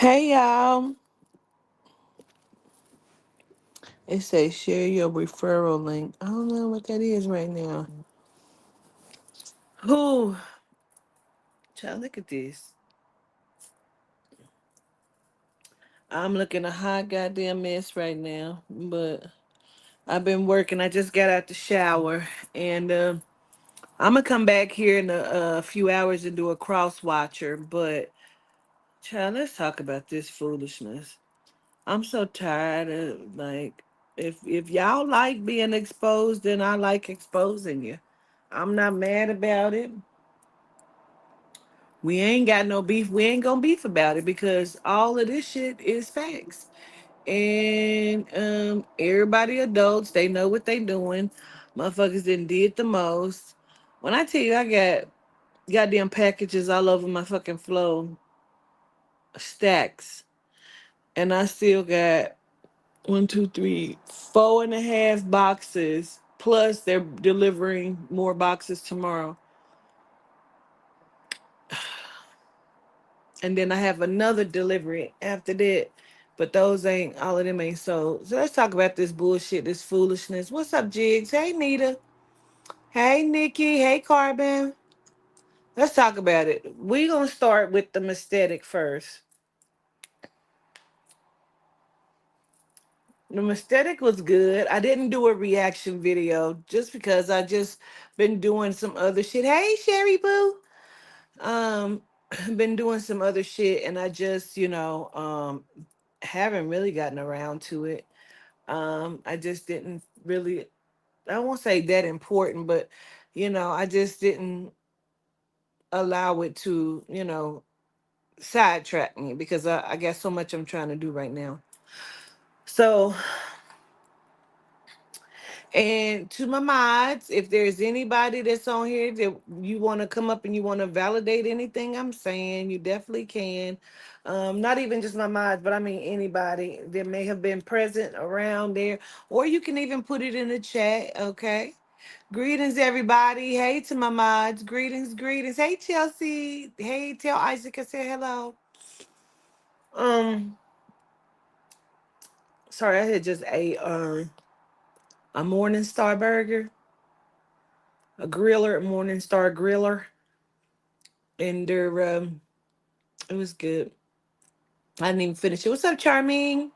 Hey y'all, it says share your referral link. I don't know what that is right now. Who? Child, look at this. I'm looking a hot goddamn mess right now, but I've been working. I just got out the shower, and I'm gonna come back here in a few hours and do a cross watcher. But child, let's talk about this foolishness. I'm so tired of if y'all like being exposed, then I like exposing you. I'm not mad about it. We ain't got no beef. We ain't gonna beef about it because all of this shit is facts. And everybody adults, they know what they doing. Motherfuckers did the most. When I tell you I got goddamn packages all over my fucking floor, stacks, and I still got one, two, three, 4.5 boxes. Plus they're delivering more boxes tomorrow. And then I have another delivery after that. But those ain't all of them ain't sold. So let's talk about this bullshit, this foolishness. What's up, Jigs? Hey Nita. Hey Nikki. Hey Carbon. Let's talk about it. We gonna start with the aesthetic first. The aesthetic was good. I didn't do a reaction video just because I just been doing some other shit. Hey Sherry Boo. Um, been doing some other shit and I just, haven't really gotten around to it. I just didn't really, I won't say that important, but I just didn't allow it to, sidetrack me because I got so much I'm trying to do right now. So, and to my mods, if there's anybody that's on here that you want to come up and you want to validate anything I'm saying, you definitely can. Not even just my mods, but I mean anybody that may have been present around there, or you can even put it in the chat, okay? Greetings, everybody. Hey to my mods. Greetings, greetings. Hey, Chelsea. Hey, tell Isaac I said hello. Um, sorry, I had just ate a Morning Star burger, a griller, a Morning Star griller, and it was good. I didn't even finish it. What's up, Charming?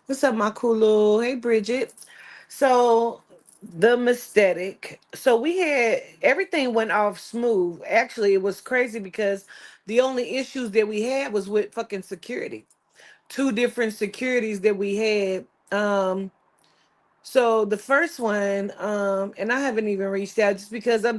What's up, my cool little? Hey, Bridget. So the aesthetic. So we had everything went off smooth. Actually, it was crazy because the only issues that we had was with fucking security. Two different securities that we had. So the first one, and I haven't even reached out just because I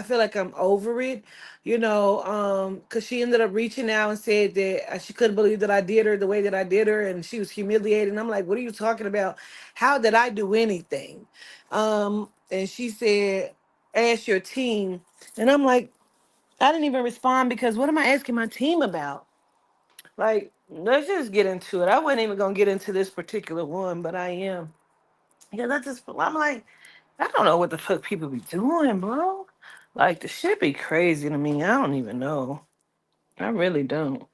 feel like I'm over it, because she ended up reaching out and said that she couldn't believe that I did her the way that I did her, and she was humiliated. And I'm like, what are you talking about? How did I do anything? And she said, ask your team. And I'm like, I didn't even respond because what am I asking my team about? Like, let's just get into it. I wasn't even gonna get into this particular one, but I am. Because I'm like, I don't know what the fuck people be doing, bro. Like the shit be crazy to me. I don't even know. I really don't.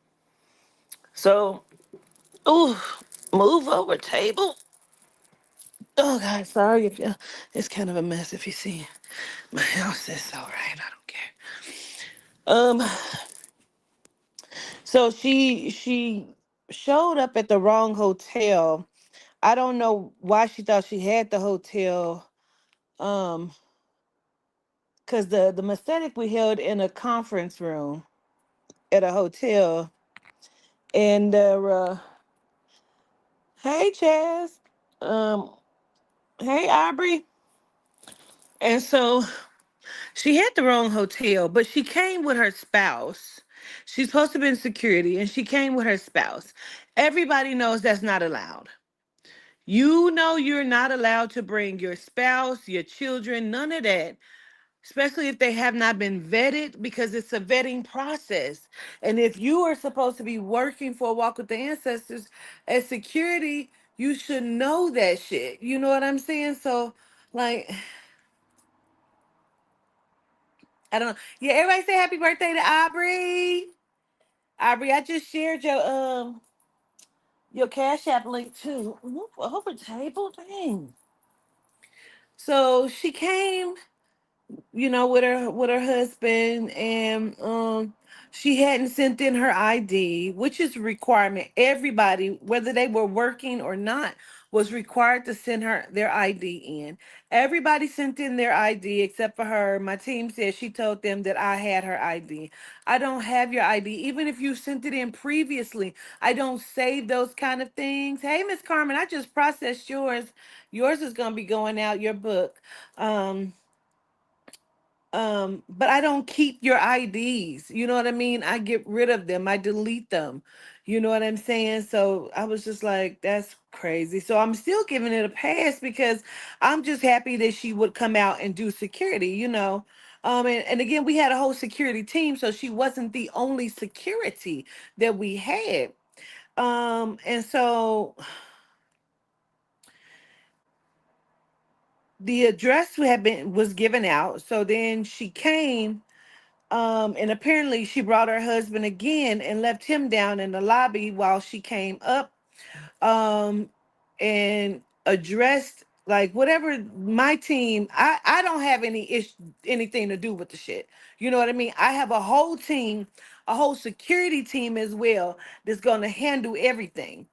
So, ooh, move over table. Oh God, sorry if you. It's kind of a mess if you see my house. It's all right. I don't care. Um, so she showed up at the wrong hotel. I don't know why she thought she had the hotel. Um, cause the aesthetic we held in a conference room at a hotel. And hey Chaz, um, hey Aubrey. And so she had the wrong hotel, but she came with her spouse. She's supposed to be in security, and she came with her spouse. Everybody knows that's not allowed. You know you're not allowed to bring your spouse, your children, none of that, especially if they have not been vetted, because it's a vetting process. And if you are supposed to be working for a walk with the ancestors as security, you should know that shit. You know what I'm saying? So, like, I don't know. Yeah, everybody say happy birthday to Aubrey. Aubrey, I just shared your Cash App link too. Over table, dang. So she came, with her husband, and she hadn't sent in her ID, which is a requirement. Everybody, whether they were working or not, was required to send her their ID in. Everybody sent in their ID except for her. My team said she told them that I had her ID. I don't have your ID. Even if you sent it in previously, I don't save those kind of things. Hey, Miss Carmen, I just processed yours. Yours is gonna be going out, your book. Um, but I don't keep your IDs. You know what I mean? I get rid of them. I delete them. You know what I'm saying? So I was just like, that's crazy. So I'm still giving it a pass because I'm just happy that she would come out and do security. And again, we had a whole security team, so she wasn't the only security that we had. And so the address was given out. So then she came. And apparently she brought her husband again and left him down in the lobby while she came up, um, and addressed like whatever my team. I don't have anything to do with the shit. You know what I mean? I have a whole team, a whole security team as well that's gonna handle everything.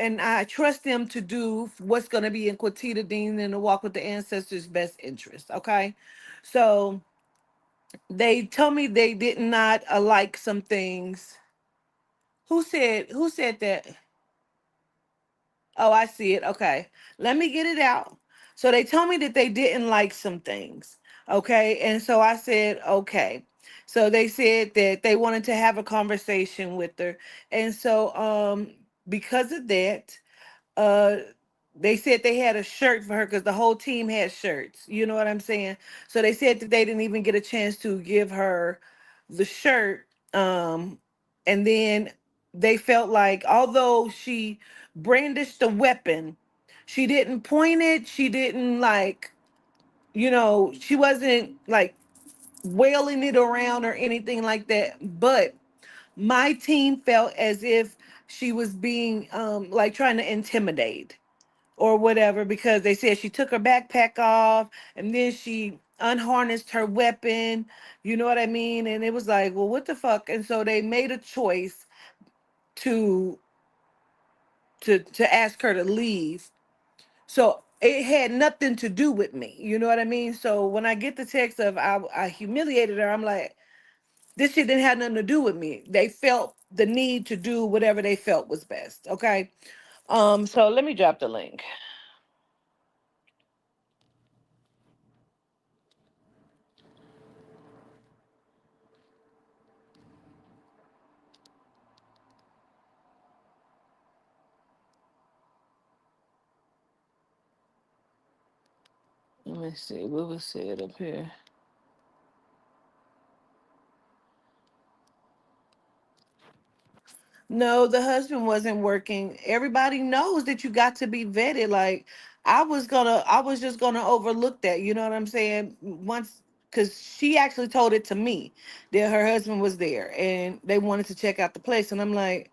And I trust them to do what's gonna be in Quatita Dean and to walk with the ancestors' best interest. Okay, so they told me they did not like some things. Who said that? Oh, I see it. Okay. Let me get it out. So they told me that they didn't like some things. Okay. And so I said, okay. So they said that they wanted to have a conversation with her. And so because of that, uh they said they had a shirt for her because the whole team had shirts. You know what I'm saying? So they said that they didn't even get a chance to give her the shirt. And then they felt like although she brandished the weapon, she didn't point it, she didn't like, she wasn't like wailing it around or anything like that. But my team felt as if she was being like trying to intimidate or whatever, because they said she took her backpack off and then she unharnessed her weapon. You know what I mean? And it was like, well, what the fuck? And so they made a choice to to ask her to leave. So it had nothing to do with me. You know what I mean? So when I get the text of I humiliated her, I'm like, this shit didn't have nothing to do with me. They felt the need to do whatever they felt was best. Okay. So let me drop the link. Let me see what was said up here. No, the husband wasn't working. Everybody knows that you got to be vetted. Like I was just gonna overlook that. You know what I'm saying? Once, because she actually told it to me that her husband was there and they wanted to check out the place, and I'm like,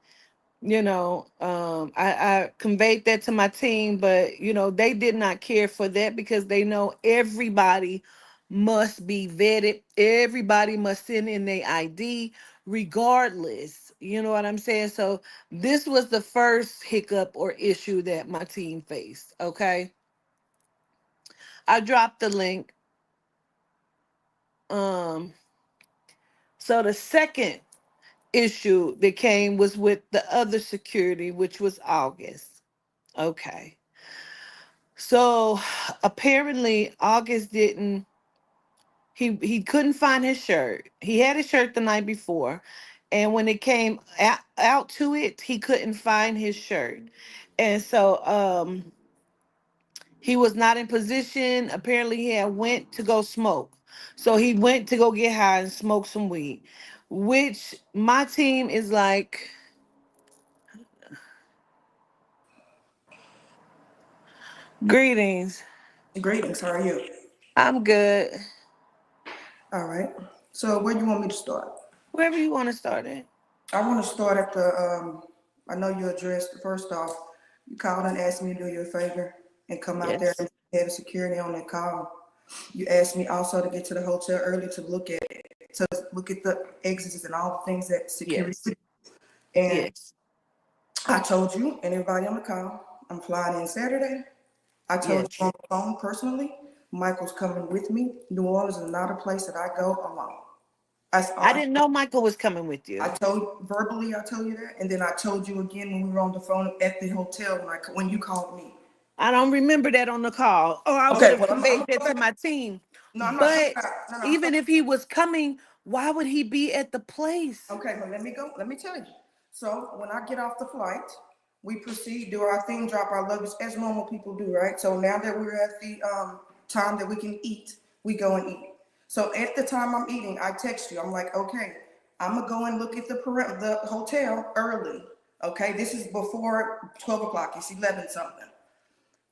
I conveyed that to my team, but they did not care for that because they know everybody must be vetted. Everybody must send in their ID regardless. You know what I'm saying? So this was the first hiccup or issue that my team faced. Okay. I dropped the link. Um, so the second issue that came was with the other security, which was August. Okay. So apparently August didn't he couldn't find his shirt. He had his shirt the night before, and when it came out to it, he couldn't find his shirt. And so he was not in position. Apparently he had went to go smoke. So he went to go get high and smoke some weed, which my team is like, greetings. Greetings, how are you? I'm good. All right. So where do you want me to start? Wherever you want to start at. I want to start at the. I know you addressed first off. You called and asked me to do you a favor and come out there Yes. and have security on that call. You asked me also to get to the hotel early to look at the exits and all the things that security. Yes. And Yes. I told you and everybody on the call, I'm flying in Saturday. I told you Yes. on the phone personally, Michael's coming with me. New Orleans is not a place that I go alone. I didn't know Michael was coming with I you. told verbally, I told you that, and then I told you again when we were on the phone at the hotel when you called me. I don't remember that on the call, or I would Okay, have well I'm conveyed gonna that go to back. my team. No, I'm not talking But about. No, no, I'm even talking. if he was coming, why would he be at the place? Okay, but let me go. Let me tell you. So when I get off the flight, we proceed, do our thing, drop our luggage as normal people do, right? So now that we're at the time that we can eat, we go and eat. So at the time I'm eating, I text you. I'm like, okay, I'm gonna go and look at the hotel early. Okay, this is before 12 o'clock. It's 11 something.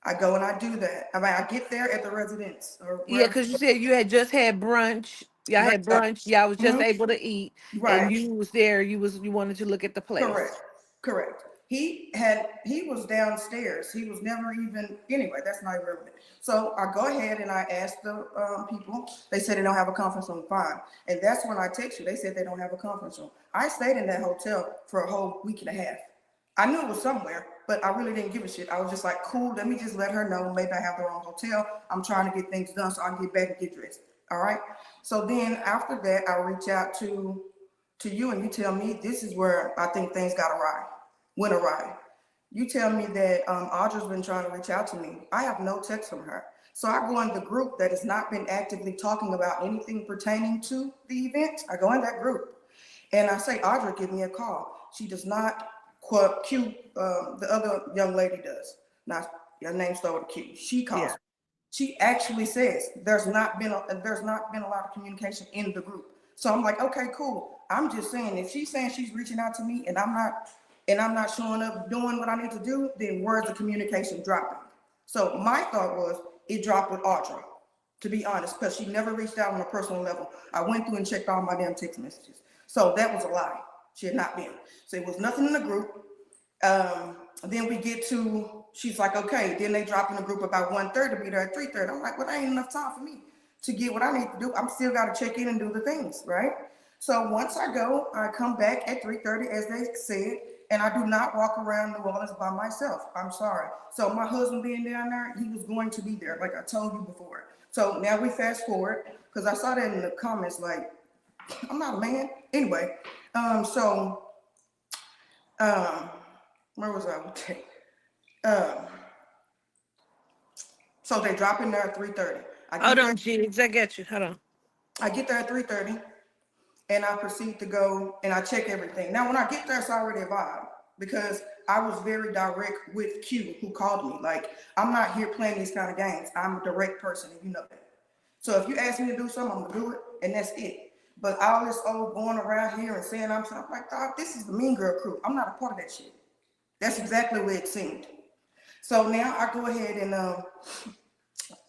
I go and I do that. I mean, I get there at the residence or Yeah, wherever. because you said you had just had brunch. Y'all Right. had brunch. Y'all was just Mhm. able to eat, and Right. you was there. You wanted to look at the Correct. place. Correct. He was downstairs. He was never even anyway. That's not irrelevant. So I go ahead and I ask the people. They said they don't have a conference room. Fine. And that's when I text you. They said they don't have a conference room. I stayed in that hotel for a whole week and a half. I knew it was somewhere, but I really didn't give a shit. I was just like, cool. Let me just let her know. Maybe I have the wrong hotel. I'm trying to get things done so I can get back and get dressed. All right. So then after that, I reach out to you and you tell me this is where I think things got awry, went awry. You tell me that Audra's been trying to reach out to me. I have no text from her. So I go in the group that has not been actively talking about anything pertaining to the event. I go in that group and I say, Audra, give me a call. She does not quote Q, the other young lady does. Now, your name started with Q. She calls. Yeah. She actually says there's not been a lot of communication in the group. So I'm like, okay, cool. I'm just saying if she's saying she's reaching out to me and I'm not showing up doing what I need to do, then where's the communication dropping? So my thought was it dropped with Audra, to be honest, because she never reached out on a personal level. I went through and checked all my damn text messages. So that was a lie. She had not been. So it was nothing in the group. Then we get to, she's like, okay. Then they drop in the group about 1:30 to be there at 3:30. I'm like, well, that ain't enough time for me to get what I need to do. I'm still got to check in and do the things, right? So once I go, I come back at 3:30, as they said, and I do not walk around New Orleans by myself. I'm sorry. So my husband being down there, he was going to be there, like I told you before. So now we fast forward, because I saw that in the comments, like, I'm not a man. Anyway, so um, where was I with that? Um, so they drop in there at 3:30. I Hold get there. on, Jigs. I got you. Hold on. I get there at 3:30, and I proceed to go and I check everything. Now, when I get there, it's already a vibe because I was very direct with Q, who called me. Like, I'm not here playing these kind of games. I'm a direct person, and you know that. So if you ask me to do something, I'm gonna do it, and that's it. But all this old going around here and saying I'm like, dog, this is the Mean Girl crew. I'm not a part of that shit. That's exactly what it seemed. So now I go ahead and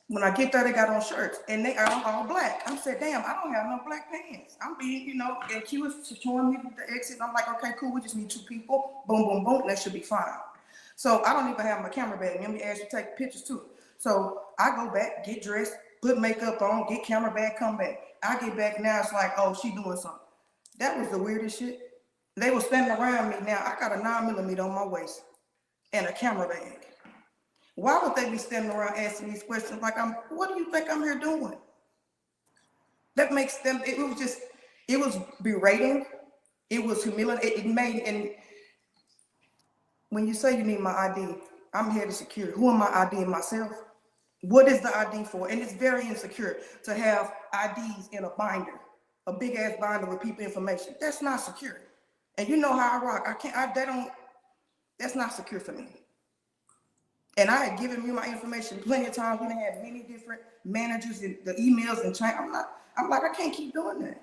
when I get there, they got on shirts and they are all black. I said, damn, I don't have no black pants. I'm being, and Q was showing me the exit. I'm like, okay, cool. We just need two people. Boom, boom, boom. That should be fine. So I don't even have my camera bag. Let me ask you to take pictures too. So I go back, get dressed, put makeup on, get camera bag, come back. I get back now. It's like, oh, she doing something. That was the weirdest shit. They were standing around me. Now I got a 9mm on my waist and a camera bag. Why would they be standing around asking these questions like what do you think I'm here doing? That makes them, it was berating, it was humiliating, it made, and when you say you need my ID, I'm here to secure. Who am I IDing myself? What is the ID for? And it's very insecure to have IDs in a binder, a big ass binder with people information. That's not secure. And you know how I rock. That's not secure for me. And I had given you my information plenty of times. We done had many different managers and the emails and change. I'm like, I can't keep doing that.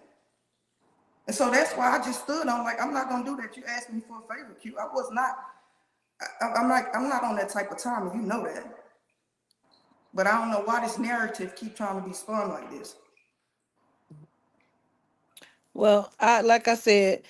And so that's why I just stood on like, I'm not gonna do that. You asked me for a favor, Q. I was not, I'm not on that type of time, and you know that. But I don't know why this narrative keep trying to be spun like this. Well, I like I said,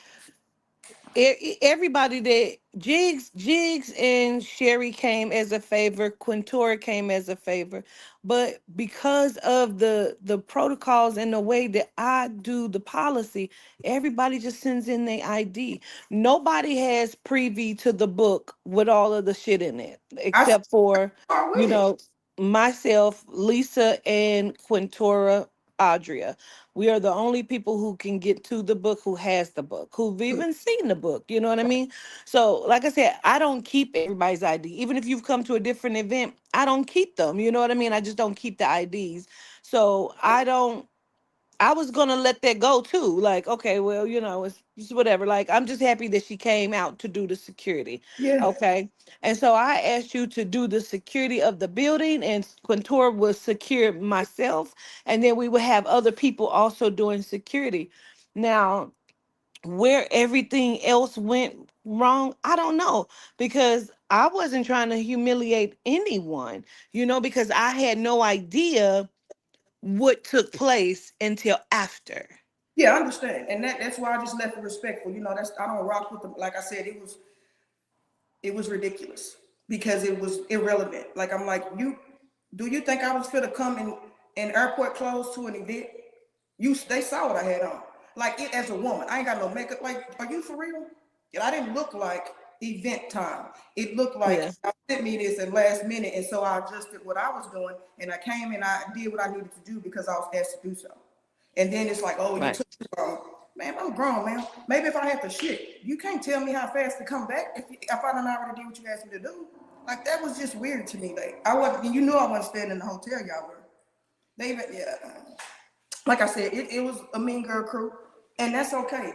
everybody that Jigs and Sherry came as a favor, Quintora came as a favor, but because of the protocols and the way that I do the policy, everybody just sends in their ID. Nobody has privy to the book with all of the shit in it, I except for, start you with it. know, myself, Lisa, and Quintora Adria. We are the only people who can get to the book, who has the book, who've even seen the book. You know what I mean? So, like I said, I don't keep everybody's ID. Even if you've come to a different event, I don't keep them. You know what I mean? I just don't keep the IDs. So I don't. I was gonna let that go too. Like, okay, well, it's whatever. Like, I'm just happy that she came out to do the security. Yeah, Okay. And so I asked you to do the security of the building, and Quintor will secure myself, and then we would have other people also doing security. Now, where everything else went wrong, I don't know, because I wasn't trying to humiliate anyone, because I had no idea what took place until after. yeah, I understand, and that's why I just left it respectful. That's I don't rock with them. Like I said, it was ridiculous because it was irrelevant. Like I'm like, do you think I was fit to come in airport clothes to an event? They saw what I had on. Like it as a woman, I ain't got no makeup. Like, are you for real? And I didn't look like event time. It looked like Yeah, I sent me this at last minute, and so I adjusted what I was doing, and I came and I did what I needed to do because I was asked to do so. And then it's like, oh, you right. took too long. Man, I'm grown, man. Maybe if I have to shit, you can't tell me how fast to come back if I don't already do what you asked me to do. Like that was just weird to me. Like I wasn't, you knew I wasn't staying in the hotel y'all were. They even, yeah. Like I said, it was a mean girl crew, and that's okay.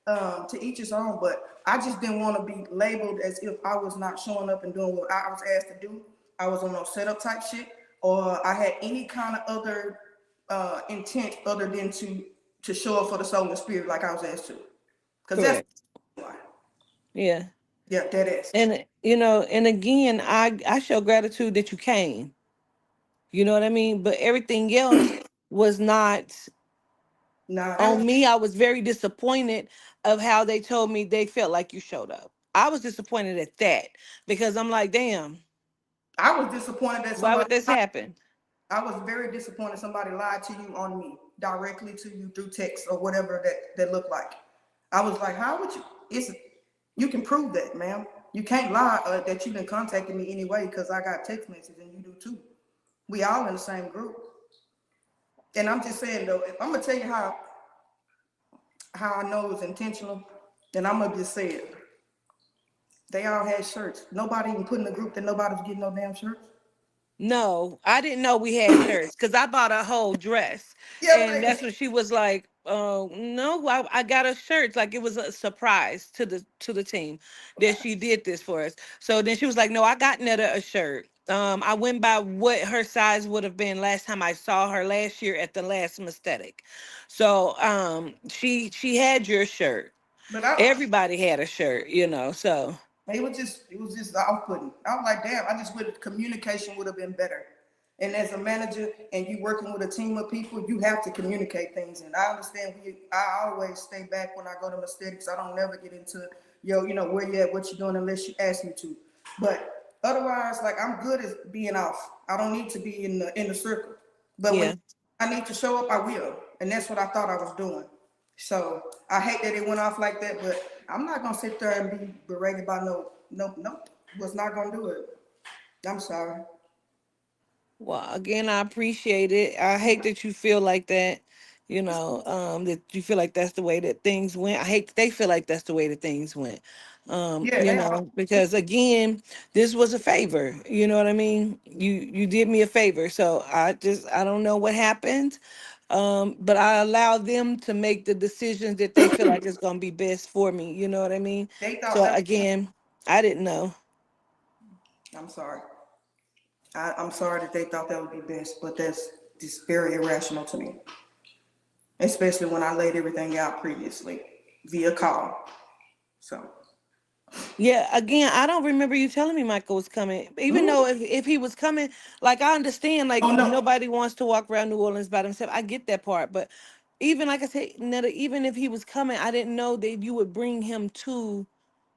To each his own. But I just didn't want to be labeled as if I was not showing up and doing what I was asked to do. I was on no setup type shit, or I had any kind of other intent other than to show up for the soul and spirit like I was asked to. Because that's Correct. Yeah. yeah, that is. And again, I show gratitude that you came. You know what I mean? But everything else was not Nah, that was on me. I was very disappointed of how they told me they felt like you showed up. I was disappointed at that, because I'm like, damn, I was disappointed that why somebody would this happen? I was very disappointed somebody lied to you on me, directly to you through text or whatever that looked like. I was like, how would you? You can prove that, ma'am. You can't lie that you didn't contacted me anyway because I got text messages and you do too. We all in the same group. And I'm just saying though, if I'm gonna tell you how I know it was intentional, then I'm gonna just say it. They all had shirts. Nobody even put in the group that nobody was getting no damn shirts. No, I didn't know we had shirts, because I bought a whole dress. Yeah, And man. that's when she was like, "Oh no, I got a shirt." Like, it was a surprise to the team that she did this for us. So then she was like, "No, I got Netta a shirt." I went by what her size would have been last time I saw her last year at the last Aesthetic. So she had your shirt. But I Everybody had a shirt. So it was just off-putting. I was like, damn, I just wish communication would have been better. And as a manager and you working with a team of people, you have to communicate things. And I understand I always stay back when I go to mistakes. I don't never get into where you at, what you doing unless you ask me to. But otherwise, like I'm good at being off. I don't need to be in the circle. But when yeah. I need to show up, I will. And that's what I thought I was doing. So I hate that it went off like that, but I'm not gonna sit there and be berated by no. Was not gonna do it. I'm sorry. Well, again, I appreciate it. I hate that you feel like that, that you feel like that's the way that things went. I hate that they feel like that's the way that things went. Yeah, they all. Because again, this was a favor. You know what I mean? You did me a favor. So I don't know what happened. But I allow them to make the decisions that they feel like is gonna be best for me. You know what I mean? They thought So that. again, I didn't know. I'm sorry. I'm sorry that they thought that would be best, but that's just very irrational to me, especially when I laid everything out previously via call. So, Yeah, again, I don't remember you telling me Michael was coming. Even mm, though if he was coming, like, I understand, like, oh no, nobody wants to walk around New Orleans by themselves. I get that part, but even like I said, Netta, even if he was coming, I didn't know that you would bring him to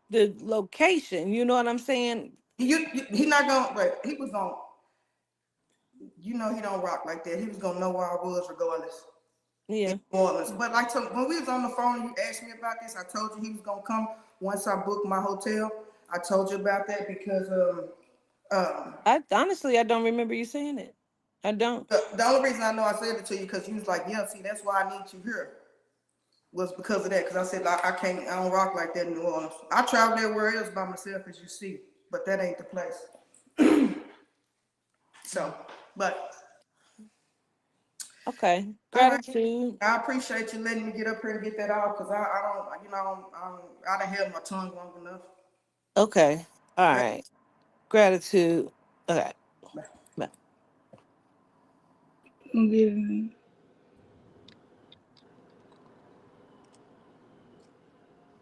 the location. You know what I'm saying? He not gonna, but he was gonna, he don't rock like that. He was gonna know where I was regardless. In Yeah. New Orleans. But like when we was on the phone and you asked me about this, I told you he was gonna come once I booked my hotel. I told you about that because um I honestly, I don't remember you saying it. I don't. the only reason I know I said it to you because you was like, yeah, see, that's why I need you here. Was because of that. Because I said like, I don't rock like that in New Orleans. I traveled everywhere else by myself, as you see, but that ain't the place. So, but Okay. all right. Gratitude. I appreciate you letting me get up here and get that off because I don't, I done held my tongue long enough. Okay. All right. Gratitude. Okay. Bye.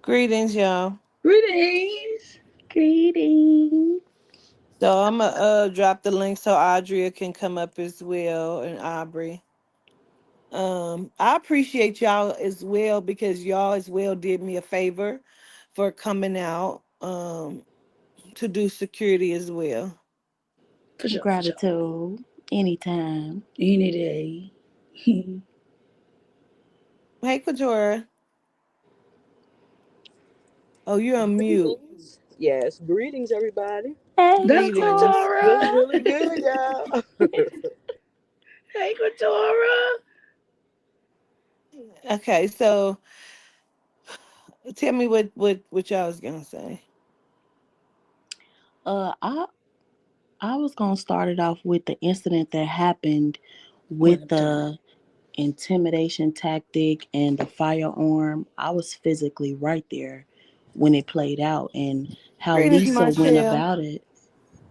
Greetings, y'all. Greetings. Greetings. So I'm gonna drop the link so Audrey can come up as well, and Aubrey. I appreciate y'all as well because y'all as well did me a favor for coming out to do security as well. For sure, for sure. Gratitude. Anytime. Any day. Hey, Katora. Oh, you're on mute. Greetings. Yes, greetings, everybody. Hey, That's Greetings. What's Quatora. really good, y'all? Hey, Quatora. Okay, so tell me what y'all was gonna say. uh, I I was gonna start it off with the incident that happened Queen with of Turn. the intimidation tactic and the firearm. I was physically right there when it played out, and how Greetings, Lisa went Marshall. about it.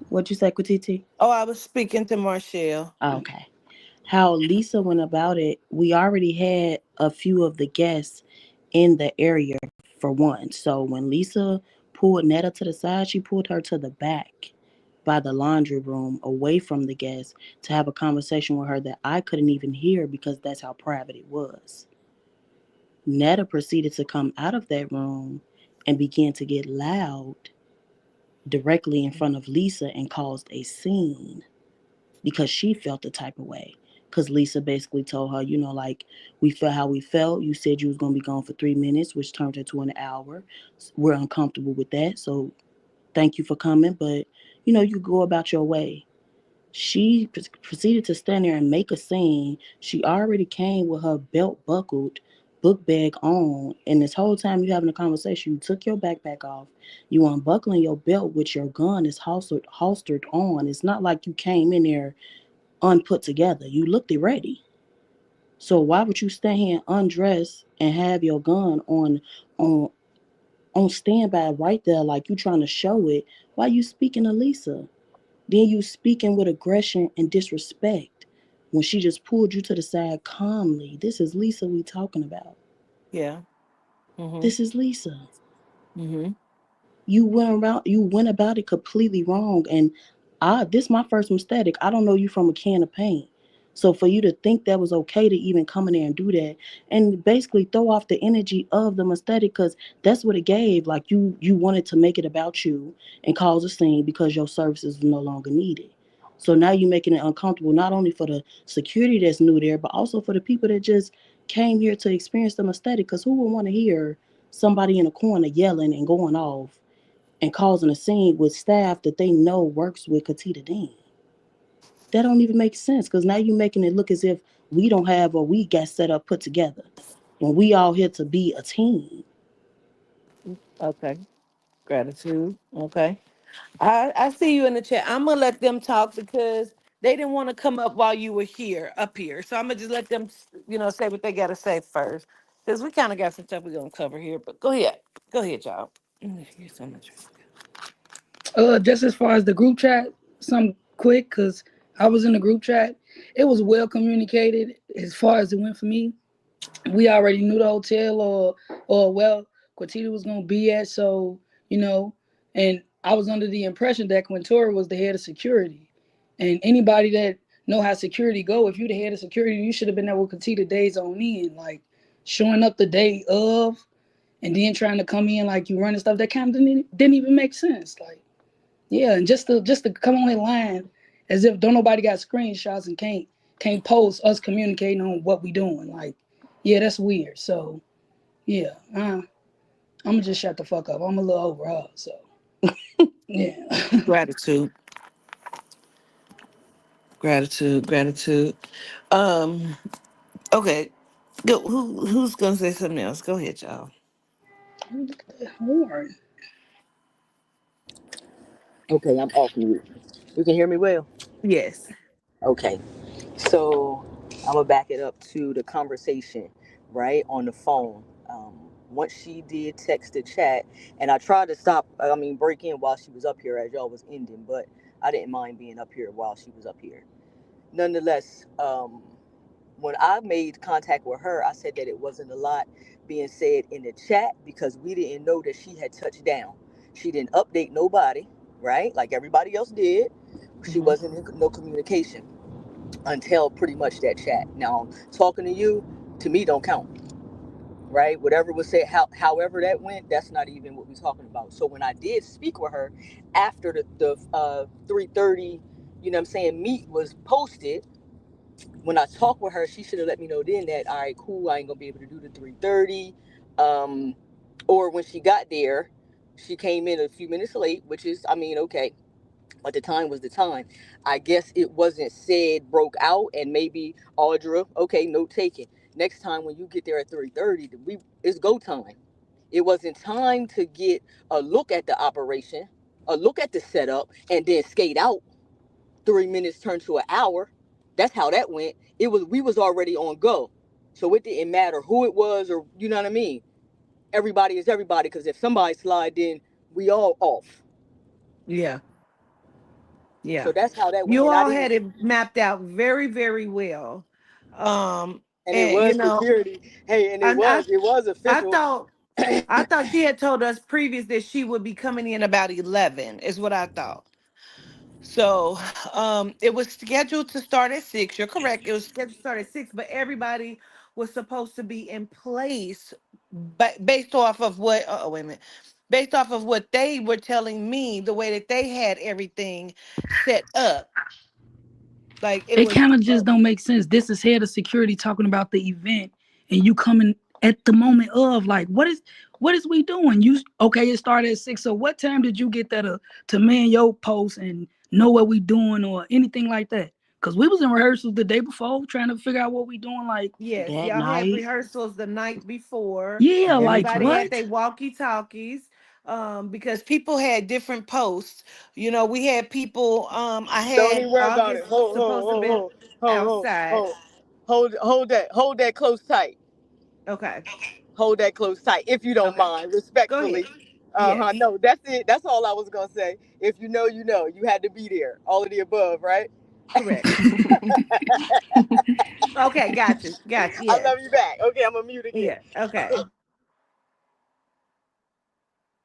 What'd you say, Kwatiti? Oh, I was speaking to Marshall. Okay. How Lisa went about it, we already had a few of the guests in the area for one. So when Lisa pulled Netta to the side, she pulled her to the back by the laundry room away from the guests to have a conversation with her that I couldn't even hear because that's how private it was. Netta proceeded to come out of that room and began to get loud directly in front of Lisa and caused a scene because she felt the type of way. Because Lisa basically told her, like, we felt how we felt. You said you was going to be gone for 3 minutes, which turned into an hour. We're uncomfortable with that. So thank you for coming, but, you go about your way. She proceeded to stand there and make a scene. She already came with her belt buckled, book bag on, and this whole time you having a conversation, you took your backpack off, you unbuckling your belt with your gun is holstered on. It's not like you came in there unput together. You looked it ready. So why would you stand here undressed and have your gun on on standby right there like you trying to show it? Why you speaking to Lisa? Then you speaking with aggression and disrespect when she just pulled you to the side calmly. This is Lisa we talking about. Yeah. Mhm. This is Lisa. Mhm. You went about it completely wrong, and I this my first mistake. I don't know you from a can of paint. So for you to think that was okay to even come in there and do that and basically throw off the energy of the mistake, because that's what it gave. Like you wanted to make it about you and cause a scene because your services are no longer needed. So now you're making it uncomfortable not only for the security that's new there, but also for the people that just came here to experience the mistake. Because who would want to hear somebody in a corner yelling and going off and causing a scene with staff that they know works with Katita Dean? That don't even make sense, because now you're making it look as if we don't have what we got set up put together when we all here to be a team. Okay. Gratitude. Okay. I see you in the chat. I'm gonna let them talk because they didn't want to come up while you were here up here. So I'm gonna just let them, say what they gotta say first. Because we kind of got some stuff we're gonna cover here. But go ahead. Go ahead, y'all. Here's so much. Just as far as the group chat, some quick, because I was in the group chat. It was well communicated as far as it went for me. We already knew the hotel or well Quatita was gonna be at, so you know, and I was under the impression that Quintora was the head of security. And anybody that know how security go. If you the head of security, you should have been there with Katita days on end, like showing up the day of, and then trying to come in like you running stuff. That kind of didn't even make sense. Like, yeah, and just to come on that line as if don't nobody got screenshots and can't post us communicating on what we doing. Like, yeah, that's weird. So yeah, I'm gonna just shut the fuck up. I'm a little over her. So yeah. Gratitude, gratitude, gratitude. Um, okay. Go, who's gonna say something else? Go ahead, y'all. Look at that horn. Okay, I'm off mute. You can hear me well? Yes. Okay. So I'm gonna back it up to the conversation, right, on the phone. Once she did text the chat, and I tried to stop, I mean, break in while she was up here as y'all was ending, but I didn't mind being up here while she was up here. Nonetheless, when I made contact with her, I said that it wasn't a lot being said in the chat because we didn't know that she had touched down. She didn't update nobody, right? Like everybody else did. She Hmm. wasn't in no communication until pretty much that chat. Now, talking to you, to me, don't count, right? Whatever was said, however that went, that's not even what we're talking about. So when I did speak with her after the 3:30, you know what I'm saying, meet was posted, when I talked with her, she should have let me know then that, all right, cool, I ain't gonna be able to do the 3:30. Um, or when she got there, she came in a few minutes late, which is, I mean, okay, but the time was the time. I guess it wasn't said broke out, and maybe Audra, okay, note taken. Next time when you get there at 3:30, it's go time. It wasn't time to get a look at the operation, a look at the setup, and then skate out. 3 minutes turned to an hour. That's how that went. It was we was already on go, so it didn't matter who it was or you know what I mean. Everybody is everybody because if somebody slide in, we all off. Yeah. So Yeah. that's how that went, You and I all didn't. had it mapped out very, very well. And it And you was know, security. Hey, and and it was I official. thought I thought she had told us previous that she would be coming in about 11, is what I thought. So it was scheduled to start at 6. You're correct. It was scheduled to start at 6, but everybody was supposed to be in place, but based off of what oh wait a minute. Based off of what they were telling me, the way that they had everything set up. Like it It was kind of just don't make sense. This is head of security talking about the event, and you coming at the moment of like, what is we doing? You okay? It started at 6. So what time did you get there to man your post and know what we doing or anything like that? Cause we was in rehearsals the day before trying to figure out what we doing. Like, yes, That y'all had night, rehearsals the night before. yeah, very like Everybody had what? traumatic. their walkie talkies. Because people had different posts. You know, we had people. I Don't had even worry about it. August Hold, hold, supposed to hold, be hold, hold, hold, outside. hold, hold that close tight. Okay, Hold that close tight, if you don't okay, mind, go ahead. respectfully. Uh-huh. Yes, No, that's it. That's all I was gonna say. If you know, you know. You had to be there. All of the above, right? correct. Okay, got you, got you. I Yes, love you back. Okay, I'm gonna mute again. yeah, okay.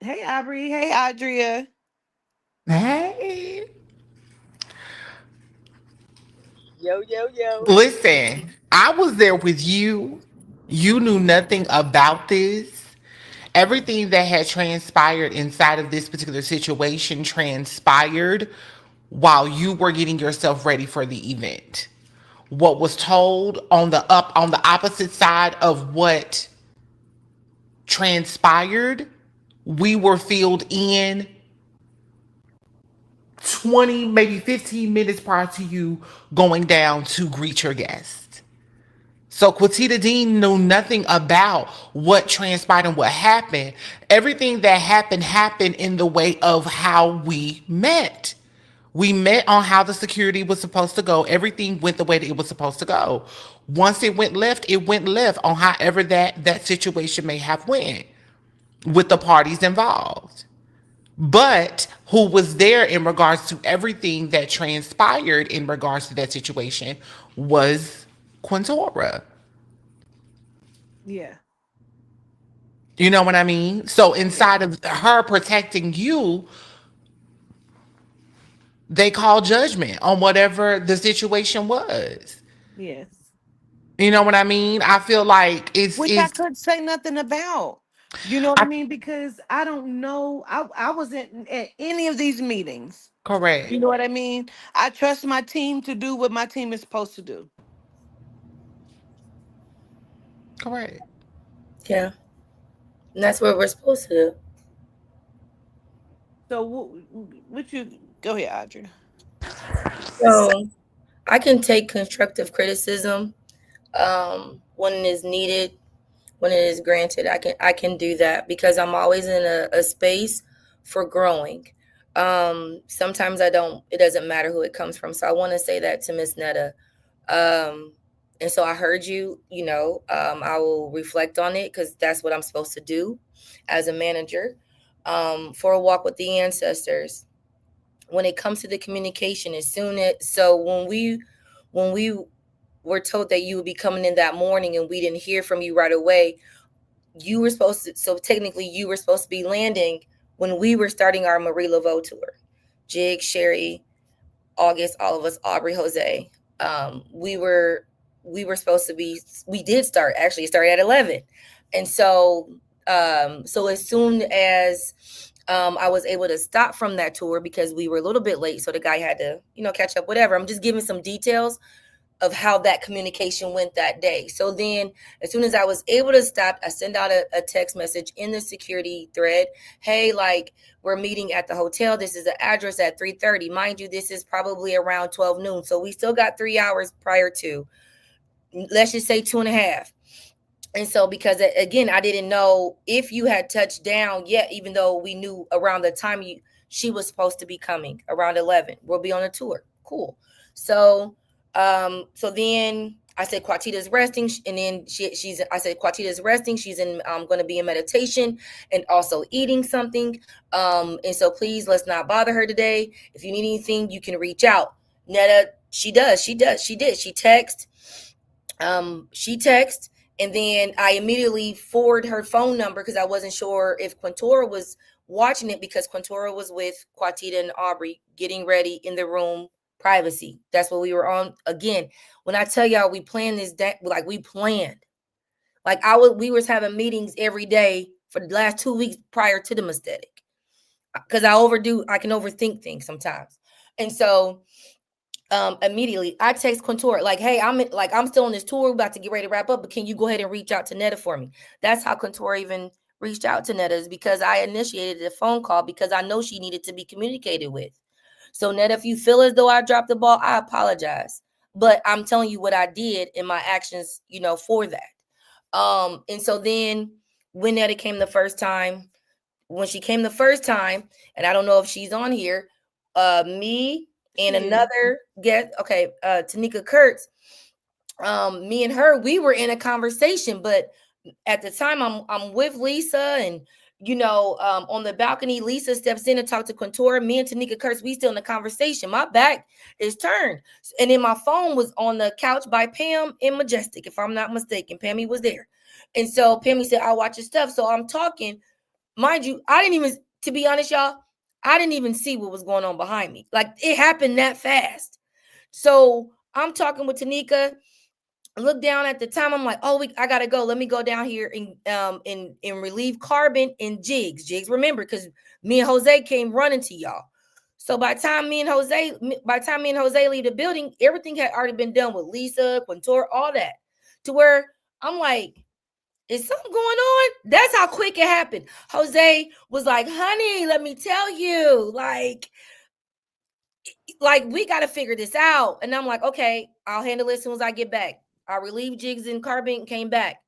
Hey, Aubrey. Hey, Adria. Hey, Yo, yo, yo. listen, I was there with you. You knew nothing about this. Everything that had transpired inside of this particular situation transpired while you were getting yourself ready for the event. What was told on the opposite side of what transpired, we were filled in 20, maybe 15 minutes prior to you going down to greet your guest. So Quatita Dean knew nothing about what transpired and what happened. Everything that happened in the way of how we met. We met on how the security was supposed to go. Everything went the way that it was supposed to go. Once it went left on however that situation may have went with the parties involved. But who was there in regards to everything that transpired in regards to that situation was Quintora. Yeah, You know what I mean? So yeah, inside of her protecting you, they call judgment on whatever the situation was. Yes. You know what I mean? I feel like Which I it's couldn't say nothing about. You know what I I, mean? Because I don't know. I wasn't at any of these meetings. You correct. know what I mean? I trust my team to do what my team is supposed to do. Correct. Yeah, and that's what we're supposed to do. So what you go ahead, Audrey? So I can take constructive criticism when it is needed, when it is granted. I can do that because I'm always in a space for growing. Sometimes I don't. It doesn't matter who it comes from. So I want to say that to Miss Netta. Um, and so I heard you. I will reflect on it because that's what I'm supposed to do as a manager. For a walk with the ancestors, when it comes to the communication, as soon as so when we were told that you would be coming in that morning and we didn't hear from you right away, you were supposed to, so technically you were supposed to be landing when we were starting our Marie Laveau tour. Jig, Sherry, August, all of us, Aubrey, Jose. We were supposed to be, we did start, actually it started at 11. And so as soon as I was able to stop from that tour because we were a little bit late, so the guy had to, catch up, whatever. I'm just giving some details of how that communication went that day. So then, as soon as I was able to stop, I sent out a text message in the security thread. Hey, like, we're meeting at the hotel. This is the address at 3:30. Mind you, this is probably around 12 noon. So we still got 3 hours prior to, let's just say 2.5. And so, because again, I didn't know if you had touched down yet, even though we knew around the time she was supposed to be coming around 11. We'll be on a tour. Cool. So, so then I said Quatita's resting, and then I said Quatita's resting. She's going to be in meditation and also eating something. And so please, let's not bother her today. If you need anything, you can reach out. Netta, she did. She texted, and then I immediately forwarded her phone number because I wasn't sure if Quintora was watching it, because Quintora was with Quatita and Aubrey getting ready in the room, privacy. That's what we were on. Again, when I tell y'all we planned this day, like we planned, like we was having meetings every day for the last 2 weeks prior to the aesthetic, because I can overthink things sometimes. And so immediately I text Quintora, like, hey, I'm still on this tour, we're about to get ready to wrap up, but can you go ahead and reach out to Netta for me? That's how Quintora even reached out to Netta, is because I initiated a phone call because I know she needed to be communicated with. So Netta, if you feel as though I dropped the ball, I apologize, but I'm telling you what I did in my actions, for that. And so then when Netta came the first time, and I don't know if she's on here, me and another guest, okay, Tanika Kurtz, me and her, we were in a conversation, but at the time I'm with Lisa, and on the balcony, Lisa steps in and talks to Quintora. Me and Tanika Kurtz, we still in the conversation. My back is turned, and then my phone was on the couch by Pam in Majestic, if I'm not mistaken. Pammy was there, and so Pammy said, "I'll watch your stuff." So I'm talking. Mind you, to be honest, y'all, I didn't even see what was going on behind me. Like, it happened that fast. So I'm talking with Tanika. I look down at the time. I'm like, oh, I gotta go. Let me go down here and relieve Carbon and Jigs. Jigs, remember, because me and Jose came running to y'all. So by the time me and Jose leave the building, everything had already been done with Lisa, Quintor, all that. To where I'm like, is something going on? That's how quick it happened. Jose was like, honey, let me tell you, like we got to figure this out. And I'm like, okay, I'll handle it as soon as I get back. I relieved Jigs and Carbon and came back.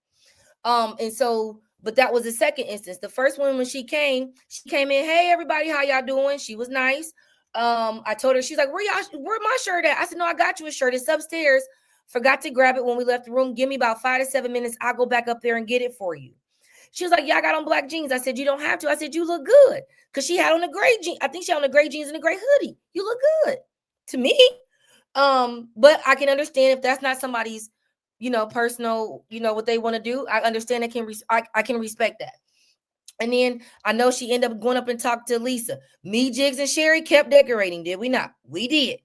And so, but that was the second instance. The first one, when she came in, hey, everybody, how y'all doing? She was nice. I told her, she's like, where my shirt at? I said, no, I got you a shirt. It's upstairs. Forgot to grab it when we left the room. Give me about 5 to 7 minutes. I'll go back up there and get it for you. She was like, yeah, I got on black jeans. I said, you don't have to. I said, you look good. Because she had on a gray jean. I think she had on a gray jeans and a gray hoodie. You look good to me. But I can understand if that's not somebody's, personal, what they want to do. I understand. I can respect that. And then I know she ended up going up and talked to Lisa. Me, Jigs, and Sherry kept decorating, did we not? We did.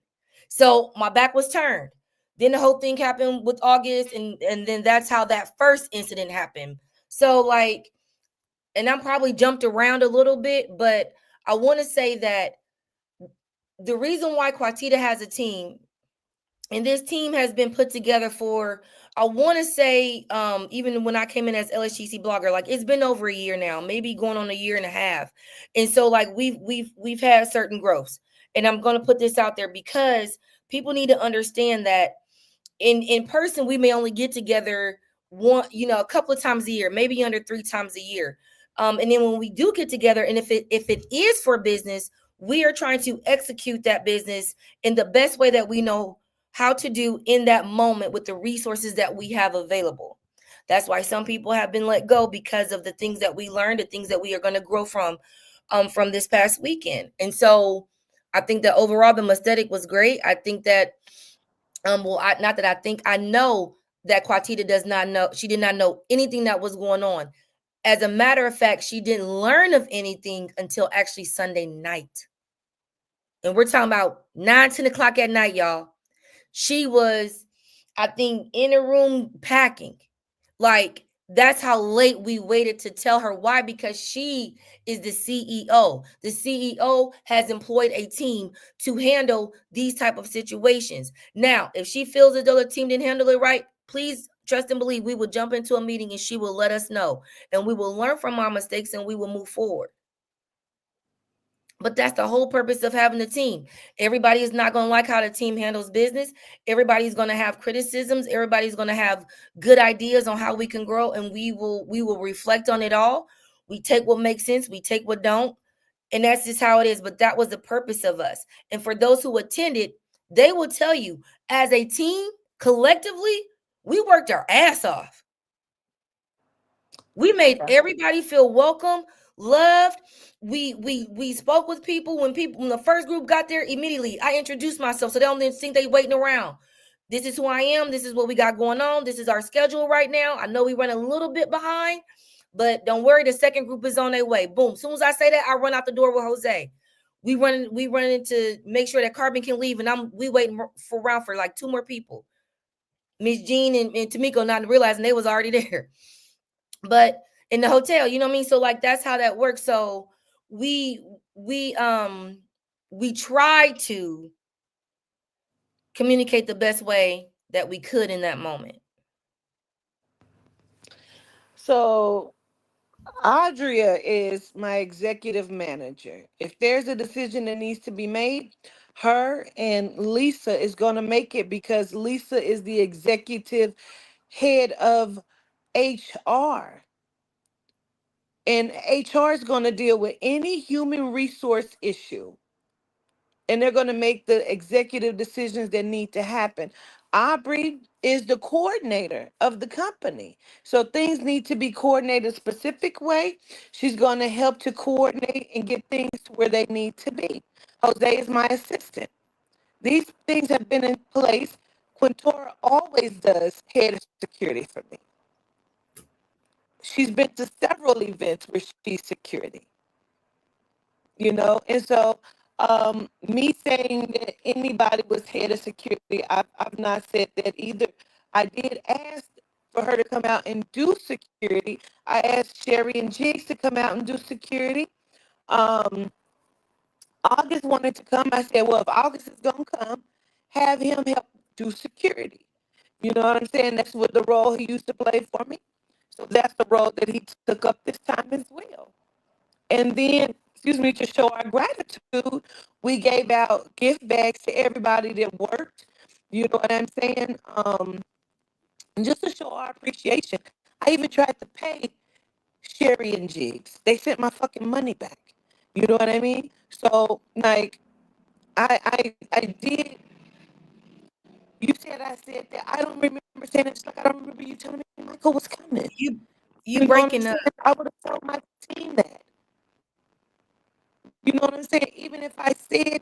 So my back was turned. Then the whole thing happened with August, and then that's how that first incident happened. So like, and I'm probably jumped around a little bit, but I want to say that the reason why Quatita has a team, and this team has been put together for, I want to say, even when I came in as LSGC blogger, like it's been over a year now, maybe going on a year and a half. And so like we've had certain growths. And I'm going to put this out there because people need to understand that in person we may only get together one, a couple of times a year, maybe under 3 times a year. And then when we do get together, and if it is for business, we are trying to execute that business in the best way that we know how to do in that moment with the resources that we have available. That's why some people have been let go, because of the things that we learned, the things that we are going to grow from this past weekend. And so I think that overall the aesthetic was great. I think that well, not that I think, I know that Quatita does not know, she did not know anything that was going on. As a matter of fact, she didn't learn of anything until actually Sunday night. And we're talking about 9, 10 o'clock at night, y'all. She was, I think, in a room packing. Like, that's how late we waited to tell her. Why? Because she is the CEO. The CEO has employed a team to handle these type of situations. Now, if she feels as though the team didn't handle it right, please trust and believe we will jump into a meeting and she will let us know. And we will learn from our mistakes and we will move forward. But that's the whole purpose of having a team. Everybody is not going to like how the team handles business. Everybody's going to have criticisms. Everybody's going to have good ideas on how we can grow, and we will reflect on it all. We take what makes sense, we take what don't, and that's just how it is. But that was the purpose of us. And for those who attended, they will tell you, as a team, collectively, we worked our ass off. We made everybody feel welcome, loved. We spoke with people. When the first group got there, immediately I introduced myself so they don't think they waiting around. This is who I am. This is what we got going on. This is our schedule right now. I know we run a little bit behind, but don't worry, the second group is on their way. Boom. As soon as I say that, I run out the door with Jose. We run to make sure that Carbon can leave, and we waiting for around for like 2 more people. Miss Jean and Tamiko not realizing they was already there. But in the hotel, you know what I mean? So like that's how that works. So we we um we try to communicate the best way that we could in that moment. So Adria is my executive manager. If there's a decision that needs to be made, her and Lisa is going to make it because Lisa is the executive head of HR. And HR is going to deal with any human resource issue. And they're going to make the executive decisions that need to happen. Aubrey is the coordinator of the company. So things need to be coordinated a specific way. She's going to help to coordinate and get things to where they need to be. Jose is my assistant. These things have been in place. Quintora always does head of security for me. She's been to several events where she's security. And so me saying that anybody was head of security, I've not said that either. I did ask for her to come out and do security. I asked Sherry and Jigs to come out and do security. um August wanted to come. I said, well, if August is gonna come, have him help do security. You know what I'm saying? That's what the role he used to play for me, so that's the role that he took up this time as well. And then, excuse me, to show our gratitude, we gave out gift bags to everybody that worked. You know what I'm saying? And just to show our appreciation. I even tried to pay Sherry and Jigs. They sent my fucking money back. You know what I mean? So, like, I did. You said I said that. I don't remember saying it. Just like I don't remember you telling me Michael was coming. You You know what I'm breaking up. saying? I would have told my team that. You know what I'm saying? Even if I said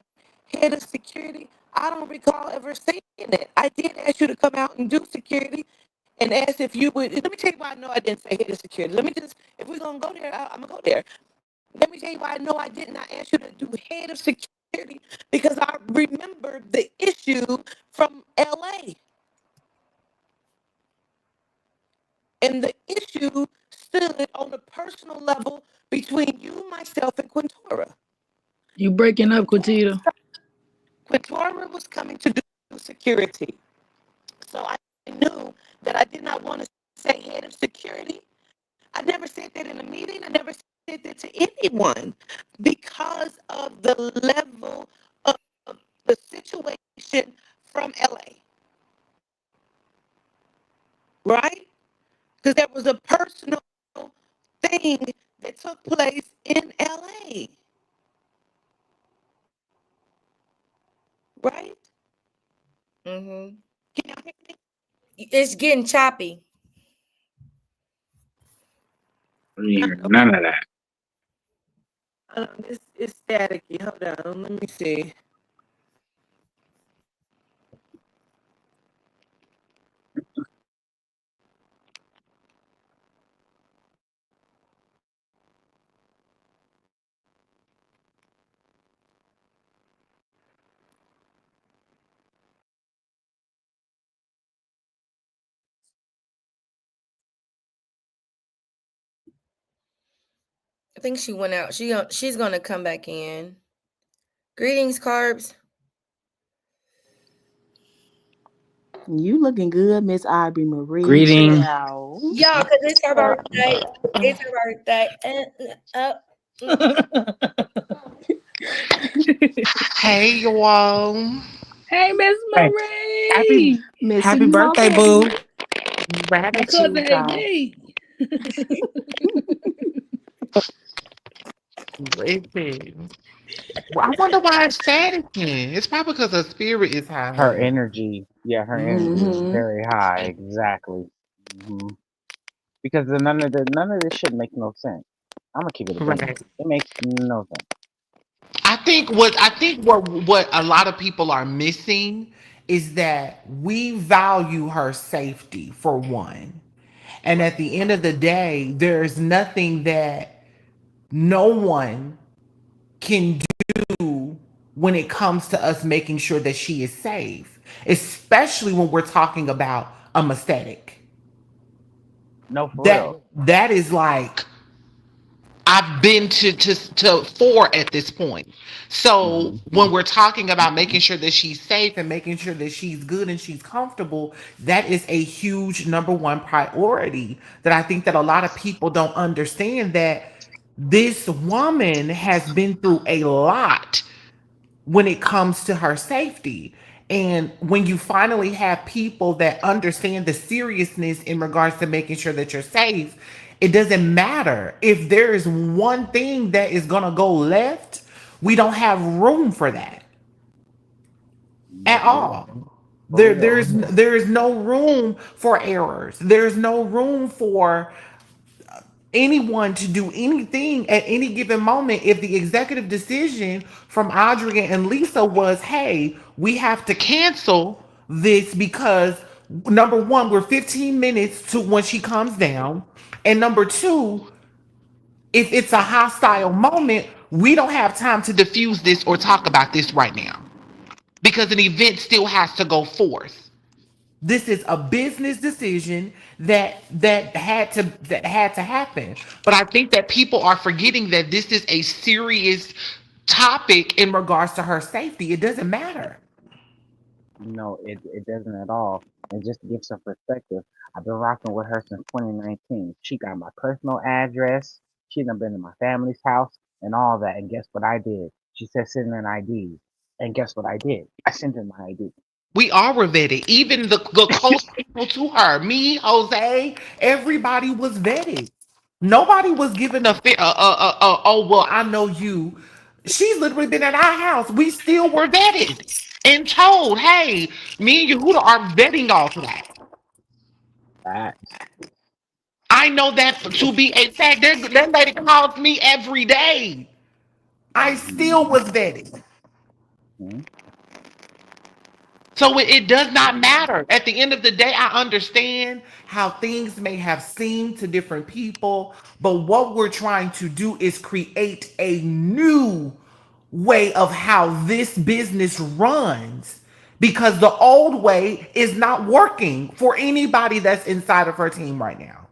head of security, I don't recall ever saying that. I did ask you to come out and do security, and asked if you would. Let me tell you why I know I didn't say head of security. Let me just, if we're gonna go there, I'm gonna go there. Let me tell you why I know I did not ask you to do head of security, because I remember the issue from LA. And the issue stood on a personal level between you, myself, and Quintora. You breaking up, Quintora Quintita. was, Quintora was coming to do security. So I knew that I did not want to say head of security. I never said that in a meeting. I never said that to anyone because of the level of the situation from LA, right? Because there was a personal thing that took place in LA, right? Mm-hmm. Can y'all hear me? It's getting choppy. I didn't hear Okay. none of that. It's staticky. Hold on. Let me see. I think she went out. She's gonna come back in. Greetings, carbs. You looking good, Miss Aubrey Marie. Greeting. Ciao. Y'all, because it's her birthday. It's her birthday. Mm. Hey, y'all. Hey, Miss Hey, happy Marie. Missy happy birthday, boo. Marie. My cousin Gratitude, ate y'all. me. Listen. Well, I wonder why it's sad again. It's probably because her spirit is high, Her honey. energy, yeah, her energy is Mm-hmm. very high. Exactly. Because none of this shit makes no sense. I'm gonna keep it a bean. Right. It makes no sense. I think what a lot of people are missing is that we value her safety for one. And at the end of the day, there's nothing that no one can do when it comes to us making sure that she is safe, especially when we're talking about a mistake. No, for That real. that is like I've been to four at this point. So hmm when we're talking about making sure that she's safe and making sure that she's good and she's comfortable, that is a huge number one priority that I think that a lot of people don't understand, that this woman has been through a lot when it comes to her safety. And when you finally have people that understand the seriousness in regards to making sure that you're safe, it doesn't matter. If there is one thing that is going to go left, we don't have room for that No, at for real. all. For There is no room for errors. There's no room for anyone to do anything at any given moment. If the executive decision from Audrey and Lisa was, hey, we have to cancel this because number one, we're 15 minutes to when she comes down. And number two, if it's a hostile moment, we don't have time to diffuse this or talk about this right now because an event still has to go forth. This is a business decision that had to happen. But I think that people are forgetting that this is a serious topic in regards to her safety. It doesn't matter. no, it doesn't at all. And just to give some perspective, I've been rocking with her since 2019. She got my personal address. She done been to my family's house and all that. And guess what I did? She said send in ID. And guess what I did? I sent in my ID. We are vetted. Even the close people to her, me, Jose, everybody was vetted. Nobody was given oh, well, I know you. She's literally been at our house. We still were vetted and told, hey, me and Yehuda are vetting all for that. Facts. I know that to be a fact. That lady calls me every day. I still hmm was vetted. hmm So it does not matter. At the end of the day, I understand how things may have seemed to different people, but what we're trying to do is create a new way of how this business runs, because the old way is not working for anybody that's inside of her team right now.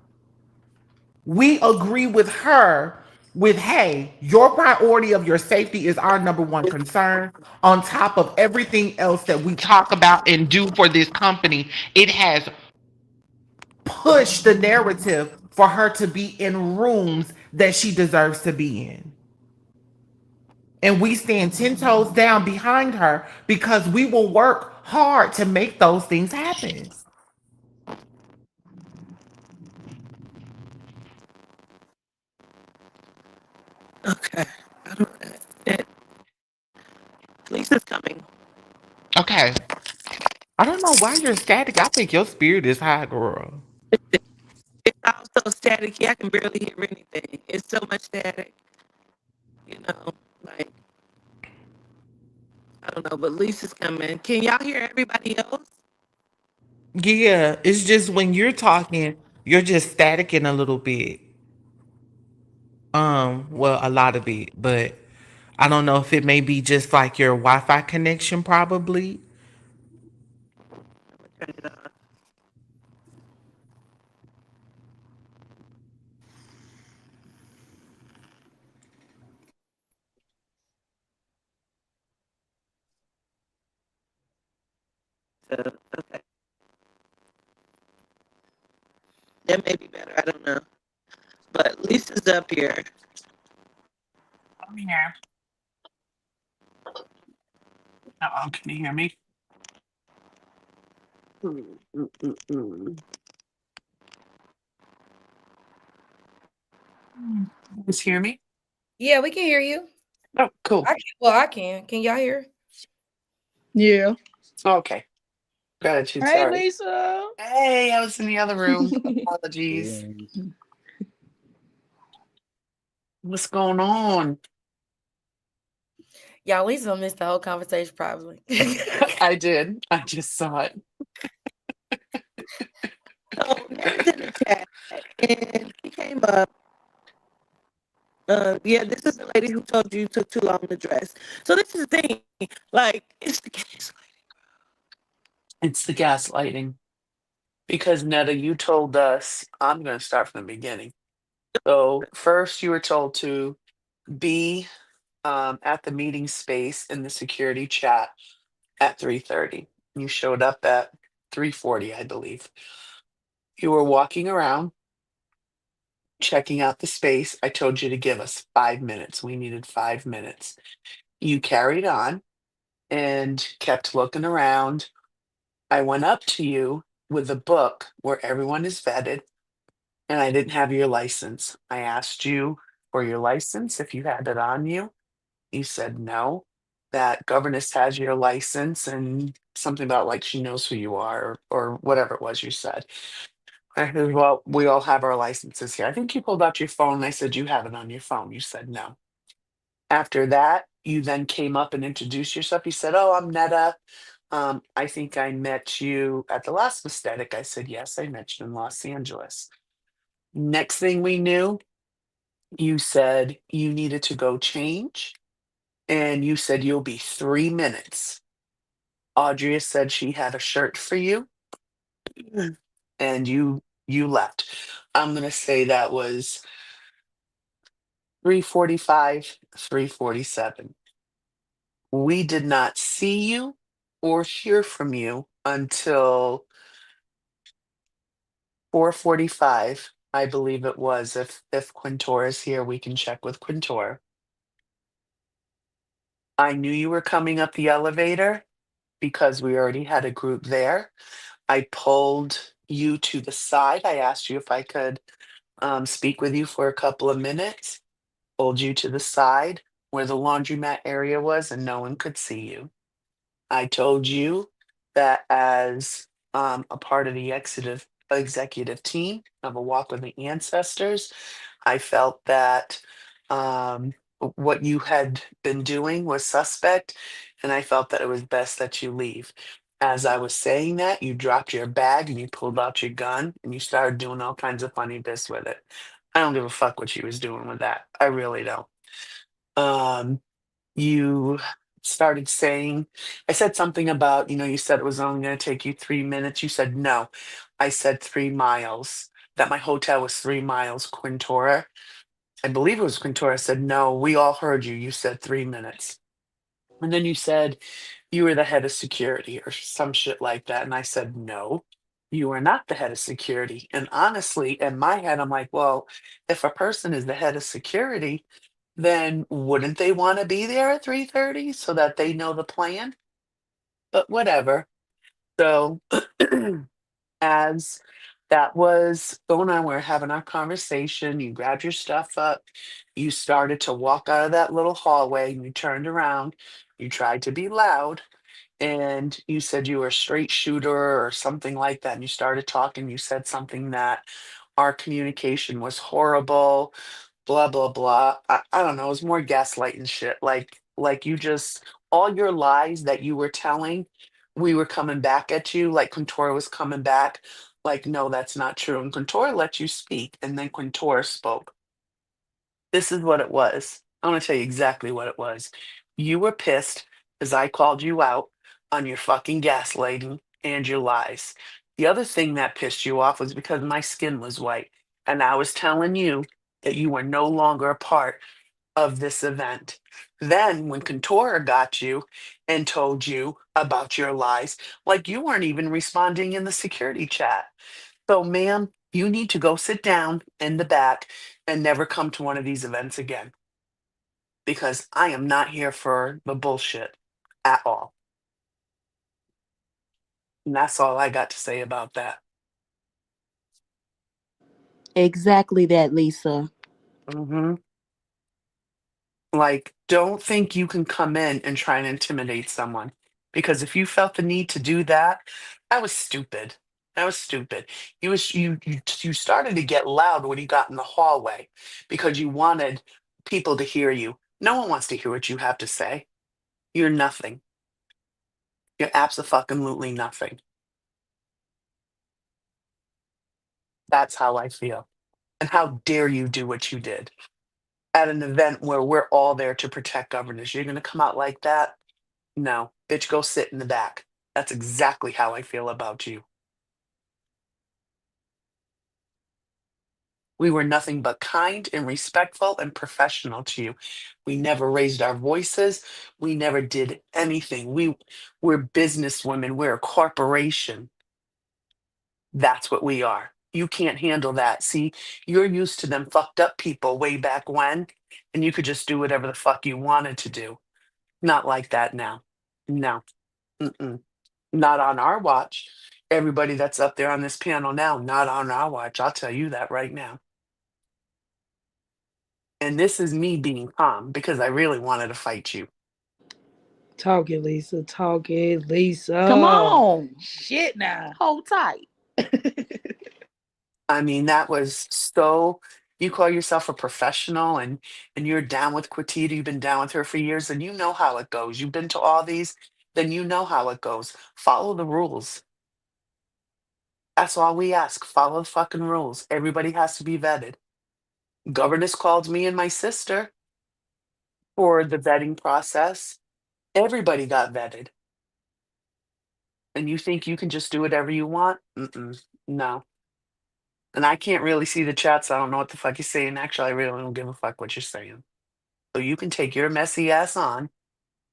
We agree with her with, hey, your priority of your safety is our number one concern. On top of everything else that we talk about and do for this company, it has pushed the narrative for her to be in rooms that she deserves to be in. And we stand 10 toes down behind her because we will work hard to make those things happen. Okay. I don't. It, Lisa's coming. Okay. I don't know why you're static. I think your spirit is high, girl. It's also staticky. I can barely hear anything. It's so much static. You know, like I don't know. But Lisa's coming. Can y'all hear everybody else? Yeah, it's just when you're talking, you're just staticking a little bit. Well, a lot of it, but I don't know if it may be just like your Wi-Fi connection, probably. Turn it on. So okay, that may be better. I don't know. But Lisa's up here. I'm here. Uh-oh, can you hear me? Mm, mm, mm, mm. You guys hear me? Yeah, we can hear you. Oh, cool. I can. Well, I can. Can y'all hear? Yeah. Okay. Gratitude. Hey, Sorry. Lisa. Hey, I was in the other room. Apologies. Greetings. What's going on? Y'all, Lisa missed the whole conversation probably. I did. I just saw it. So Nata's in the chat, and she came up. Yeah, this is the lady who told you took too long to dress. So this is the thing, like it's It's the gaslighting. Because Netta, you told us, I'm going to start from the beginning. So, first, you were told to be at the meeting space in the security chat at 3:30. You showed up at 3:40, I believe. You were walking around checking out the space. I told you to give us 5 minutes. We needed 5 minutes. You carried on and kept looking around. I went up to you with a book where everyone is vetted, and I didn't have your license. I asked you for your license if you had it on you. You said no, that governess has your license and something about like she knows who you are or whatever it was you said. I said, well, we all have our licenses here. I think you pulled out your phone and I said, you have it on your phone. You said no. After that, you then came up and introduced yourself. You said, oh, I'm Netta. I think I met you at the last aesthetic. I said, yes, I met you in Los Angeles. Next thing we knew, you said you needed to go change. And you said you'll be 3 minutes. Audrey said she had a shirt for you and you left. I'm gonna say that was 3:45, 3:47. We did not see you or hear from you until 4:45, I believe it was. If Quintor is here, we can check with Quintor. I knew you were coming up the elevator because we already had a group there. I pulled you to the side. I asked you if I could speak with you for a couple of minutes. Pulled you to the side where the laundromat area was, and no one could see you. I told you that as a part of the executive team of a walk with the ancestors, I felt that what you had been doing was suspect, and I felt that it was best that you leave. As I was saying that, you dropped your bag and you pulled out your gun and you started doing all kinds of funny bits with it. I don't give a fuck what you was doing with that. I really don't. Um, you started saying, I said something about, you said it was only going to take you 3 minutes. You said no. I said 3 miles, that my hotel was 3 miles, Quintora. I believe it was Quintora. Said, no, we all heard you. You said 3 minutes. And then you said you were the head of security or some shit like that. And I said, no, you are not the head of security. And honestly, in my head, I'm like, well, if a person is the head of security, then wouldn't they want to be there at 3:30 so that they know the plan? But whatever. So as that was going on, we are having our conversation. You grabbed your stuff up. You started to walk out of that little hallway and you turned around. You tried to be loud and you said you were a straight shooter or something like that. And you started talking. You said something that our communication was horrible, blah, blah, blah. I don't know. It was more gaslighting shit. Like you just, all your lies that you were telling, we were coming back at you. Like Quintora was coming back. Like, no, that's not true. And Quintora let you speak. And then Quintora spoke. This is what it was. I'm going to tell you exactly what it was. You were pissed because I called you out on your fucking gaslighting and your lies. The other thing that pissed you off was because my skin was white. And I was telling you that you were no longer a part of this event. Then, when Contora got you and told you about your lies, like you weren't even responding in the security chat. So, ma'am, you need to go sit down in the back and never come to one of these events again because I am not here for the bullshit at all. And that's all I got to say about that. Exactly that, Lisa. Hmm. Like, don't think you can come in and try and intimidate someone because if you felt the need to do that, that was stupid. That was stupid. You started to get loud when you got in the hallway because you wanted people to hear you. No one wants to hear what you have to say. You're nothing. You're absolutely nothing. That's how I feel. And how dare you do what you did at an event where we're all there to protect governors? You're going to come out like that? No, bitch, go sit in the back. That's exactly how I feel about you. We were nothing but kind and respectful and professional to you. We never raised our voices. We never did anything. We're businesswomen. We're a corporation. That's what we are. You can't handle that. See, you're used to them fucked up people way back when, and you could just do whatever the fuck you wanted to do. Not like that now. No. Mm-mm. Not on our watch. Everybody that's up there on this panel now, not on our watch. I'll tell you that right now. And this is me being calm because I really wanted to fight you. Talk it, Lisa. Talk it, Come Lisa. on. Shit now. Hold tight. I mean, that was so. You call yourself a professional and you're down with Quatita. You've been down with her for years, and you know how it goes. You've been to all these, then you know how it goes. Follow the rules. That's all we ask. Follow the fucking rules. Everybody has to be vetted. Governess called me and my sister for the vetting process. Everybody got vetted. And you think you can just do whatever you want? Mm-mm, no. And I can't really see the chat, so I don't know what the fuck you're saying. Actually, I really don't give a fuck what you're saying. So you can take your messy ass on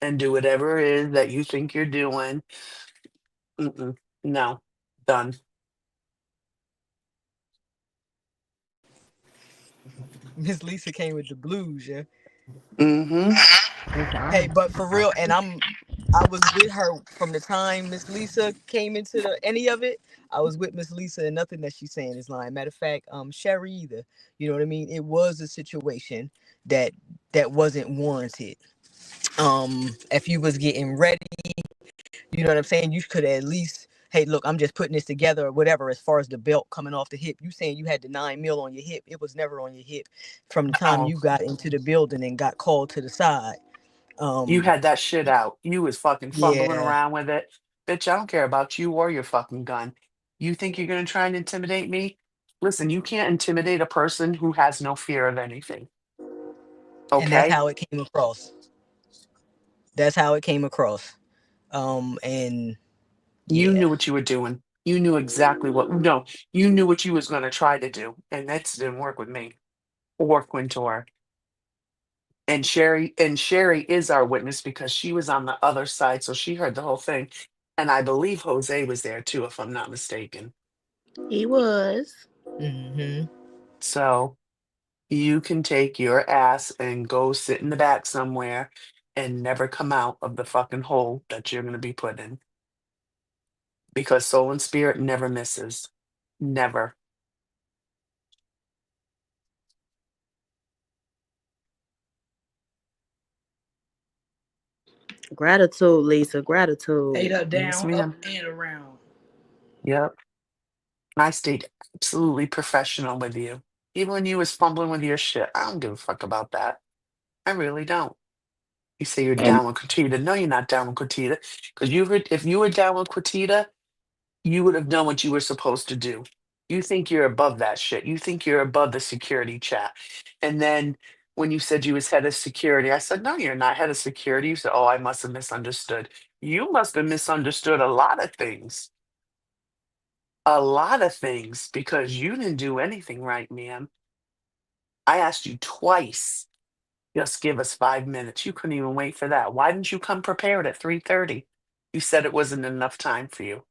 and do whatever it is that you think you're doing. Mm-mm, no. Done. Miss Lisa came with the blues, yeah. Mm-hmm. Hey, but for real, and I was with her from the time Miss Lisa came into the any of it. I was with Miss Lisa, and nothing that she's saying is lying. Matter of fact, Sherry either. You know what I mean? It was a situation that wasn't warranted. If you was getting ready, you know what I'm saying, you could at least, hey, look, I'm just putting this together or whatever. As far as the belt coming off the hip, you saying you had the 9 mil on your hip. It was never on your hip from the time Oh, you got into the building and got called to the side. you Um, had that shit out. You was fucking fumbling yeah. around with it. Bitch, I don't care about you or your fucking gun. You think you're going to try and intimidate me? Listen, you can't intimidate a person who has no fear of anything. And that's Okay? how it came across. That's how it came across. And You yeah. knew what you were doing. You knew exactly what, no, you knew what you was going to try to do. And that didn't work with me or Quintor. And Sherry is our witness because she was on the other side, so she heard the whole thing. And I believe Jose was there too, if I'm not mistaken. He was. Hmm. So you can take your ass and go sit in the back somewhere and never come out of the fucking hole that you're going to be put in because soul and spirit never misses. Never. Gratitude, Lisa. Ate Gratitude. her Yes, down, up ma'am. and around. Yep. I stayed absolutely professional with you. Even when you was fumbling with your shit, I don't give a fuck about that. I really don't. You say you're And down with Quatita. No, you're not down with Quatita. Because if you were down with Quatita, you would have done what you were supposed to do. You think you're above that shit. You think you're above the security chat. And then when you said you was head of security, I said, no, you're not head of security. You said, oh, I must have misunderstood. You must have misunderstood a lot of things. A lot of things because you didn't do anything right, ma'am. I asked you twice. Just give us 5 minutes. You couldn't even wait for that. Why didn't you come prepared at 3:30? You said it wasn't enough time for you.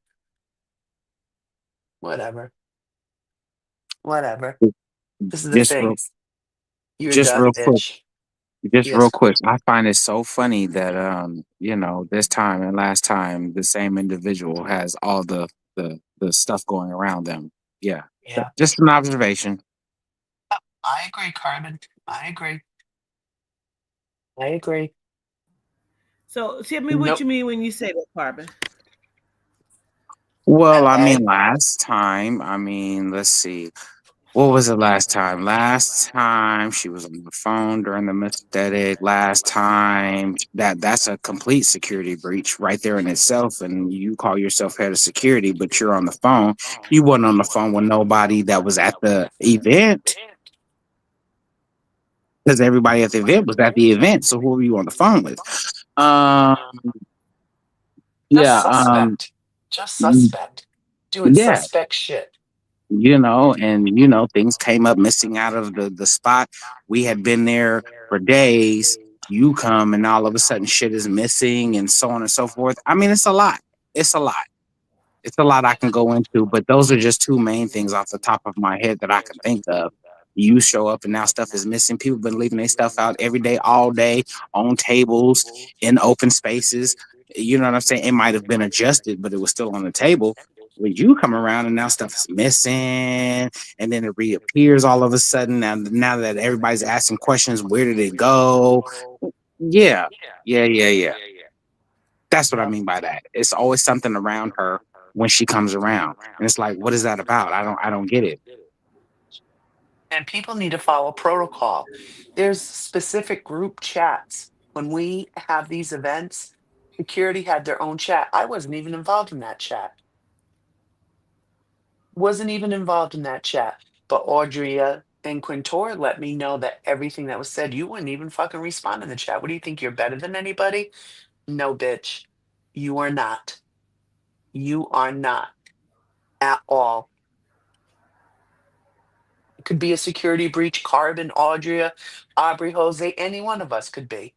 Whatever. Whatever. This is the just thing. real, You're just done, real quick, bitch. just real Yes. quick. I find it so funny that this time and last time the same individual has all the stuff going around them. Yeah, Yeah. just an observation. I agree, Carmen. I agree. I agree. So tell me what Nope. you mean when you say that, Carbon. Well, I I mean, last time, let's see. What was it last time? Last time she was on the phone during the mistake. Last time that's a complete security breach right there in itself. And you call yourself head of security, but you're on the phone. You wasn't on the phone with nobody that was at the event because everybody at the event was at the event. So who were you on the phone with? Um, just yeah, suspect. Just mm, suspect. Doing yeah, suspect shit. and things came up missing out of the spot. We had been there for days. You come and all of a sudden shit is missing and so on and so forth. I mean, it's a lot. It's a lot. It's a lot I can go into, but those are just two main things off the top of my head that I can think of. You show up and now stuff is missing. People been leaving their stuff out every day, all day, on tables, in open spaces. You know what I'm saying? It might have been adjusted, but it was still on the table. When you come around and now stuff is missing, and then it reappears all of a sudden. Now that everybody's asking questions, where did it go? Yeah, yeah. That's what I mean by that. It's always something around her when she comes around. And it's like, what is that about? I don't get it. And people need to follow protocol. There's specific group chats. When we have these events, security had their own chat. I wasn't even involved in that chat. Wasn't even involved in that chat. But Audria and Quintora let me know that everything that was said, you wouldn't even fucking respond in the chat. What do you think? You're better than anybody? No, bitch. You are not. You are not at all. It could be a security breach. Carbon, Audria, Aubrey, Jose, any one of us could be.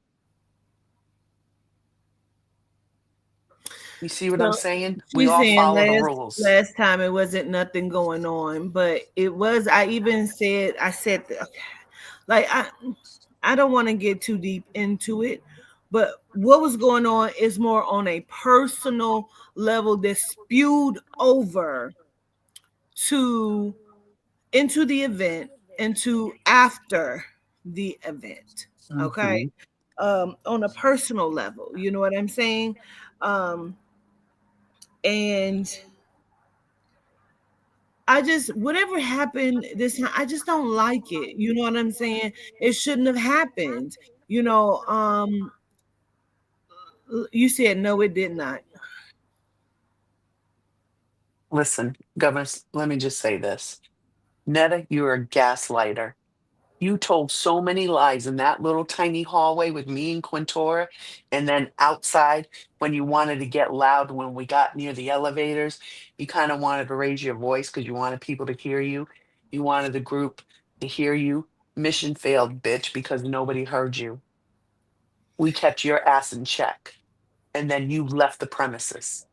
You see what I'm So saying? We she's all saying follow the last rules. last time it wasn't nothing going on, but it was. I even said okay, like I don't want to get too deep into it, but what was going on is more on a personal level that spewed over to into the event, into after the event. Okay. Mhm. On a personal level, you know what I'm saying? Um, and I just whatever happened this time, I just don't like it. You know what I'm saying? It shouldn't have happened. You know, you said no, it did not. Listen, governors, let me just say this. Netta, you're a gaslighter. You told so many lies in that little tiny hallway with me and Quintora, and then outside when you wanted to get loud when we got near the elevators, you kind of wanted to raise your voice because you wanted people to hear you. You wanted the group to hear you. Mission failed, bitch, because nobody heard you. We kept your ass in check, and then you left the premises.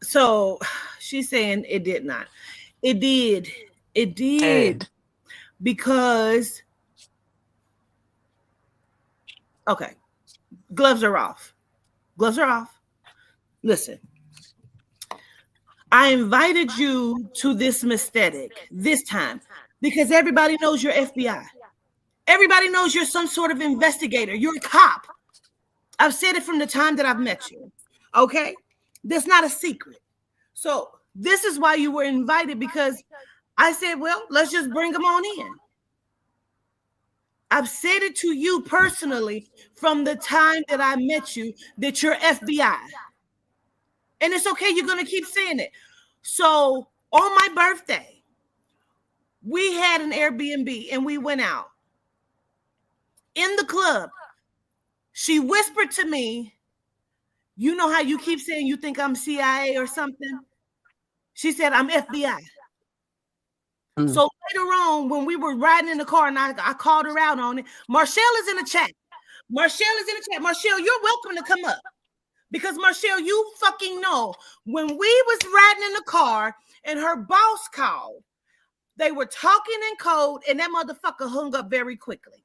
So she's saying it did not. It did. It did. Ed. Because, okay, gloves are off. Gloves are off. Listen, I invited you to this aesthetic this time because everybody knows you're FBI. Everybody knows you're some sort of investigator. You're a cop. I've said it from the time that I've met you. Okay? That's not a secret. So this is why you were invited, because I said, well, let's just bring them on in. I've said it to you personally from the time that I met you that you're FBI. And it's okay. You're going to keep saying it. So on my birthday, we had an Airbnb and we went out. In the club, she whispered to me, you know how you keep saying you think I'm CIA or something? She said, I'm FBI. Mm. So later on, when we were riding in the car and I called her out on it, Marshall is in the chat. Marshall is in the chat. Marshall, you're welcome to come up. Because Marshall, you fucking know, when we was riding in the car and her boss called, they were talking in code and that motherfucker hung up very quickly.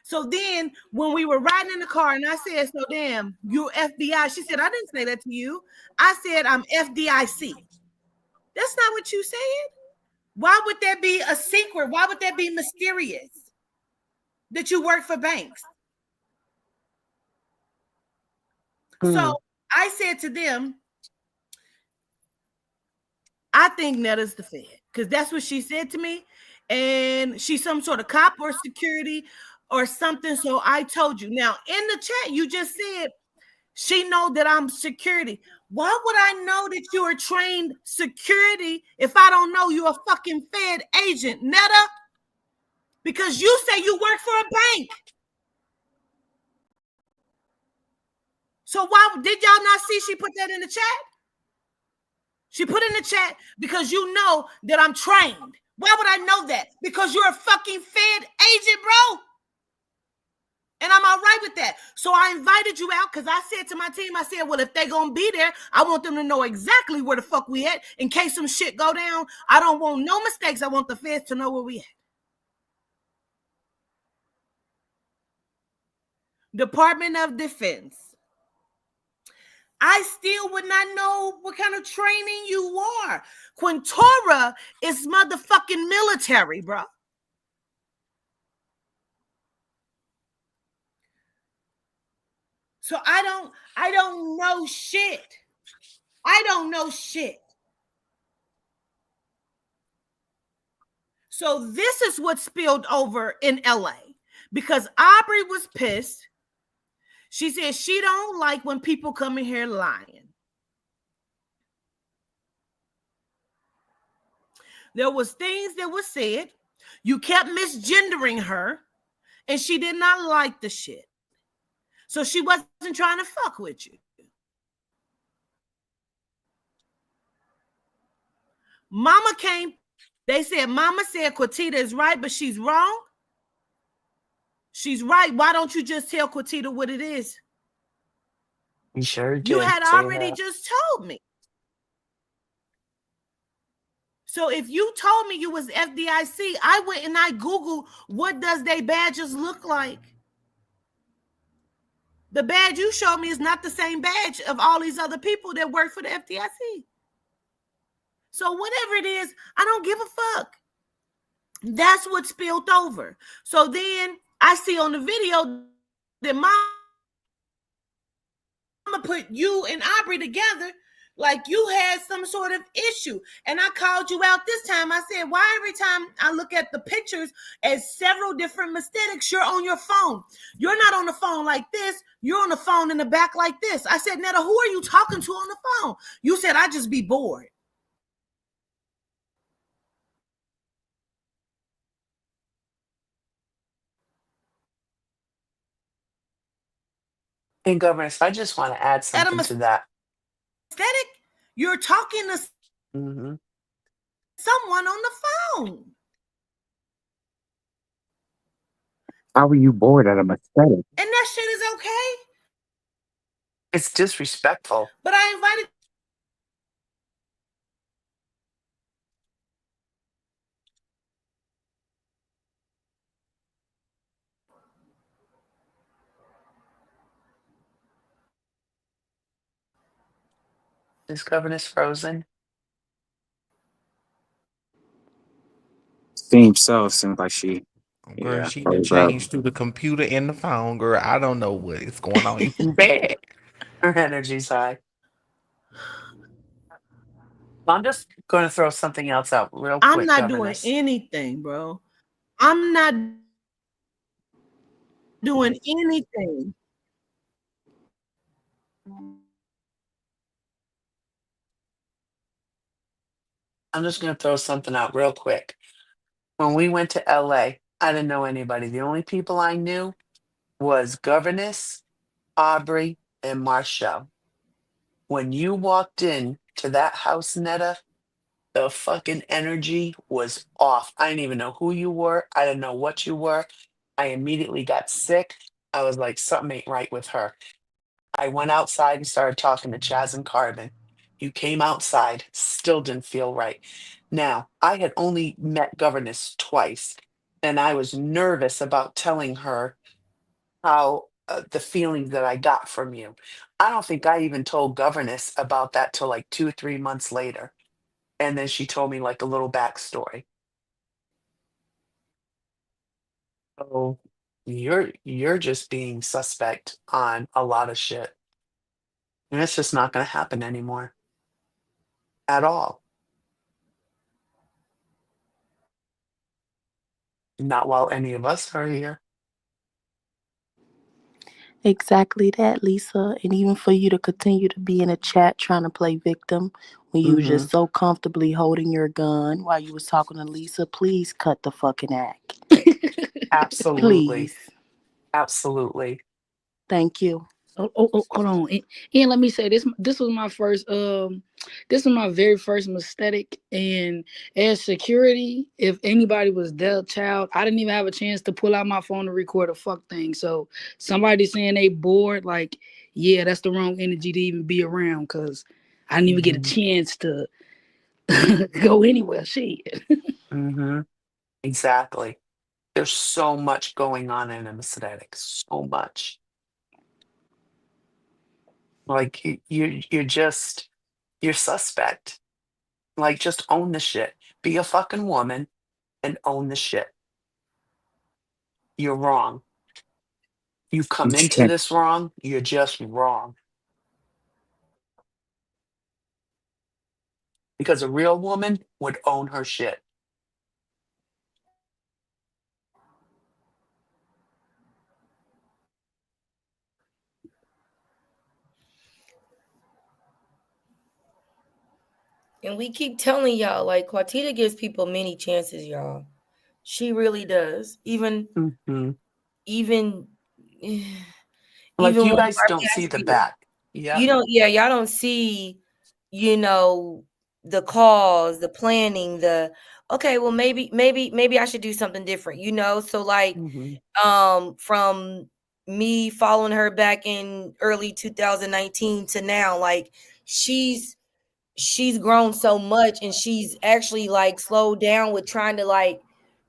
So then when we were riding in the car and I said, so damn, you FBI. She said, I didn't say that to you. I said, I'm FDIC. That's not what you said. Why would that be a secret? Why would that be mysterious that you work for banks? So I said to them, I think Netta's the Fed, because that's what she said to me. And she's some sort of cop or security or something. So I told you. Now, in the chat, you just said she know that I'm security. Why would I know that you are trained security if I don't know you're a fucking Fed agent, Netta? Because you say you work for a bank. So why did y'all not see she put that in the chat? She put in the chat because you know that I'm trained. Why would I know that? Because you're a fucking Fed agent, bro. And I'm all right with that. So I invited you out because I said to my team, I said, well, if they're going to be there, I want them to know exactly where the fuck we at in case some shit go down. I don't want no mistakes. I want the feds to know where we at. Department of Defense. I still would not know what kind of training you are. Quintora is motherfucking military, bro. So I don't know shit. I don't know shit. So this is what spilled over in LA because Aubrey was pissed. She said she don't like when people come in here lying. There was things that were said. You kept misgendering her, and she did not like the shit. So she wasn't trying to fuck with you. Mama came. They said, Mama said Quatita is right, but she's wrong. She's right. Why don't you just tell Quatita what it is? You sure did. You had say already that. just told me. So if you told me you was FDIC, I went and I Googled what does they badges look like. The badge you showed me is not the same badge of all these other people that work for the FDIC. So whatever it is, I don't give a fuck. That's what spilled over. So then I see on the video that Mama put you and Aubrey together like you had some sort of issue. And I called you out this time. I said, why every time I look at the pictures as several different mistakes, you're on your phone. You're not on the phone like this. You're on the phone in the back like this. I said, Neta, who are you talking to on the phone? You said, I just be bored. And governors, I just want to add At a something to that. aesthetic, you're talking to Mm-hmm. someone on the phone. How were you bored at a aesthetic? And that shit is okay. It's disrespectful. But I invited. Is governess frozen? Seems so. Seems like she, Girl, yeah, she done froze up. changed through the computer and the phone, girl. I don't know what is going on. It's too bad. Her energy's high. I'm just going to throw something else out real I'm quick, not doing governess. anything, bro. I'm not doing anything. I'm just going to throw something out real quick. When we went to LA, I didn't know anybody. The only people I knew was governess, Aubrey, and Marshall. When you walked in to that house, Netta, the fucking energy was off. I didn't even know who you were. I didn't know what you were. I immediately got sick. I was like, something ain't right with her. I went outside and started talking to Chaz and Carbon. You came outside, still didn't feel right. Now, I had only met Governess twice, and I was nervous about telling her how the feelings that I got from you. I don't think I even told Governess about that till like 2 or 3 months later. And then she told me like a little backstory. So you're just being suspect on a lot of shit. And it's just not gonna happen anymore. At all. Not while any of us are here. Exactly that, Lisa. And even for you to continue to be in a chat trying to play victim when you were Hmm. just so comfortably holding your gun while you was talking to Lisa, please cut the fucking act. Absolutely. Please. Absolutely. Thank you. Hold on. And let me say this. This was my first. This was my very first mistake. And as security, if anybody was that child, I didn't even have a chance to pull out my phone to record a fuck thing. So somebody saying they bored, like, yeah, that's the wrong energy to even be around. Cause I didn't even get a Hmm. chance to go anywhere. Shit. Hmm. Exactly. There's so much going on in an aesthetic. So much. Like you're suspect. Like just own the shit. Be a fucking woman and own the shit. You're wrong. You've come into this wrong. You're just wrong. Because a real woman would own her shit. And we keep telling y'all, like, Quatita gives people many chances, y'all. She really does. Hmm. Even, Like even you when guys Barbie don't see asked the you, back. you Yep. don't, yeah, y'all don't see, you know, the calls, the planning, the, okay, well, maybe I should do something different, So like, Hmm. from me following her back in early 2019 to now, like she's grown so much, and she's actually like slowed down with trying to, like,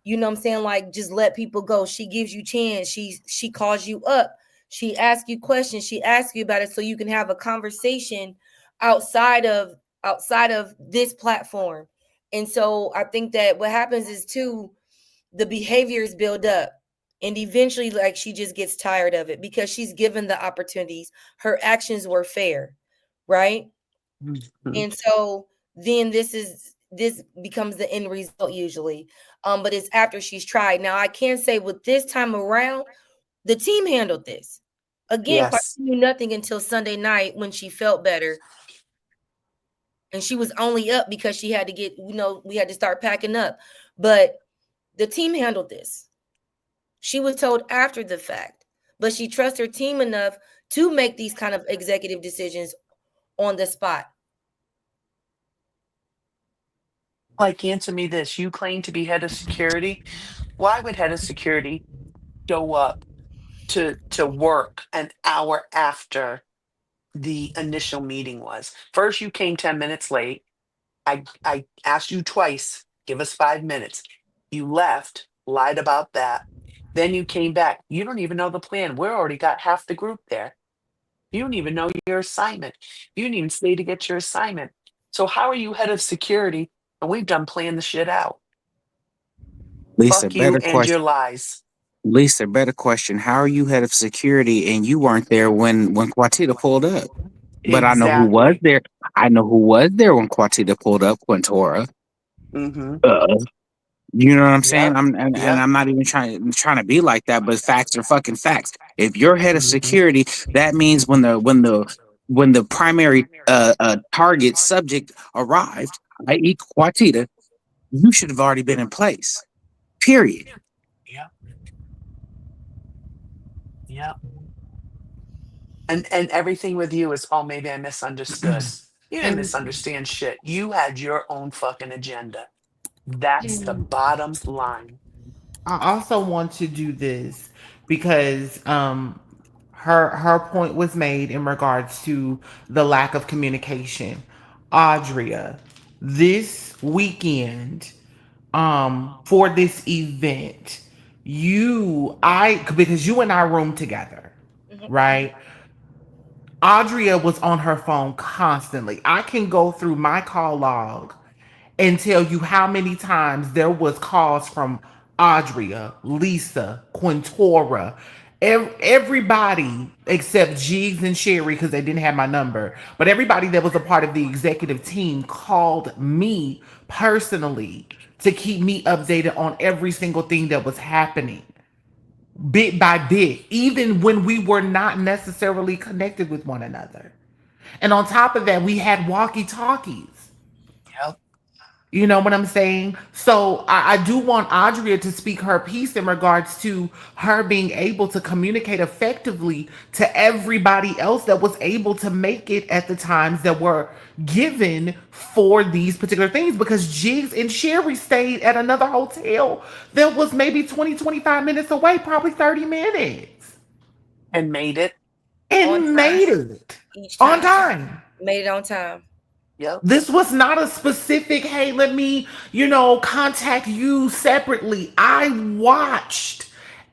what I'm saying, like, just let people go. She gives you chance. She calls you up. She asks you questions. She asks you about it so you can have a conversation outside of this platform. And so I think that what happens is, too, the behaviors build up, and eventually, like, she just gets tired of it because she's given the opportunities. Her actions were fair, right? Mhm. And so then this becomes the end result usually. But it's after she's tried. Now I can say with this time around, the team handled this. Again, Quasi Yes. knew nothing until Sunday night when she felt better. And she was only up because she had to get, we had to start packing up. But the team handled this. She was told after the fact, but she trusts her team enough to make these kind of executive decisions on the spot. Like, answer me this. You claim to be head of security. Why would head of security show up to work an hour after the initial meeting was? First, you came 10 minutes late. I asked you twice, give us 5 minutes. You left, lied about that. Then you came back. You don't even know the plan. We already got half the group there. You don't even know your assignment. You didn't even stay to get your assignment. So how are you head of security and we've done playing the shit out? Lisa, Fuck you better and your question. lies. Lisa, better question. How are you head of security and you weren't there when Quatita pulled up? But I know who was Exactly. there. I know who was there when Quatita pulled up. Quintora. Mm-hmm. You know what I'm saying? Yep. And Yep. I'm not even trying to be like that, but facts are fucking facts. If you're head of Mm-hmm. security, that means when the primary target subject arrived, i.e. Quatita, you should have already been in place. Period. Yep. Yep. And everything with you is, oh, maybe I misunderstood. You didn't And misunderstand shit. You had your own fucking agenda. That's the bottom line. I also want to do this because her point was made in regards to the lack of communication. Audria, this weekend, for this event, because you and I room together, Mhm. right? Audria was on her phone constantly. I can go through my call log and tell you how many times there was calls from Audria, Lisa, Quintora, everybody except Jeeves and Sherry because they didn't have my number. But everybody that was a part of the executive team called me personally to keep me updated on every single thing that was happening, bit by bit, even when we were not necessarily connected with one another. And on top of that, we had walkie talkies. Yep. You know what I'm saying? So I do want Audria to speak her piece in regards to her being able to communicate effectively to everybody else that was able to make it at the times that were given for these particular things, because Jigs and Sherry stayed at another hotel that was maybe 20-25 minutes away, probably 30 minutes, And made it. On and time, made it each on time. time. Made it on time. Yep. This was not a specific, hey, let me, contact you separately. I watched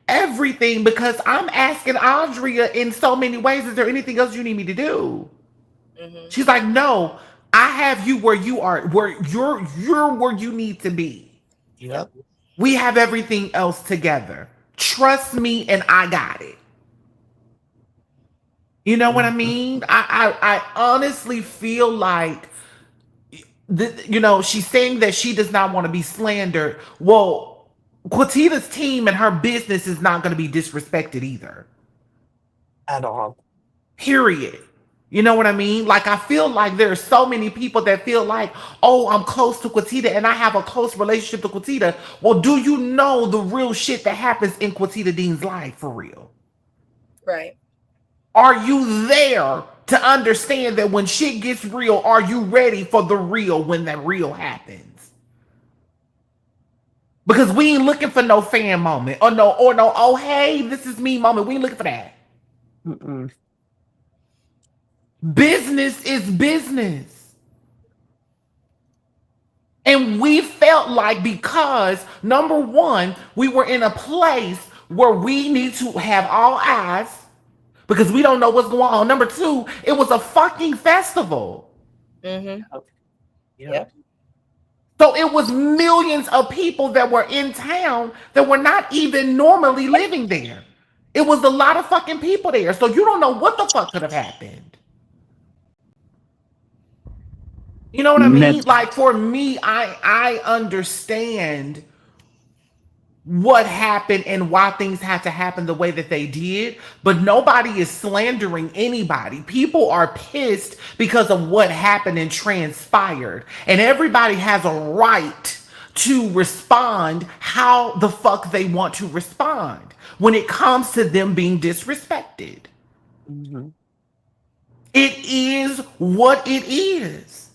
everything because I'm asking Andrea in so many ways, is there anything else you need me to do? Hmm. She's like, no, I have you where you are, where you're where you need to be. Yep. Yep. We have everything else together. Trust me, and I got it. You know what I Mm-hmm. mean? I honestly feel like she's saying that she does not want to be slandered. Well, Quatita's team and her business is not going to be disrespected either. At all. Period. You know what I mean? Like, I feel like there are so many people that feel like, oh, I'm close to Quatita and I have a close relationship to Quatita. Well, do you know the real shit that happens in Quatita Dean's life for real? Right. Are you there to understand that when shit gets real, are you ready for the real when that real happens? Because we ain't looking for no fan moment or no, oh hey, this is me moment. We ain't looking for that. Mm-mm. Business is business. And we felt like, because number one, we were in a place where we need to have all eyes because we don't know what's going on. Number two, it was a fucking festival. Hmm. Yep. Yep. Yep. So it was millions of people that were in town that were not even normally living there. It was a lot of fucking people there. So you don't know what the fuck could have happened. You know what I Net, mean? Like for me, I understand what happened and why things had to happen the way that they did, but nobody is slandering anybody. People are pissed because of what happened and transpired, and everybody has a right to respond how the fuck they want to respond when it comes to them being disrespected. Hmm. It is what it is.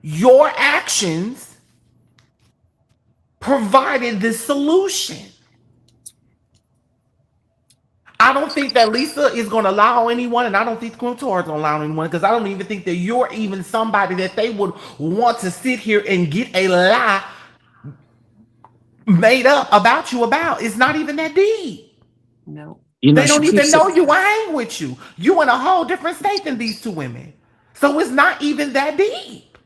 Your actions provided this solution. I don't think that Lisa is going to allow anyone, and I don't think Quintor is going to allow anyone, because I don't even think that you're even somebody that they would want to sit here and get a lie made up about you about. It's not even that deep. No. They she don't even keeps it. know you. I hang with you. You in a whole different state than these two women. So it's not even that deep.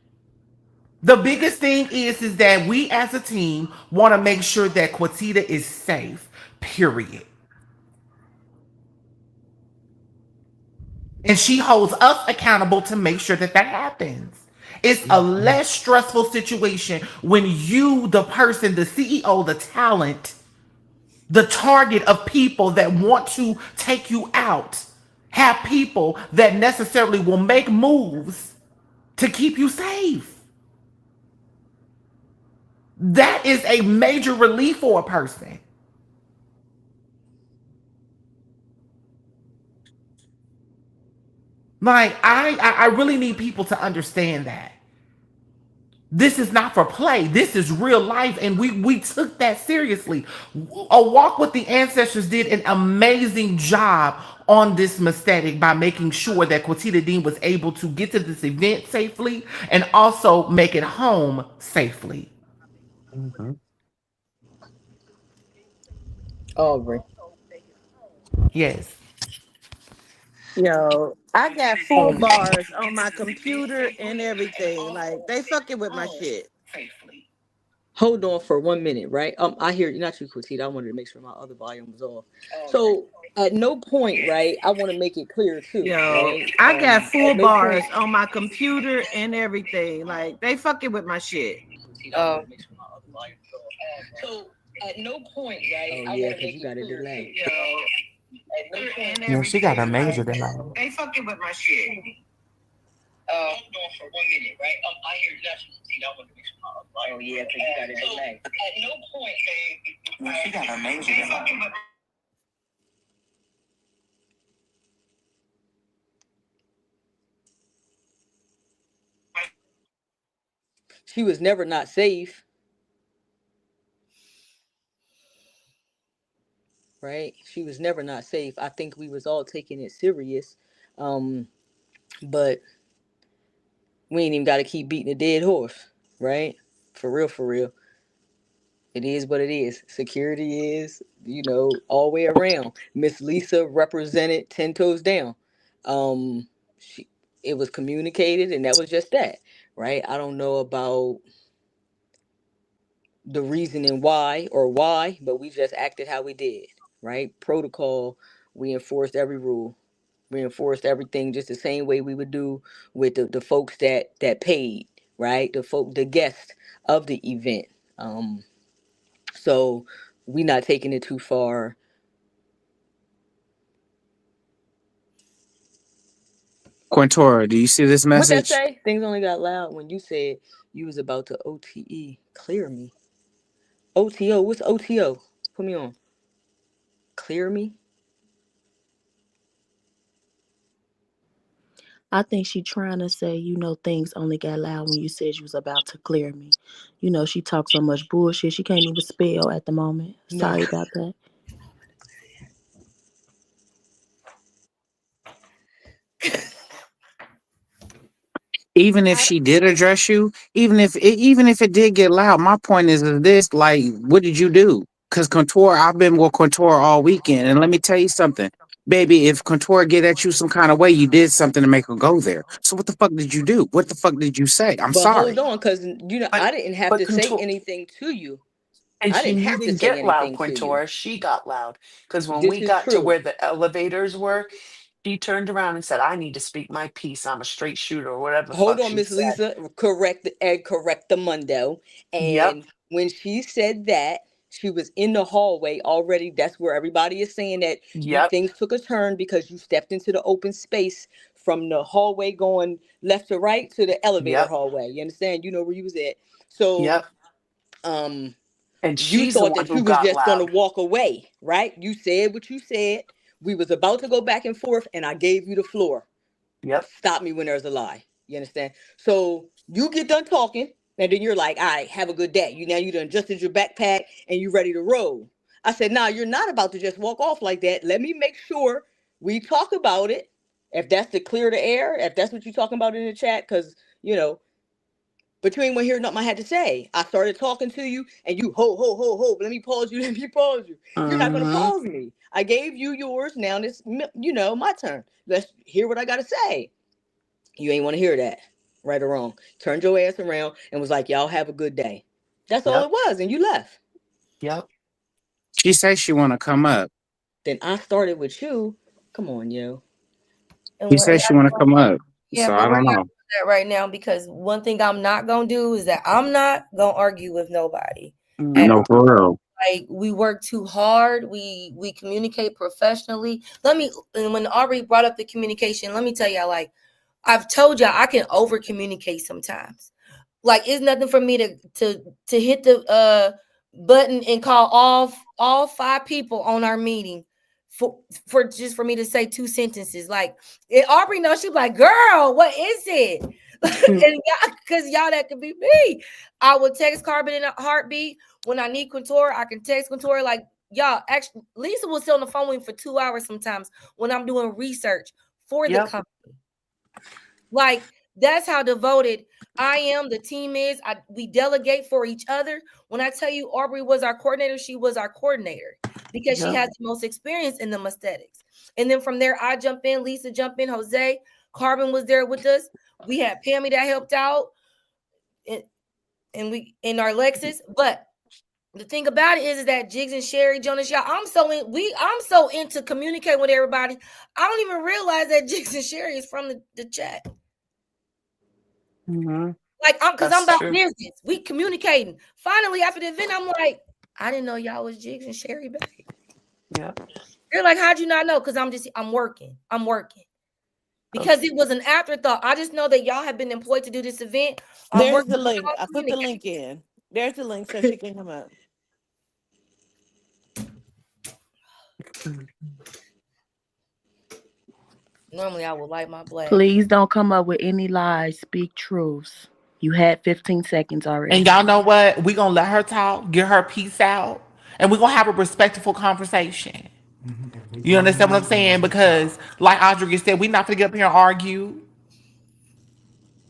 The biggest thing is that we as a team want to make sure that Quatita is safe. Period. And she holds us accountable to make sure that that happens. It's a less stressful situation when you, the person, the CEO, the talent, the target of people that want to take you out, have people that necessarily will make moves to keep you safe. That is a major relief for a person. Like I really need people to understand that. This is not for play. This is real life, and we took that seriously. A Walk with the Ancestors did an amazing job on this mistake by making sure that Quatita Dean was able to get to this event safely and also make it home safely. Hmm. Aubrey. Yes. Yo, I got full Um, bars on my computer and everything. Like they fucking with my shit. hold on for 1 minute, right? I hear you, not you, Quatita. I wanted to make sure my other volume was off. So at no point, right? I want to make it clear too, Yo, right? I got full At no bars point. on my computer and everything. Like they fucking with my shit. Uh, so at no point, right? Oh yeah, because you got a delay. Yo, At no point. and Yeah, she got a everything. major Like delay. they fucking with my shit. Hold on for 1 minute, right? I hear you, not you, Quatita. I want to make sure my other volume. Oh yeah, because you got a delay. So at no point, Yeah, she got a major delay. she was never not safe, right? She was never not safe. I think we was all taking it serious, um, but we ain't even got to keep beating a dead horse, right? For real, for real. It is what it is. Security is, all the way around. Miss Lisa represented 10 toes down. She it was communicated and that was just that, right? I don't know about the reasoning why, but we just acted how we did, right? Protocol, we enforced every rule. We enforced everything just the same way we would do with the folks that paid, right? The guests of the event. Um, so we not taking it too far. Quintora, do you see this What that message? say? Things only got loud when you said you was about to OTE. Clear me. OTO. What's OTO? Put me on. Clear me. I think she trying to say, things only got loud when you said you was about to clear me. She talks so much bullshit. She can't even spell at the moment. No. Sorry about that. Even if I, she did address you, even if it did get loud, my point is this: like, what did you do? Because Contour, I've been with Contour all weekend, and let me tell you something, baby. If Contour get at you some kind of way, you did something to make her go there. So what the fuck did you do? What the fuck did you say? I'm but hold sorry. on, because But I didn't have but to say control, anything to you. and I didn't you have to didn't say get loud, anything to you. Quintora. She got loud because when This we is got to true. where the elevators were, She turned around and said, I need to speak my piece. I'm a straight shooter, or whatever the Hold fuck on, she Miss said. Lisa. Correct the Mundo. Yep. And when she said that, she was in the hallway already. That's where everybody is saying that you Yep. things took a turn because you stepped into the open space from the hallway going left to right to the elevator Yep. hallway. You understand? You know where you was at. So Yep. um And you she's the thought one that who you was got just gonna loud. walk away, right? You said what you said. We was about to go back and forth, and I gave you the floor. Yep. Stop me when there's a lie. You understand? So you get done talking, and then you're like, all right, have a good day. You done adjusted your backpack and you ready to roll. I said, nah, you're not about to just walk off like that. Let me make sure we talk about it. If that's to clear the air, if that's what you're talking about in the chat, because you know, but you ain't want to hear nothing I had to say. I started talking to you, and you ho. Let me pause you. Let me pause you. You're not gonna Mm-hmm. pause me. I gave you yours. Now it's my turn. Let's hear what I gotta say. You ain't want to hear that, right or wrong. Turned your ass around and was like, "Y'all have a good day." That's all Yep. it was, and you left. Yep. She says she want to come up. Then I started with you. Come on, yo. She And says she want to come up. yeah, So but I we're don't not know. doing that right now because one thing I'm not gonna do is that I'm not gonna argue with nobody at No, Mm-hmm. all. for real. Like we work too hard. We communicate professionally. And when Aubrey brought up the communication, let me tell y'all, like I've told y'all, I can over communicate sometimes. Like it's nothing for me to hit the button and call all five people on our meeting for just for me to say two sentences. Like Aubrey knows, she's like, girl, what is it? And y'all, because y'all, that could be me. I would text Carbon in a heartbeat. When I need Quintora, I can text Quintora. Like y'all, actually, Lisa will sit on the phone with me for 2 hours sometimes when I'm doing research for the Yep. company. Like that's how devoted I am. The team is. We delegate for each other. When I tell you Aubrey was our coordinator, she was our coordinator because she Yep. has the most experience in the aesthetics. And then from there, I jump in, Lisa jump in, Jose, Carbon was there with us. We had Pammy that helped out, and, and we in our Lexus. But the thing about it is that Jigs and Sherry, Jonas, y'all, I'm so into communicating with everybody. I don't even realize that Jigs and Sherry is from the chat. Mm-hmm. Like because I'm That's about true. business. We communicating. Finally, after the event, I'm like, I didn't know y'all was Jigs and Sherry Bay. Yep. They're like, how'd you not know? Because I'm working. I'm working. Oh, Because it was an afterthought. I just know that y'all have been employed to do this event. I'm There's working the with link. y'all I to put the communicate. link in. There's the link so she can come up. mm. Normally, I would light my black. Please don't come up with any lies. Speak truths. You had 15 seconds And already. y'all know what? We gonna let her talk, get her piece out, and we gonna have a respectful conversation. You understand what I'm saying? Because, like Audrey said, we not gonna get up here and argue.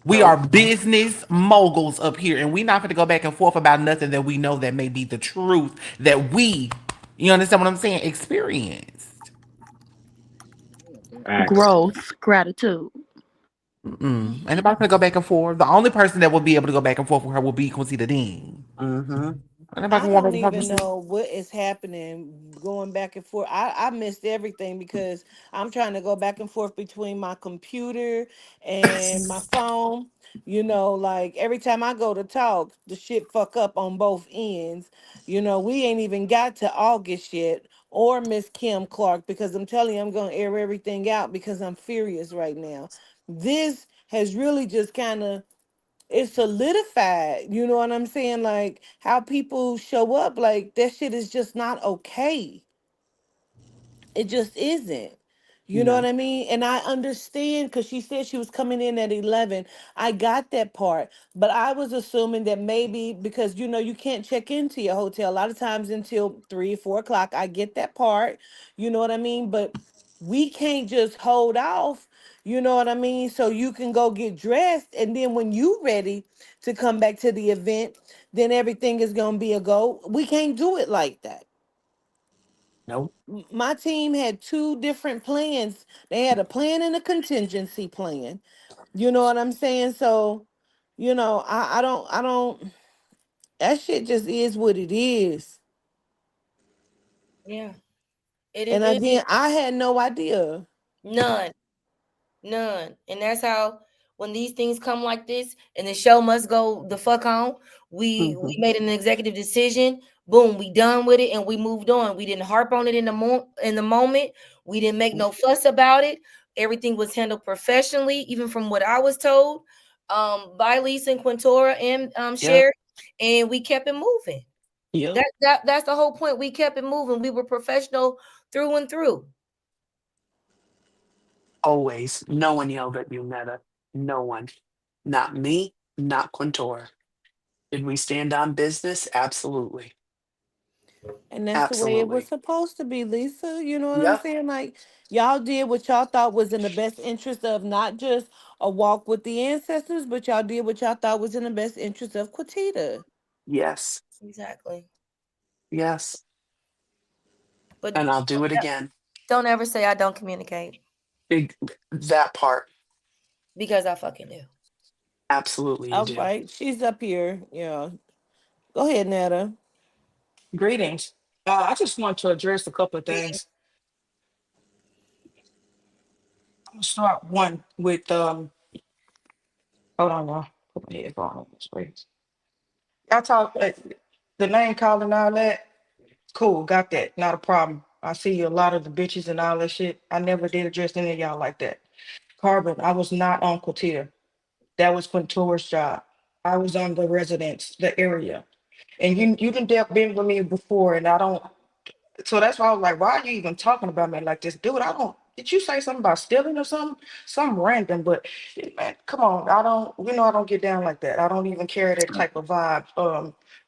We are No. business moguls up here, and we not gonna go back and forth about nothing that we know that may be the truth that we, you understand what I'm saying, experienced. Facts. Growth, gratitude. Ain't nobody gonna go back and forth. The only person that will be able to go back and forth with her will be Quincy the Dean. Mm-hmm. Ain't nobody I gonna want back don't and forth even with her. know what is happening going back and forth. I missed everything because I'm trying to go back and forth between my computer and my phone. Like every time I go to talk, the shit fuck up on both ends. We ain't even got to August yet or Miss Kim Clark because I'm telling you, I'm going to air everything out because I'm furious right now. This has really just kind of it's solidified. You know what I'm saying? Like how people show up, like that shit is just not okay. It just isn't. You know what No. I mean? And I understand because she said she was coming in at 11. I got that part. But I was assuming that maybe because, you can't check into your hotel a lot of times until 3 or 4 o'clock. I get that part. You know what I mean? But we can't just hold off. You know what I mean? So you can go get dressed. And then when you ready to come back to the event, then everything is going to be a go. We can't do it like that. Nope. My team had two different plans. They had a plan and a contingency plan. You know what I'm saying? So, I don't that shit just is what it is. Yeah, it And is. again, I had no idea. None. None. And that's how when these things come like this and the show must go the fuck on, we Hmm. made an executive decision. Boom, we done with it and we moved on. We didn't harp on it in the moment. We didn't make no fuss about it. Everything was handled professionally, even from what I was told by Lisa and Quintora and Yep. Sherry, and we kept it moving. Yep. That's the whole point. We kept it moving. We were professional through and through. Always. No one yelled at you, Netta. No one. Not me, not Quintora. Did we stand on business? Absolutely. And that's the way it was Absolutely. supposed to be, Lisa. You know what I'm Yep. saying? Like, y'all did what y'all thought was in the best interest of not just a walk with the ancestors, but y'all did what y'all thought was in the best interest of Quatita. Yes. Exactly. Yes. But And I'll do it again. don't ever say I don't communicate Big that part. because I fucking do. Absolutely you All do. right, she's up here. Yeah. Go ahead, Netta. Greetings. I just want to address a couple of things. I'm gonna start one with hold on, y'all. Put my headphone on this way. Y'all talk the name calling and all that. Cool, got that. Not a problem. I see a lot of the bitches and all that shit. I never did address any of y'all like that. Carbon, I was not on Quatia. That was Quintora's job. I was on the residence, the area. And you didn't been with me before, and I don't. So that's why I was like, why are you even talking about me like this? Dude, I don't, did you say something about stealing or something? Something random, but man, come on. I don't, I don't get down like that. I don't even carry that type of vibe.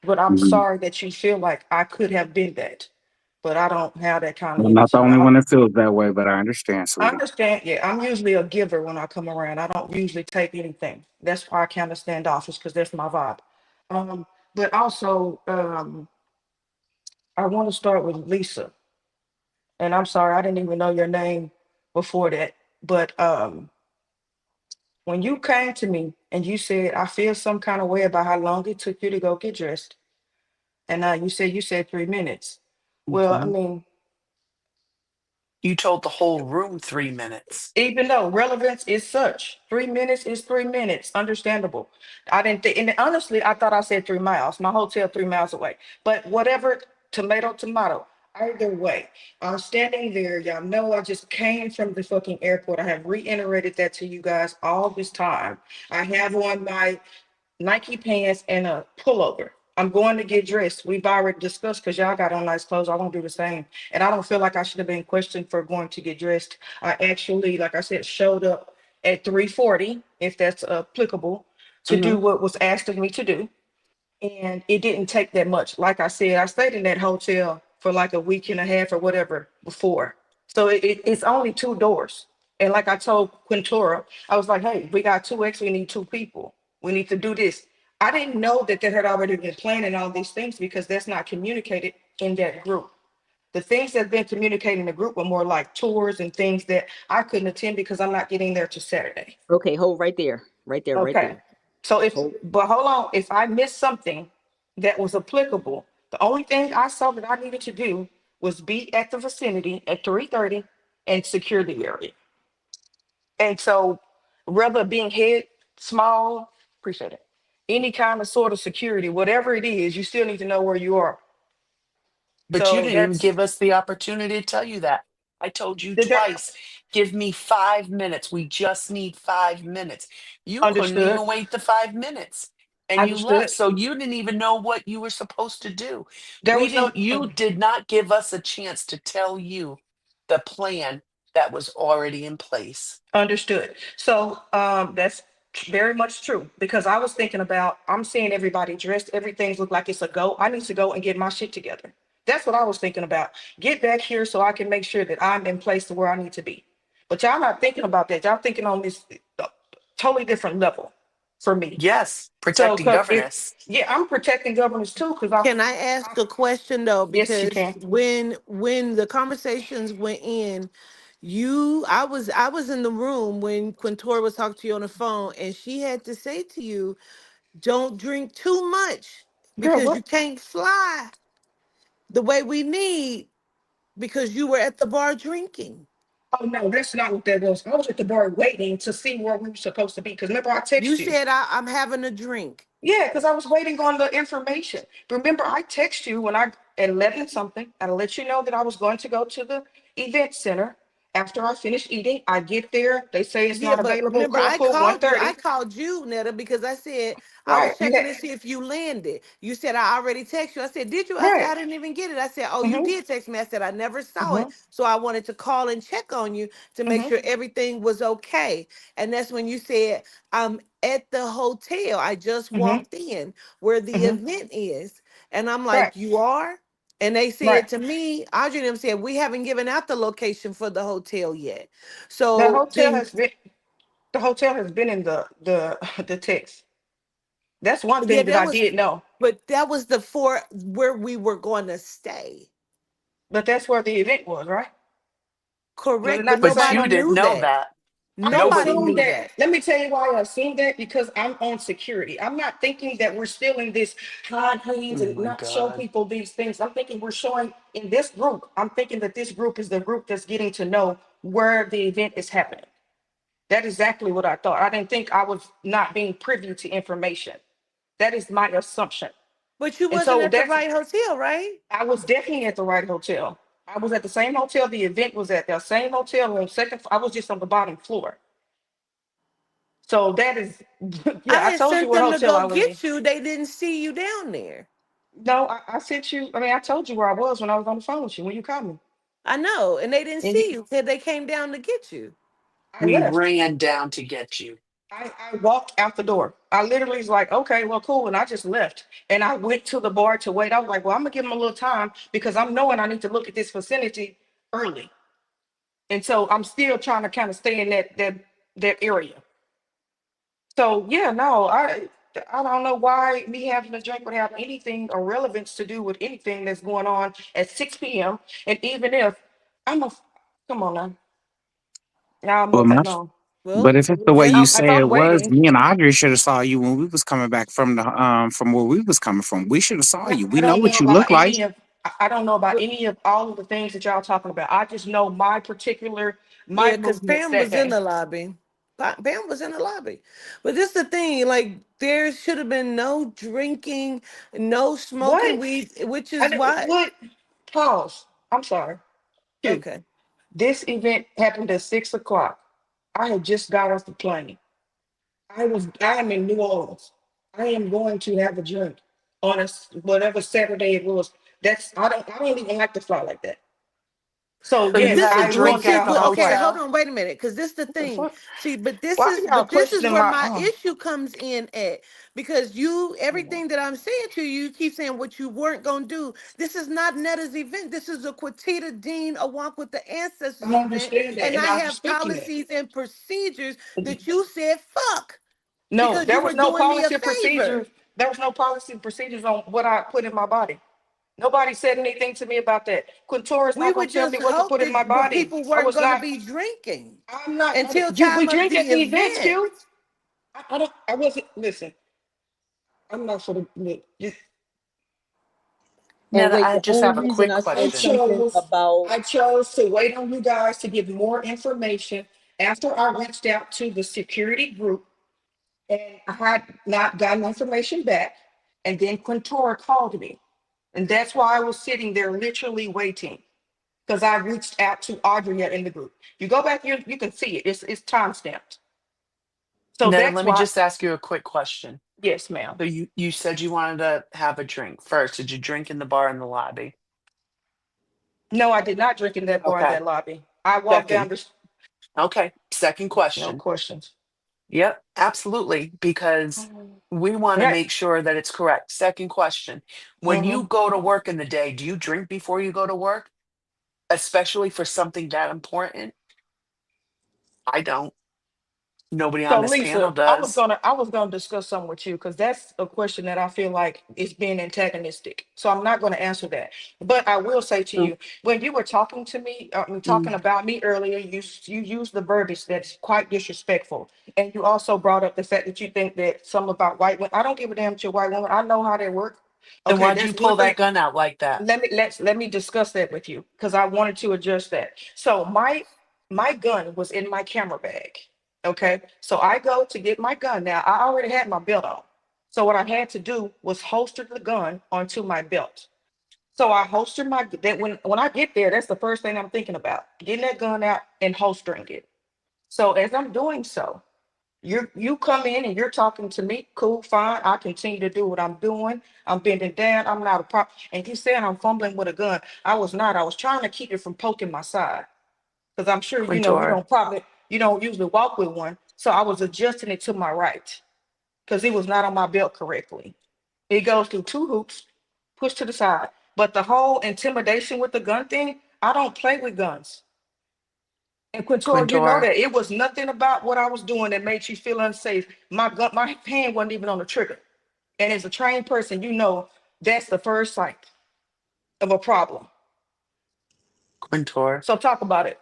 But I'm Mhm. sorry that you feel like I could have been that, but I don't have that kind of I'm not the energy. only one that feels that way, but I understand, I sweetie. understand. Yeah, I'm usually a giver when I come around. I don't usually take anything. That's why I kind of stand off, is because that's my vibe. Um, but also, I want to start with Lisa. And I'm sorry, I didn't even know your name before that. But when you came to me and you said, I feel some kind of way about how long it took you to go get dressed, and you said 3 minutes. Well, I Mhm. mean, You told the whole room 3 minutes. even though relevance is such, 3 minutes is 3 minutes, understandable. I didn't think, and honestly, I thought I said 3 miles. My hotel 3 miles away. But whatever, tomato, tomato. Either way, I'm standing there. Y'all know I just came from the fucking airport. I have reiterated that to you guys all this time. I have on my Nike pants and a pullover. I'm going to get dressed. We've already discussed because y'all got on nice clothes. I won't do the same. And I don't feel like I should have been questioned for going to get dressed. I actually, like I said, showed up at 3:40, if that's applicable, to Hmm. do what was asked of me to do. And it didn't take that much. Like I said, I stayed in that hotel for like a week and a half or whatever before. So it's only two doors. And like I told Quintora, I was like, hey, we got 2X, we need two people. We need to do this. I didn't know that they had already been planning all these things because that's not communicated in that group. The things that's been communicated in the group were more like tours and things that I couldn't attend because I'm not getting there till Saturday. Okay, hold right there. Right there, right Okay. there. So if, Hold. but hold on, if I missed something that was applicable, the only thing I saw that I needed to do was be at the vicinity at 3:30 and secure the area. And so rather being head small, appreciate it. Any kind of sort of security, whatever it is, you still need to know where you are. But you So didn't even that's give us the opportunity to tell you that. I told you that twice, give me 5 minutes. We just need 5 minutes. You couldn't understood. even wait the 5 minutes and you left. Understood. So you didn't even know what you were supposed to do. There We was no didn't, you did not give us a chance to tell you the plan that was already in place. understood. So that's very much true because I was thinking about I'm seeing everybody dressed, everything's look like it's a go. I need to go and get my shit together. That's what I was thinking about. Get back here so I can make sure that I'm in place to where I need to be. But y'all not thinking about that. Y'all thinking on this totally different level for me. Yes, So protecting because if governess. yeah, I'm protecting governors too because Can I ask a question though? yes, you Because can. when the conversations went in, I was in the room when Quintora was talking to you on the phone, and she had to say to you, "Don't drink too much Girl, because you what? can't fly the way we need because you were at the bar drinking." Oh no, that's not what that was. I was at the bar waiting to see where we were supposed to be. Because remember, I You text you. said I'm having a drink. Yeah, because I was waiting on the information. Remember, I text you when I at 11 something, and I let you know that I was going to go to the event center. After I finish eating, I get there. They say it's Yeah, not but available. remember, Call for one I thirty. called you, Netta, because I said I Right. was You checking had to see if you landed. You said I already texted you. I said, did you? I said right. I didn't even get it. I said, oh, you Mm-hmm. did text me. I said I never saw it, Mm-hmm. so I wanted to call and check on you to make Mm-hmm. sure everything was okay. And that's when you said I'm at the hotel. I just Mm-hmm. walked in where the Mm-hmm. event is, and I'm Right. like, you are? And they Right. said to me, Audrey and them said, we haven't given out the location for the hotel yet. The So hotel then has been the hotel has been in the the text. That's one yeah, thing that that I was, did know. but that was the four where we were going to stay. But that's where the event was, right? Was it Correct, but not the But same? you nobody didn't knew know that. that. I Nobody Nobody assumed knew knew. that. that. Let me tell you why I assumed that, because I'm on security. I'm not thinking that we're still in this hide hands Oh and my not show God. people these things. I'm thinking we're showing in this group. I'm thinking that this group is the group that's getting to know where the event is happening. That's exactly what I thought. I didn't think I was not being privy to information. That is my assumption. But you And wasn't so at the that's right hotel, right? I was definitely at the right hotel. I was at the same hotel the event was at. The same hotel on second. I was just on the bottom floor. So that is, I yeah. I had told you sent what them to hotel go I was in. get you. They didn't see you down there. No, I sent you. I mean, I told you where I was when I was on the phone with you when you called me. I know, and they didn't And you, see you because they came down to get you. I We left. ran down to get you. I walked out the door. I literally was like, okay, well, cool. And I just left. And I went to the bar to wait. I was like, well, I'm gonna give them a little time because I'm knowing I need to look at this vicinity early. And so I'm still trying to kind of stay in that area. So yeah, no, I don't know why me having a drink would have anything or relevance to do with anything that's going on at 6 p.m. And even if I'm a come on now. Now I'm Well, a my, no. Well, but if it's the way you If say I'm it was, waiting, me and Audrey should have saw you when we was coming back from where we was coming from. We should have saw you. I We know don't know what you about look like. any of I don't know about well, any of all of the things that y'all talking about. I just know my particular my yeah, because movements Pam that was in day. the lobby. Pam was in the lobby. But this the thing, like there should have been no drinking, no smoking What? weed, which I is didn't why. what pause. I'm sorry. Phew. Okay. This event happened at 6 o'clock. I had just got off the plane. I am in New Orleans. I am going to have a drink on whatever Saturday it was. I don't even like to fly like that. So So But you yes, this had a is I but drink walked see, at out. the but okay, Okay. hold hotel? on, wait a minute, because this the What the thing. fuck? See, but this Why is are y'all but this is questioning where my my issue comes in at because you everything that I'm saying to you, you keep saying what you weren't gonna do. This is not Netta's event. This is a Quatita Dean, a Walk with the Ancestors I event, understand that and and I I'm have respecting that. policies and procedures that you said fuck No, because there you were was no doing me a policy or favor. procedure. There was no policy and procedures on what I put in my body. Nobody said anything to me about that. Quintora is We not would going to tell just me what to hope put in my that but body. people I weren't was gonna not. be drinking I'm not. until We time of drink the at the events, event. Q. I don't. I wasn't. Listen, I'm not for the. Look, And Netta, wait, I the just only have a reason quick I I said question. something chose. about I chose to wait on you guys to give more information after I reached out to the security group and I had not gotten information back. And then Quintora called me. And that's why I was sitting there literally waiting because I reached out to Audrey in the group. You go back, you can see it. It's time stamped. So Netta, that's let me why, just ask you a quick question. yes, ma'am. So you said you wanted to have a drink. First, did you drink in the bar in the lobby? No, I did not drink in that bar in Okay. that lobby. I walked down Second. the, Okay. Second no question. questions. Yep, absolutely. Because we want to Right. make sure that it's correct. Second question. When Mm-hmm. you go to work in the day, do you drink before you go to work? Especially for something that important? I don't. Nobody on So this panel Lisa, does. I was gonna discuss something with you because that's a question that I feel like is being antagonistic. So I'm not gonna answer that. But I will say to Mm, you, when you were talking to me, talking mm. about me earlier, you used the verbiage that's quite disrespectful, and you also brought up the fact that you think that some about white women. I don't give a damn to a white woman. I know how they work. Then Okay, why'd you that's pull one thing. that gun out like that? Let me discuss that with you because I wanted to address that. So my my gun was in my camera bag. Okay. So I go to get my gun. Now I already had my belt on. So what I had to do was holster the gun onto my belt. So I holstered my that when I get there, that's the first thing I'm thinking about. Getting that gun out and holstering it. So as I'm doing so, you come in and you're talking to me, cool, fine. I continue to do what I'm doing. I'm bending down. I'm not a prop. And you said I'm fumbling with a gun. I was not. I was trying to keep it from poking my side. Because I'm sure Quintor, you don't usually walk with one. So I was adjusting it to my right because it was not on my belt correctly. It goes through two hoops, push to the side. But the whole intimidation with the gun thing, I don't play with guns. And Quintor, you know Quintor, that it was nothing about what I was doing that made you feel unsafe. My hand wasn't even on the trigger. And as a trained person, you know that's the first sight of a problem. Quintor. So talk about it.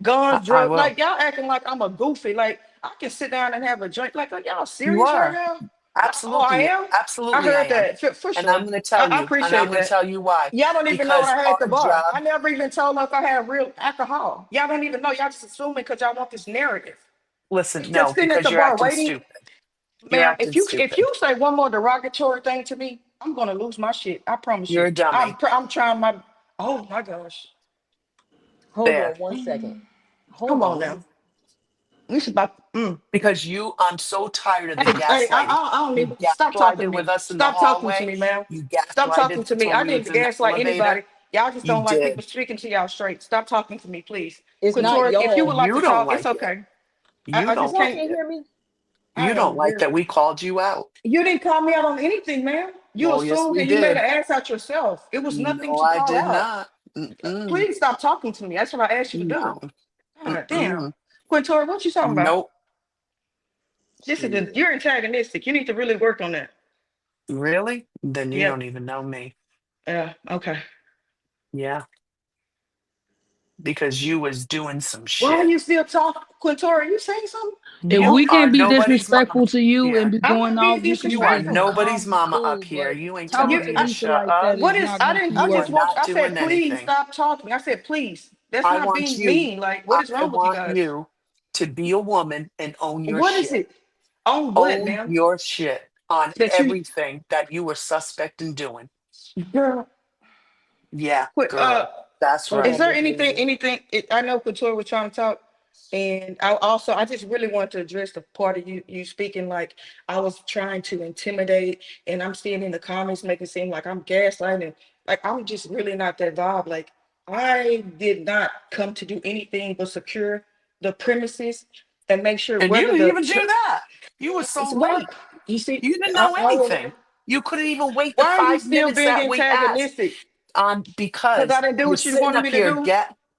Guns, I drugs, will. like y'all acting like I'm a goofy. Like I can sit down and have a drink. Like are y'all You serious right are. now? Oh, I Absolutely. am. I Absolutely, I heard am. that for And I'm sure. going to tell I you, and I'm appreciate going to that. tell you why. Y'all don't even know what Because I had at the our bar. job, I never even told them if I had real alcohol. Y'all don't even know. Y'all just assuming because y'all want this narrative. listen, It's just no, sitting at because the you're bar acting waiting. stupid. You're Ma'am, acting if you stupid. say one more derogatory thing to me, I'm gonna lose my shit. I promise You're you. a dummy. I'm trying my. Oh my gosh. Hold There. on one second. Hold Come on on. now. We should about. Because I'm so tired of the Hey, gaslighting. I don't You need. Stop talking to gaslighted with me. us in the Stop talking to hallway. me, ma'am. You Stop talking gaslighted to me. when I we was didn't in the gaslight elevator. anybody. Y'all just You don't like people did. speaking to y'all straight. Stop talking to me, please. It's not Quintori, if you would y'all. like You to don't talk, it's like it. okay. You I just don't Y'all like can't. can't it. hear me? I You don't am like very. that we called you out. You didn't call me out on anything, ma'am. You Well, yes, assumed we and you made did. an ass out yourself. It was nothing No, to I call did out. not. Mm-mm. Please stop talking to me. That's what I asked you to do. No. God damn. Mm-mm. Quintori, what you talking about? Nope. Shit. You're antagonistic. You need to really work on that. Really? Then you Yep. don't even know me. Yeah. Okay. Yeah. Because you was doing some Why are shit. you still talking, Quintori? You saying something? If You we Okay. are can't be nobody's mama disrespectful to you and here. be I'm going not off, being you can You be are disrespectful. nobody's calm and mama cool. up here. But You ain't talking You, telling to me to I, Lisa shut like up. that is what is? not I making didn't. you I You are just work. want. not I said, doing please anything. stop talking. I said, please. That's I not want being you, mean. Like, what is I wrong with you want guys? you to be a woman and own your What is shit. it? On what, Own ma'am? your shit on That you, everything that you were suspect in doing. girl. Yeah, Quit. girl. That's Hold Is right. on, there Miss Riri. I know Couture was trying to talk, and I just really want to address the part of you speaking like I was trying to intimidate, and I'm seeing in the comments make it seem like I'm gaslighting. Like I'm just really not that vibe. Like I did not come to do anything but secure the premises and make sure And you whether didn't even do that. You were so why late. you see You didn't know I will, anything. You couldn't even wait the why are you 5 minutes being that we asked antagonistic? Because I because didn't do you're what you sitting wanted up me to here do.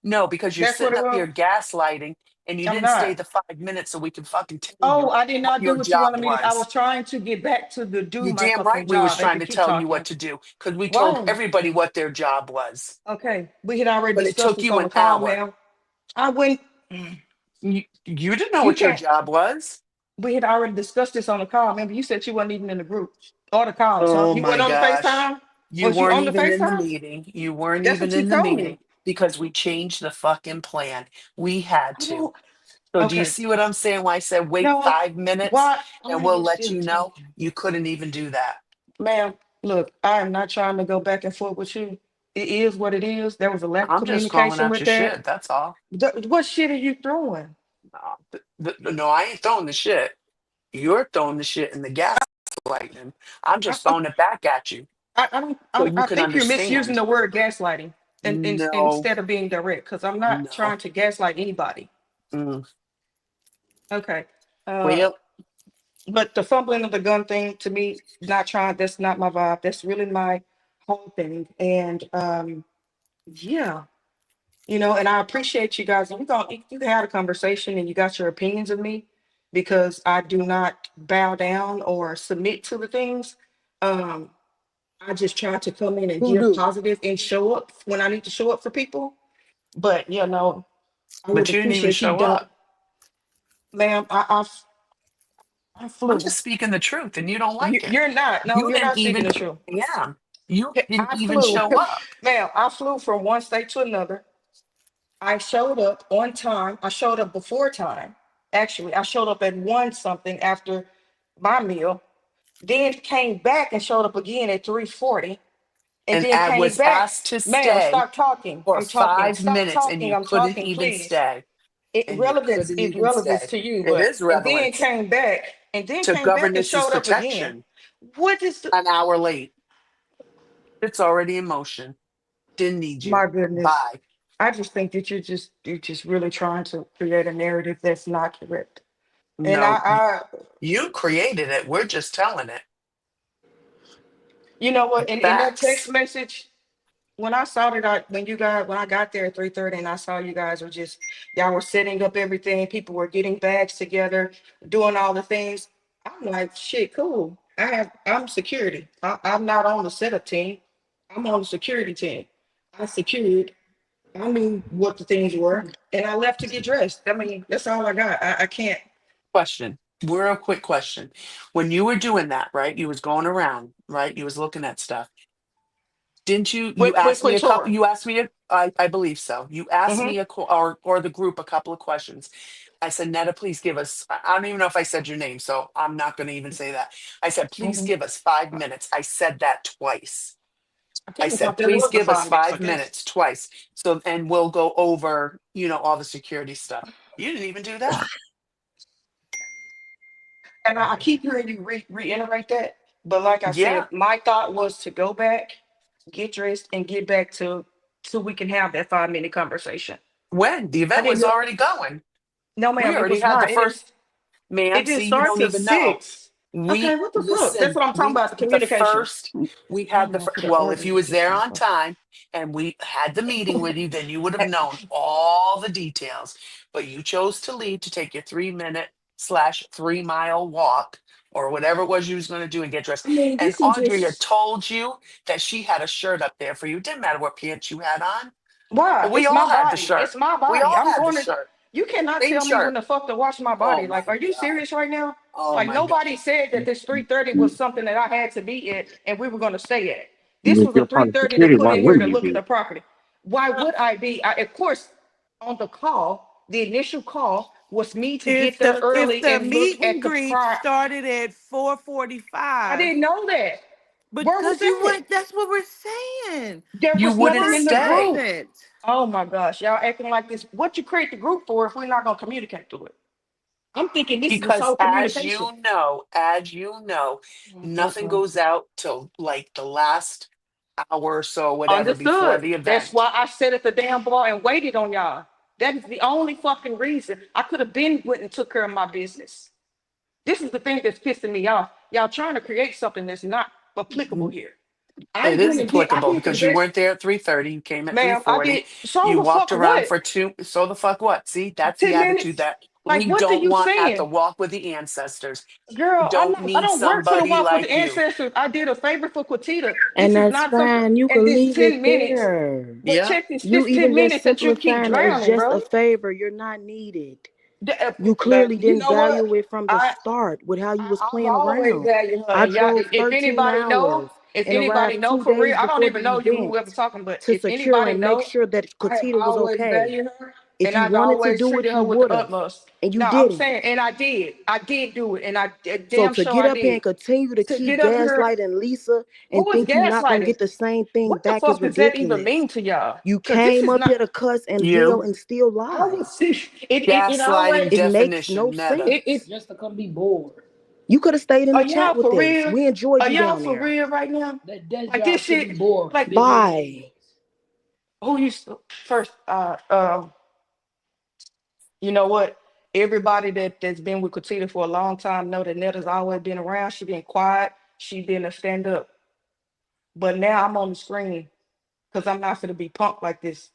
no, because you're That's what sitting it up was. here gaslighting and you I'm didn't stay not. the 5 minutes so we can fucking tell Oh, you I did what not do your what you job wanted me to. I was was. trying to get back to the do You my damn fucking right we was job and to trying to keep tell you talking. what to do because we told Why? everybody what their job was. Okay, we had already But it discussed took this you on an the call, hour. ma'am. I went. You didn't know You what your can't. job was. We had already discussed this on the call. Remember, you said you wasn't even in the group or the calls, huh? Oh You my wasn't on the gosh. FaceTime. You Was you weren't on the even in the FaceTime? meeting. You weren't That's even what you in the told meeting me. because we changed the fucking plan. We had I to. don't. So do you Okay. see what I'm saying? Why I said wait No. 5 minutes Why and are we'll you let still you know? talking? You couldn't even do that. Ma'am, look, I am not trying to go back and forth with you. It is what it is. There was a lack of I'm just calling communication out with your that. shit. That's all. What shit are you throwing? No, no, I ain't throwing the shit. You're throwing the shit in the gaslighting. I'm I, just throwing it back at you I don't. so you I can think you're misusing understand. the word gaslighting, and No, instead of being direct, because I'm not no. trying to gaslight anybody. Mm. Okay. Uh, Well, but the fumbling of the gun thing to me, not trying. That's not my vibe. That's really my whole thing. And yeah. And I appreciate you guys. And you had a conversation and you got your opinions of me because I do not bow down or submit to the things. Um, I just try to come in and Who give do? positive and show up when I need to show up for people. But I would but you didn't even appreciate you show don't, up. ma'am. I I'm flew. just speaking the truth and you don't like it. You're not. No, You you're didn't not speaking even, the truth. yeah, you didn't I even flew, show up. ma'am. I flew from one state to another. I showed up on time. I showed up before time. Actually, I showed up at one something after my meal. Then came back and showed up again at 3:40. And And then I came was back. asked to Ma'am, stay stop talking. for I'm talking. five Stop minutes and talking. you I'm couldn't talking, even please. stay. It And you relevance couldn't is even relevance stay. to you, It but is and then relevance came back and then to came back and governess's showed up again. protection. What is the An hour late. It's already in motion. Didn't need you. my goodness? Bye. I just think that you're just really trying to create a narrative that's not correct. And No, I you created it. We're just telling it. you know what, in that text Facts. message, when I saw that when I got there at 3:30 and I saw you guys were just y'all were setting up everything, people were getting bags together, doing all the things. I'm like, shit, cool. I'm security. I'm not on the setup team. I'm on the security team. I secured. I knew what the things were, and I left to get dressed. I mean, that's all I got. I can't. Question. Real quick question. When you were doing that, right? You was going around, right? You was looking at stuff. Didn't you With asked me a couple Couture. you asked me I believe so. You asked Mm-hmm. me or the group a couple of questions. I said, Netta, please give us, I don't even know if I said your name, so I'm not going to even say that. I said, please Mm-hmm. give us 5 minutes. I said that twice. I I kind of said, thought that please was the give us 5 minutes, five but that's minutes twice. So, and we'll go over, all the security stuff. You didn't even do that. and I keep hearing you reiterate that. But like I Yeah. said, my thought was to go back, get dressed, and get back to so we can have that 5 minute conversation. When the I event didn't was know. already going, No, we ma'am, it already was had the not. first, It ma'am. didn't See, you start don't till even know. 6. Okay, We what the fuck? That's listen. what I'm talking We about. The had the communication. first. We I had don't the know first. for the Well, if you was there organization. on time and we had the meeting with you, then you would have known all the details. But you chose to leave to take your 3 minute slash 3 mile walk or whatever it was you was going to do and get dressed. I mean, And this is Andrea just told you that she had a shirt up there for you. Didn't matter what pants you had on. why? We It's all my had the body. shirt. It's my We body. all I'm had the going to. shirt. You cannot Same tell me when shirt. the fuck to wash my Oh body. my Like, are you god. serious right now? Oh Like, my god. nobody said that this 3:30 was something that I had to be at and we were going to stay at. This If was a you're part of 3:30 to security, put why in here to wouldn't you look at be? the property. Why would I be? Of course, on the call, the initial call was me to get If there if early the and look meet at and the greet prior. started at I 4:45, didn't know that. Where was because you that? weren't, that's what we're saying. There You was You wouldn't nothing weren't in the stay. group. present. Oh my gosh, y'all acting like this. What you create the group for if we're not gonna communicate through it? I'm thinking this is the Because sole communication. as you know, nothing Mm-mm. goes out till like the last hour or so, whatever, before Understood. the That's event. why I sat at the damn bar and waited on y'all. That is the only fucking reason. I could have been went and took care of my business. This is the thing that's pissing me off. Y'all trying to create something that's not applicable here. I It is went and did. I applicable did the because you best, weren't there at 3:30. You came at ma'am. I 3:40. did. So You the walked fuck around what? for two. So the fuck what? See, that's the 10 minutes? attitude that Like we what are don't you want at the saying? walk with the ancestors. We Girl, I'm don't not, I need don't work for the somebody Walk with the like you. Ancestors. I did a favor for Quatita. And This is that's not something, fine. You and can this leave it 10 minutes. there. But Yeah. check this, You this 10 even just minutes that you keep simplifying it as drowning, just a bro. favor. You're not needed. You clearly You didn't know what? value it from the I, start with how you was I've playing always around. valued her. I And y'all, drove if 13 anybody know, hours if and anybody arrived know 2 for real, days I don't before even the know you, event whoever's talking, but to if secure anybody and make know, sure that I have Quatita was always okay. valued her, If and you I've wanted to always do it, treated you her with the would have. utmost. And you Now I'm didn't. saying, and I did do it, and I So damn to sure get I up here did. and continue to To keep get up here, gaslighting Lisa and who is think you're not gonna gaslighting? get the same thing What the back is fuck does that even ridiculous. mean to y'all? You Because this came is up not. here to cuss and yell You. and still I lie. would see it Gaslighting always It makes no definition, Netta. it. sense. Just to come be bored. You could have stayed in Are the chat y'all with for us. real? We enjoyed Are you y'all down for there. real right now? That Like this job should be shit. boring. Like Bye. who used to first? You know what? Everybody that's been with Katita for a long time know that Netta's always been around. She been quiet. She been a stand up. But now I'm on the screen because I'm not gonna be punked like this.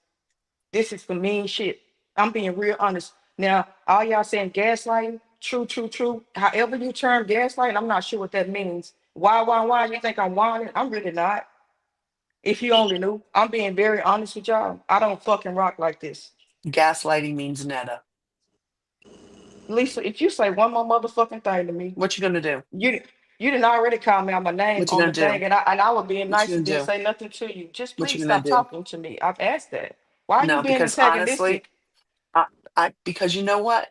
This is some mean shit. I'm being real honest. Now, all y'all saying gaslighting, true, true, true. However you term gaslighting, I'm not sure what that means. Why? You think I'm whining? I'm really not. If you only knew, I'm being very honest with y'all. I don't fucking rock like this. Gaslighting means Netta. Lisa, if you say one more motherfucking thing to me, What you gonna do? you you didn't already call me out my name What you on gonna the do? thing, and I was being What you nice and gonna didn't do? say nothing to you. Just What you please gonna stop do? talking to me. I've asked that. Why you No, being because honestly, antagonistic? I, because you know what?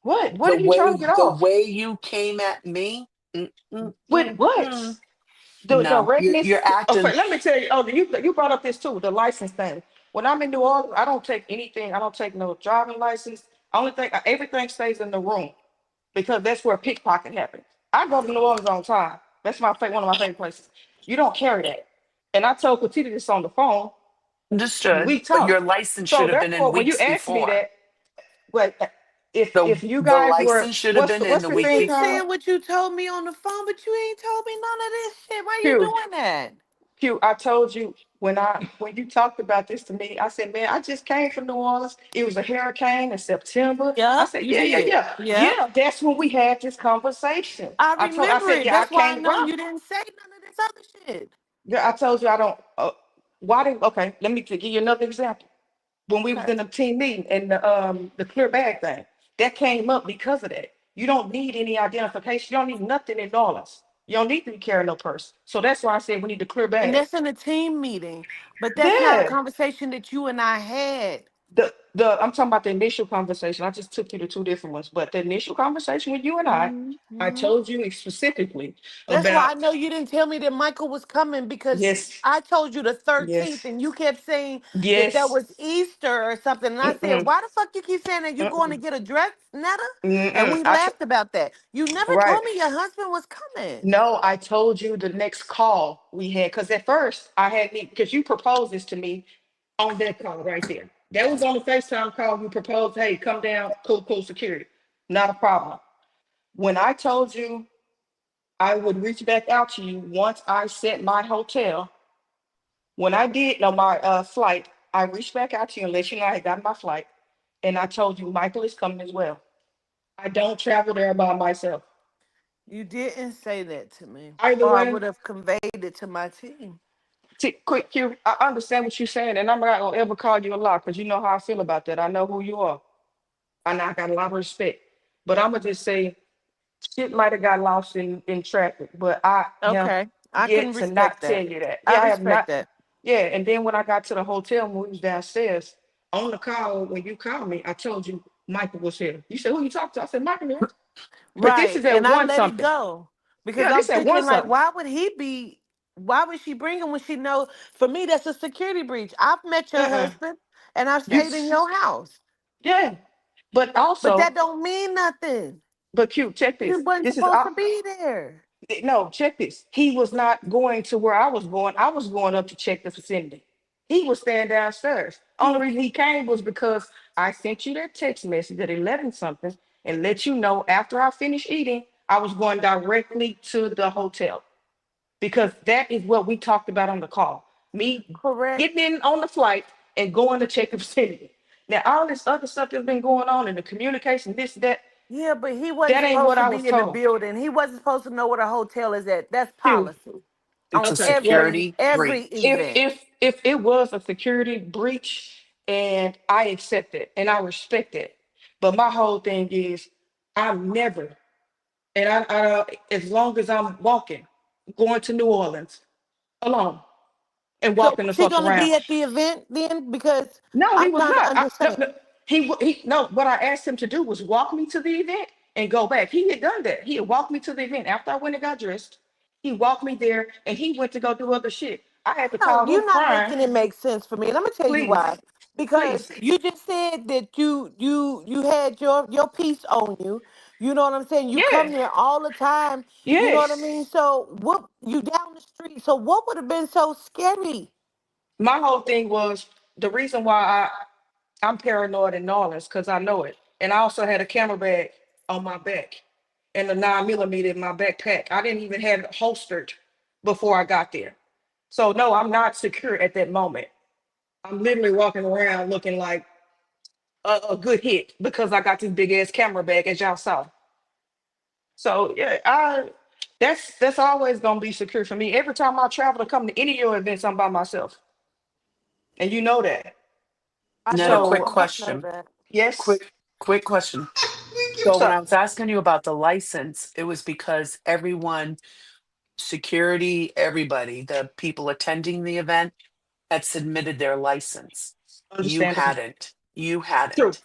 What? What did he try to get The off? way you came at me, With what? mm. The No, directness. you're Okay, acting. let me tell you. Oh, you brought up this too, the license thing. When I'm in New Orleans, I don't take anything. I don't take no driving license. Only thing, everything stays in the room because that's where pickpocket happens. I go to New Orleans on time. That's one of my favorite places. You don't carry that. And I told Petita this on the phone when Understood, we but your talked. license So should have been in therefore, when you weeks ask me before. that, well, if you The guys were, license should have been in what's the the You week thing keep before. called? saying what you told me on the phone, but you ain't told me none of this shit. Why you Q. doing that? Q, I told you when you talked about this to me, I said, man, I just came from New Orleans. It was a hurricane in September. I Yep, said, you yeah, yeah, did. yeah. Yep. Yeah, that's when we had this conversation. I I remember said, it. yeah, I That's why I came know around. you didn't say none of this other shit. Yeah, I told you I don't why did okay, let me give you another example. When we was Okay. in the team meeting and the clear bag thing, that came up because of that. You don't need any identification, you don't need nothing in dollars. You don't need to carry no purse. So that's why I said we need the clear And bag. that's in a team meeting. But that's not a Yeah. conversation that you and I had. The I'm talking about the initial conversation. I just took you to two different ones, but the initial conversation with you and I Mhm. told you specifically That's why I about know you didn't tell me that Michael was coming because yes, I told you the 13th yes, and you kept saying that yes, was Easter or something. And I said, mm-mm, why the fuck you keep saying that you going to mm-mm, get a dress, Netta? And mm-mm. we laughed about that. You never Right. told me your husband was coming. No, I told you the next call we had because at first I had because you proposed this to me on that call right there. That was on the FaceTime call. You proposed, hey, come down, cool security. Not a problem. When I told you I would reach back out to you once I set my hotel. When I did on my flight, I reached back out to you and let you know I had got my flight. And I told you Michael is coming as well. I don't travel there by myself. You didn't say that to me, Either or I way, would have conveyed it to my team. quick Q, I understand what you're saying, and I'm not gonna ever call you a lot because you know how I feel about that. I know who you are, and I got a lot of respect. But I'm gonna just say shit might have got lost in traffic, but I have Okay. I yet can to respect not tell that. you that. I Yeah, I have respect not. that. Yeah, and then when I got to the hotel when we was downstairs on the call, when you called me, I told you Michael was here. You said, who you talked to? I said, Michael here. But this Right. is at And I one let it something. go because Yeah, I'm this at one thinking like, something. why would she bring him when she know, for me, that's a security breach. I've met your Uh-uh. husband and I've You stayed in your house, yeah. But but also, that don't mean nothing. but Q, check You this. wasn't This is supposed to be there. no, check this. He was not going to where I was going. I was going up to check the vicinity. He was staying downstairs. Only reason he came was because I sent you that text message at 11 something and let you know after I finished eating, I was going directly to the hotel because that is what we talked about on the call. Me Correct. getting in on the flight and going to check the vicinity. Now, all this other stuff that's been going on in the communication, this, Yeah, but he wasn't that ain't supposed what to I was be in the told. building. He wasn't supposed to know where the hotel is at. That's Q, policy It's on a okay, well, security every breach. event. if it was a security breach and I accept it and I respect it, but my whole thing is I'm never and as long as I'm walking, going to New Orleans alone and So walking the was he fuck gonna around. be at the event then? Because No, he I'm was trying to not. understand. No, he no. What I asked him to do was walk me to the event and go back. He had done that. He had walked me to the event after I went and got dressed. He walked me there and he went to go do other shit. I had to No, call him you're not crying. making it make sense for me. And I'm gonna tell you why. Please, Because please. you just said that you had your piece on you. You know what I'm saying? You come Yeah, there all the time. You know what I yes. mean? So what you down the street. So what would have been so scary? My whole thing was the reason why I'm paranoid in New Orleans because I know it. And I also had a camera bag on my back and a 9mm in my backpack. I didn't even have it holstered before I got there. So no, I'm not secure at that moment. I'm literally walking around looking like a good hit because I got this big ass camera bag as y'all saw. So yeah, that's always gonna be secure for me. Every time I travel to come to any of your events, I'm by myself. And you know that. I Netta, quick know, So I know question. that. yes, Quick question. So what's when I up? was asking you about the license, it was because everyone, security, everybody, the people attending the event had submitted their license. You Understandable. hadn't. You True. hadn't.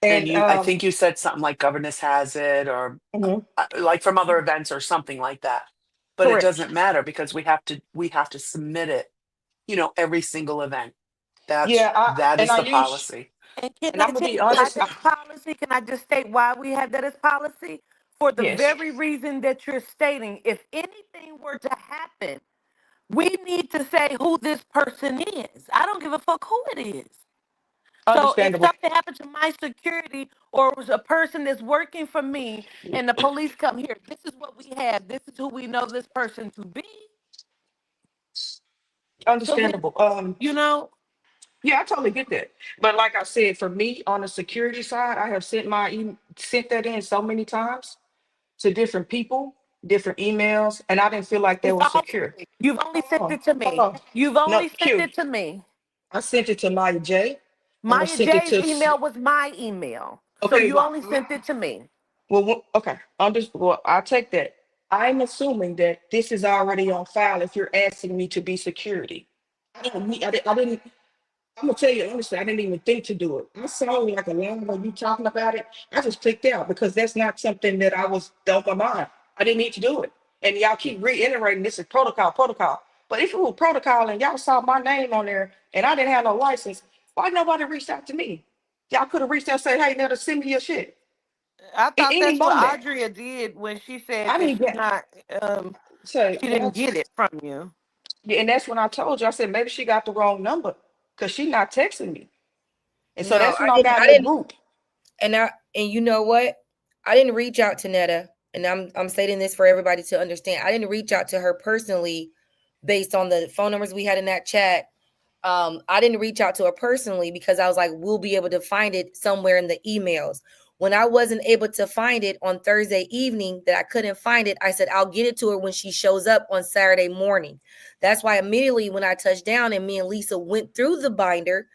And And I think you said something like governess has it, or mhm, like from other events or something like that. But it correct. doesn't matter because we have to submit it, every single event. Yeah, That and is I the use, policy. And can and I I'm gonna tell be you why honest. that's policy? Can I just state why we have that as policy? For the Yes, very reason that you're stating, if anything were to happen, we need to say who this person is. I don't give a fuck who it is. So if understandable. something happened to my security or it was a person that's working for me and the police come here, this is what we have. This is who we know this person to be. So we, Understandable. you know, Yeah, I totally get that. But like I said, for me on the security side, I have sent that in so many times to different people, different emails, and I didn't feel like they it's were all secure. public. You've only Hold sent on, it to hold me. on. You've No, only sent Q. it to me. I sent it to Maya J, and I Maya sent it J's to. email was my email. So Okay, you well, only sent it to me. okay. Well, I'll take that. I'm assuming that this is already on file. If you're asking me to be security, I didn't. I'm gonna tell you honestly, I didn't even think to do it. I saw like a lot of you talking about it. I just clicked out because that's not something that I was on my mind. I didn't need to do it. And y'all keep reiterating this is protocol, protocol. But if it was protocol and y'all saw my name on there and I didn't have no license, why nobody reached out to me? Y'all could have reached out and said, hey, Neta, send me your shit. I In thought any that's what moment. Audria did when she said I that didn't get um so she didn't get it from you. yeah, and that's when I told you, I said maybe she got the wrong number because she not texting me. And so No, that's when I got I in the didn't, group. and you know what? I didn't reach out to Netta, and I'm stating this for everybody to understand. I didn't reach out to her personally based on the phone numbers we had in that chat. I didn't reach out to her personally because I was like, we'll be able to find it somewhere in the emails. When I wasn't able to find it on Thursday evening, that I couldn't find it, I said, I'll get it to her when she shows up on Saturday morning. That's why immediately when I touched down and me and Lisa went through the binder,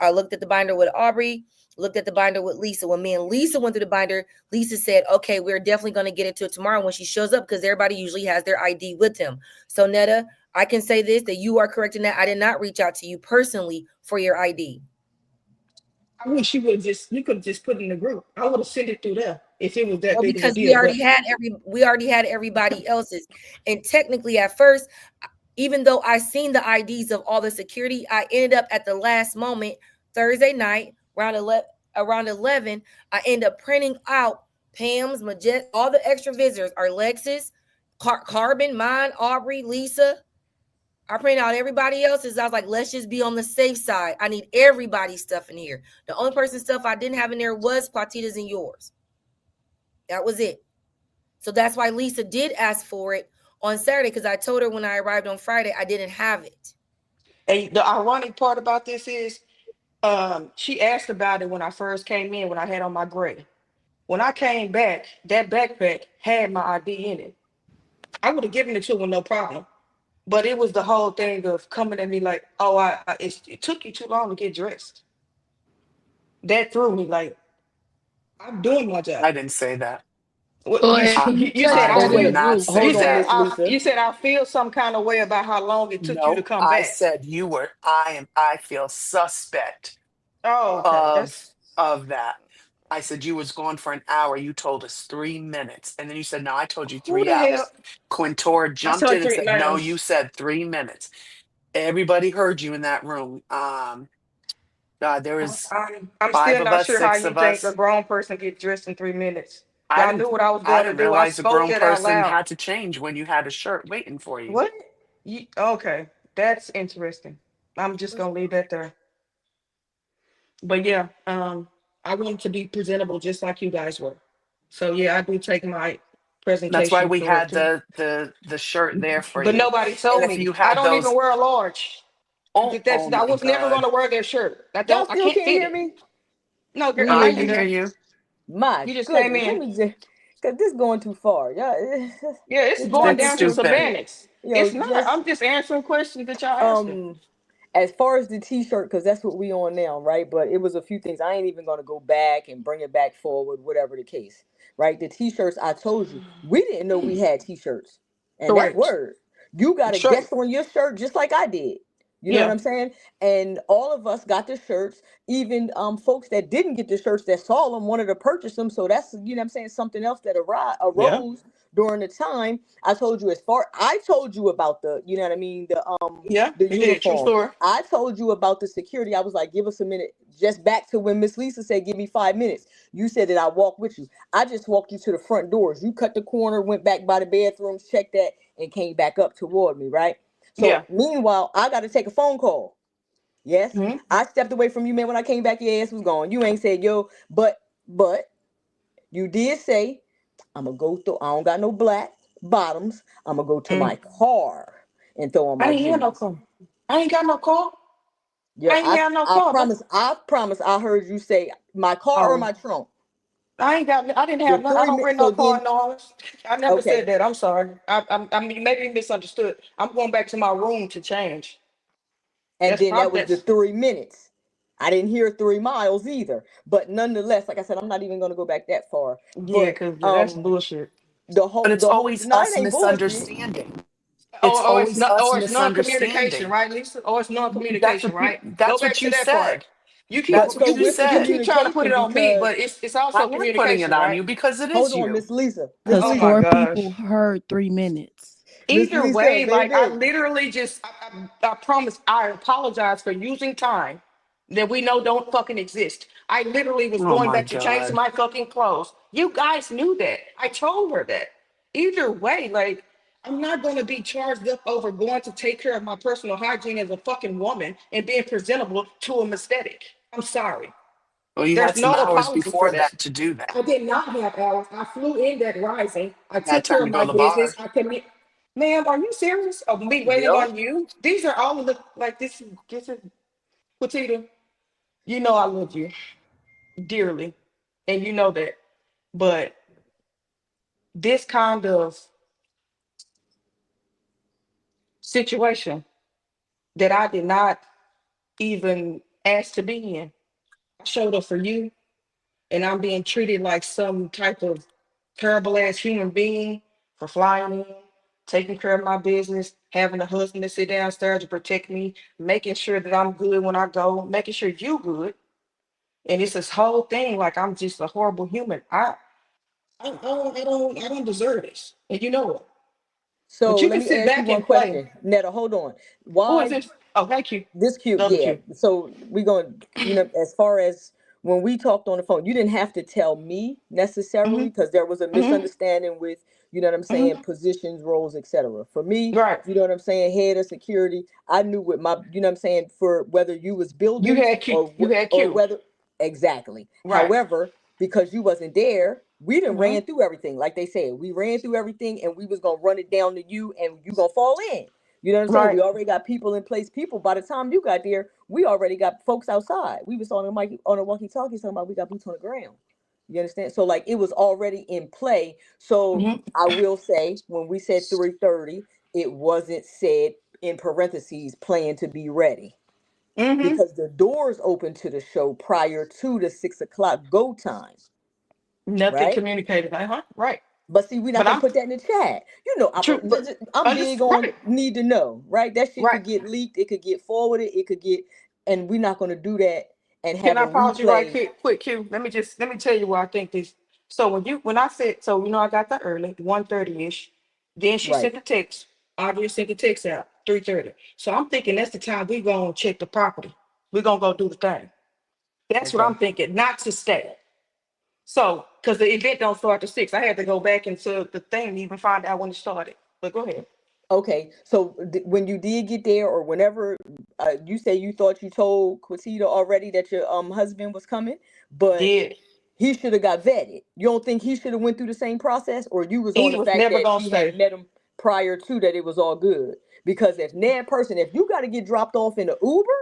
I looked at the binder with Aubrey, looked at the binder with Lisa. When me and Lisa went through the binder, Lisa said, okay, we're definitely going to get it to her tomorrow when she shows up because everybody usually has their ID with them. So, Netta, I can say this, that you are correct in that. I did not reach out to you personally for your ID. I wish you could have just put it in the group. I would have sent it through there if it was that Well, big of a because deal. But we already had everybody else's. And technically at first, even though I seen the IDs of all the security, I ended up at the last moment, Thursday night, around 11, I end up printing out Pam's, Majet, all the extra visitors, our Lexus, Carbon, mine, Aubrey, Lisa. I printed out everybody else's. I was like, let's just be on the safe side. I need everybody's stuff in here. The only person's stuff I didn't have in there was Platita's and yours. That was it. So that's why Lisa did ask for it on Saturday because I told her when I arrived on Friday I didn't have it. and the ironic part about this is, she asked about it when I first came in when I had on my gray. When I came back, that backpack had my ID in it. I would have given it to her no problem. But it was the whole thing of coming at me like, oh, it took you too long to get dressed. That threw me like I'm doing my job. I didn't say that. What Go you ahead. I, Can you you touch said I I that did in the feel not group? say Hold you on, said that. Miss Lisa. you said I feel some kind of way about how long it took you to No, come I back. said I feel suspect Oh, okay. of That's that. I said you was gone for an hour. You told us 3 minutes. And then you said, no, I told you who three the hell. hours. Quintora I jumped saw in and three said, no, you miles. said 3 minutes. Everybody heard you in that room. There was I'm five still of not us, sure how six you of think a us. grown person get dressed in 3 minutes. I Y'all knew didn't what I was I going to didn't do. I realize a spoke grown that out person loud. had to change when you had a shirt waiting for you. What? Okay, that's interesting. I'm just gonna leave that there. But yeah, I wanted to be presentable just like you guys were. So yeah, I do take my That's why presentation we had correctly. the shirt there for But you. nobody And told if me. you I had don't even those, wear a large. oh, That's oh I my was never God. gonna wear that shirt. Y'all I still can't can't fit hear it. me? No, girl, We I hear you can you. hear there? you. My You just came goodness, let in. me just, cause this going too far. Y'all, Yeah, it's it's going going It's too down to far. stupid. semantics. You It's know, not. just I'm just answering questions that y'all asking. um, as far as the T-shirt, cause that's what we on now, right? But it was a few things. I ain't even gonna go back and bring it back forward, whatever the case, right? The T-shirts, I told you, we didn't know we had T-shirts, and that's Correct. word. You got a Straight. guest on your shirt just like I did. You know what Yeah. I'm saying? And all of us got the shirts. Even folks that didn't get the shirts that saw them wanted to purchase them. So that's, you know what I'm saying, something else that Yeah. arose during the time. I told you, I told you about the, you know what I mean, Yeah. the You did. True uniform. story. I told you about the security. I was like, give us a minute. Just back to when Miss Lisa said, give me 5 minutes. You said that I walk with you. I just walked you to the front doors. You cut the corner, went back by the bathrooms, checked that, and came back up toward me, right? Yeah. So meanwhile, I got to take a phone call. Yes, Hmm. I stepped away from you, man. When I came back, your ass was gone. You ain't said, yo, but you did say, I'm gonna go through. I don't got no black bottoms. I'm gonna go to Mm. my car and throw on I my ain't have no J's. car. I ain't got no car. Yeah, I ain't have no I car. But promise. I promise. I heard you say my car or oh, my trunk. I ain't got. I didn't The have none. I three don't minutes. rent no So car then, in Orange. I never said okay, that. I'm sorry. I mean, maybe you misunderstood. I'm going back to my room to change. and That's then that probably was the that's. 3 minutes. I didn't hear 3 miles either. But nonetheless, like I said, I'm not even gonna go back that far. Yeah, But cause that's bullshit. But it's the whole always no, it us ain't bullshit. misunderstanding. It's Or it's always not. us Or it's non-communication, misunderstanding. right, Lisa? Or it's That's non-communication, what you right? Go that's back what to you that part. said. You keep That's But so what you with the you said. keep trying to put communication, it on me, because but it's I also am putting it communication, on right? you because it hold is on, you. Miss Lisa, Miss Because Oh my Lisa, four people gosh. heard 3 minutes. Miss Either Lisa, way, like I baby. literally just, I promise, I apologize for using time that we know don't fucking exist. I literally was Oh going my back to change God. my fucking clothes. You guys knew that. I told her that. Either way, like, I'm not going to be charged up over going to take care of my personal hygiene as a fucking woman and being presentable to a aesthetic. I'm sorry. Well, you There's had some no hours apology for before that. that to do that. I did not have hours. I flew in that rising. I You had took care time of to go my to the bar. business. I committed. Ma'am, are you serious? Of me waiting Yep. on you? These are all of the like this. This is Petita. You know I love you dearly, and you know that. But this kind of situation that I did not even ask to be in, I showed up for you, and I'm being treated like some type of terrible ass human being for flying in, taking care of my business, having a husband to sit downstairs to protect me, making sure that I'm good when I go, making sure you good. And it's this whole thing like I'm just a horrible human. I don't deserve this. And you know it. So But you let can me sit ask you back one and play. question, Netta. Hold on. Oh, is Why it? Oh, thank you. this cute? The other Yeah. cue. So we going, as far as when we talked on the phone, you didn't have to tell me necessarily Mm-hmm. because there was a Mm-hmm. misunderstanding with, you know what I'm saying, Mm-hmm. positions, roles, etc. For me, Right. you know what I'm saying, head of security, I knew what my, you know what I'm saying, for whether you was You building had Q. You had or Q. whether exactly. Right. However, because you wasn't there, we didn't Mm-hmm. ran through everything. Like they said, we ran through everything and we was gonna run it down to you and you gonna fall in. You know what I'm saying? Right. We already got people in place. People, by the time you got there, we already got folks outside. We was on the mic on a walkie-talkie talking about we got boots on the ground. You understand? So like it was already in play. So Mm-hmm. I will say when we said 3:30, it wasn't said in parentheses plan to be ready Mm-hmm. because the doors open to the show prior to the 6 o'clock go time, Nothing right? communicated. Uh-huh. Right. But see, we're not But gonna I'm put that in the chat. You know, true. But I'm I big just on right. need to know, right? That shit Right. could get leaked, it could get forwarded, it could get, and we're not gonna do that and Can have a I pause you right replay. quick, Q? Let me tell you why I think this. So when I said so, I got that early, 1:30 ish. Then she Right. sent the text. Audrey sent the text out, 3:30. So I'm thinking that's the time we gonna check the property. We're gonna go do the thing. That's what Okay. I'm thinking, not to stay. So, because the event don't start till 6. I had to go back into the thing to even find out when it started. But go ahead. Okay. So when you did get there, or whenever you say you thought you told Quatita already that your husband was coming, but Did. he should have got vetted. You don't think he should have went through the same process, or you was on He the was fact never that gonna she had stay. met him prior to that it was all good? Because if that person, if you got to get dropped off in an Uber,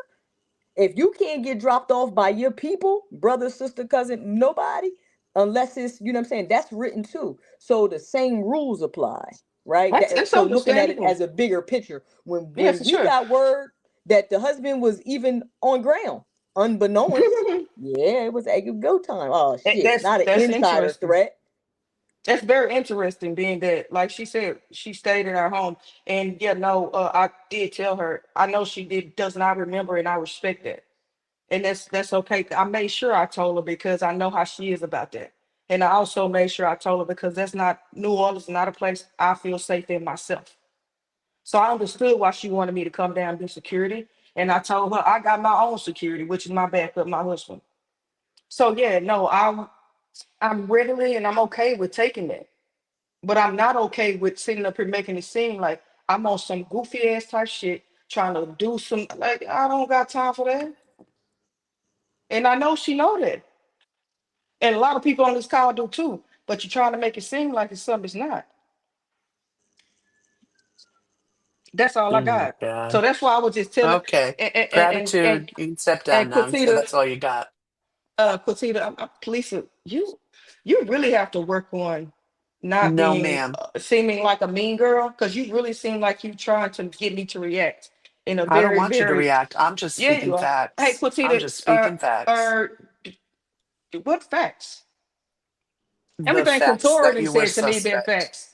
if you can't get dropped off by your people, brother, sister, cousin, nobody, unless it's, you know what I'm saying, that's written too. So the same rules apply, right? That's So looking at it understandable. as a bigger picture, when Yeah, when for we sure. got word that the husband was even on ground, unbeknownst, yeah, it was a go time. Oh shit, not an That's insider interesting. threat. That's very interesting, being that, like she said, she stayed in our home. And yeah, no, I did tell her. I know she does not remember, and I respect that. And that's okay. I made sure I told her because I know how she is about that. And I also made sure I told her because that's not New Orleans, is not a place I feel safe in myself. So I understood why she wanted me to come down and do security. And I told her I got my own security, which is my backup, my husband. So yeah, no, I'm readily and I'm okay with taking that. But I'm not okay with sitting up here making it seem like I'm on some goofy ass type shit, trying to do some, like, I don't got time for that. And I know she know that. And a lot of people on this call do too. But you're trying to make it seem like it's something it's not. That's all I Oh my got. So God. that's why I was just telling Okay. and Gratitude. You can step and down now. So Quatita, that's all you got. Quatita, Lisa, you really have to work on not No, being ma'am. seeming like a mean girl, because you really seem like you trying to get me to react in a I don't very, want you to very, react. I'm just yeah, speaking you are. Hey, facts. I'm Quatita, just speaking facts. what facts? The Everything facts Quatoran that has you were said to me been suspect. facts.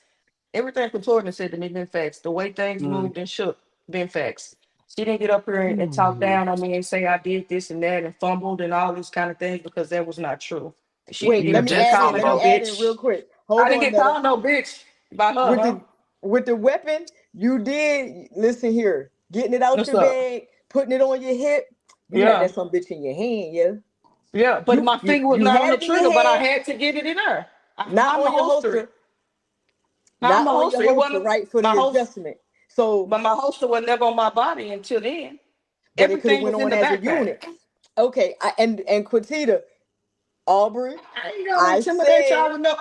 Everything Quatoran has said to me been facts. The way things Mm. moved and shook been facts. She didn't get up here and talk Mm. down on me and say I did this and that and fumbled and all these kind of things, because that was not true. She didn't Wait, get You let up me here and did add call in. me Let me no fumble. add in real bitch. quick. I Hold didn't on, get Netta. called no bitch by her, With huh? the weapon, you did listen here. Getting it out What's your up? bag, putting it on your hip. You had Yeah. that some bitch in your hand, yeah. Yeah. But You my you finger was you not on had the it in your trigger, but I hand, had to get it in there. not How am I on your holster it? holster, How am not I on your holster? It holster, wasn't right, for my the host, adjustment. So, but my holster was never on my body until then. but it could have Everything went was in on the as a backpack. unit. Okay, and Quatita, Aubrey, I ain't gonna I intimidate said, y'all with no.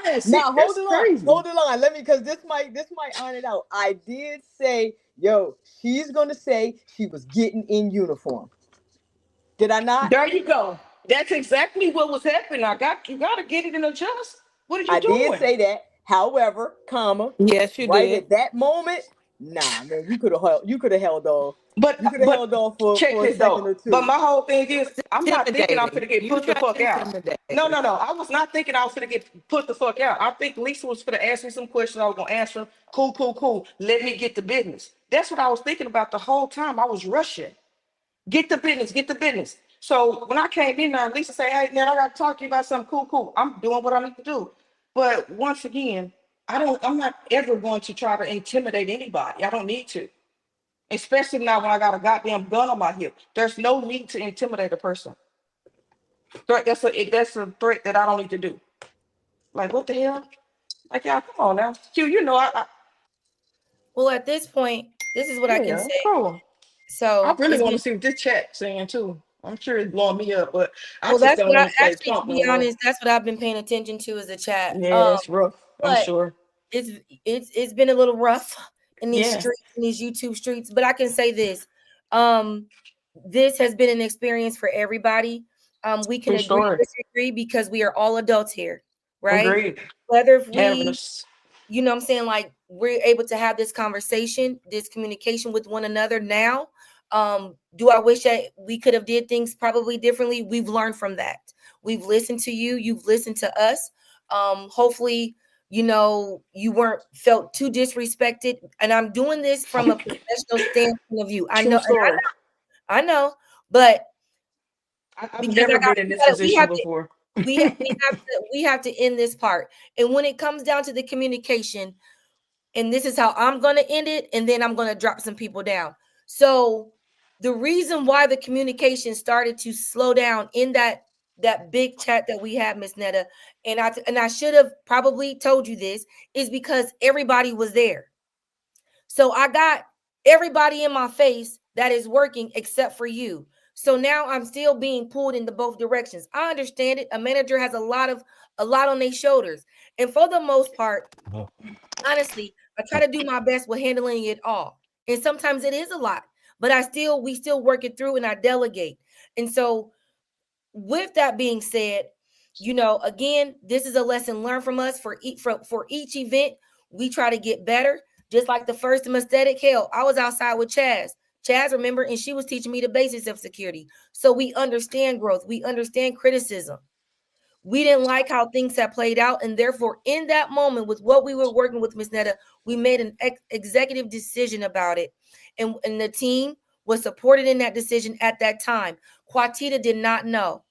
I ain't see. now That's crazy. hold the line. Let me, because this might iron it out. I did say, yo, she's gonna say she was getting in uniform. Did I not? There you go. That's exactly what was happening. You gotta get it in adjust. What are you I did doing? say that. However, comma, Yes, you right did. at that moment, nah, man, you could have held off. You could have But held off check for a this second though. or But two. my whole thing is, It's I'm not thinking I'm intimidating. gonna get You put the tried to fuck out. intimidate No, her. no, no. I was not thinking I was gonna get put the fuck out. I think Lisa was gonna ask me some questions. I was gonna answer. Cool, cool, cool. Let me get the business. That's what I was thinking about the whole time. I was rushing. Get the business, get the business. So when I came in there, Lisa said, "Hey, man, I got to talk to you about something cool, cool." I'm doing what I need to do. But once again, I'm not ever going to try to intimidate anybody. I don't need to. Especially now when I got a goddamn gun on my hip. There's no need to intimidate a person. That's a threat that I don't need to do. Like, what the hell? Like, y'all, come on now. Q, Well, at this point, this is what I can yeah, say. cool. I So really it's want been to see what this chat saying too. I'm sure it's blowing me up, but I well. just That's don't what I want to play actually, to Trump be no more. honest, that's what I've been paying attention to is the chat. Yeah, it's rough. I'm But sure. it's it's been a little rough in these Yeah, streets, in these YouTube streets. But I can say this: um, this has been an experience for everybody. We can for agree, sure. disagree, because we are all adults here, right? Agreed. Whether if Having we, us. you know what I'm saying, like we're able to have this conversation, this communication with one another now. Do I wish that we could have did things probably differently? We've learned from that. We've listened to you, you've listened to us. Hopefully, you know, you weren't felt too disrespected. And I'm doing this from a professional standpoint of view. I True know, and story. I know, but I've because never been in this we position have to before. we have to end this part. And when it comes down to the communication, and this is how I'm going to end it, and then I'm going to drop some people down. So the reason why the communication started to slow down in that big chat that we had, Miss Netta, and I should have probably told you this, is because everybody was there. So I got everybody in my face that is working except for you. So now I'm still being pulled in the both directions. I understand it. A manager has a lot on their shoulders. And for the most part, honestly, I try to do my best with handling it all. And sometimes it is a lot, but we still work it through and I delegate. And so with that being said, you know, again, this is a lesson learned from us for each event. We try to get better. Just like the first aesthetic, hell, I was outside with Chaz, remember, and she was teaching me the basics of security. So we understand growth, we understand criticism. We didn't like how things had played out, and therefore, in that moment, with what we were working with Miss Netta, we made an executive decision about it, and the team was supported in that decision at that time. Quatita did not know,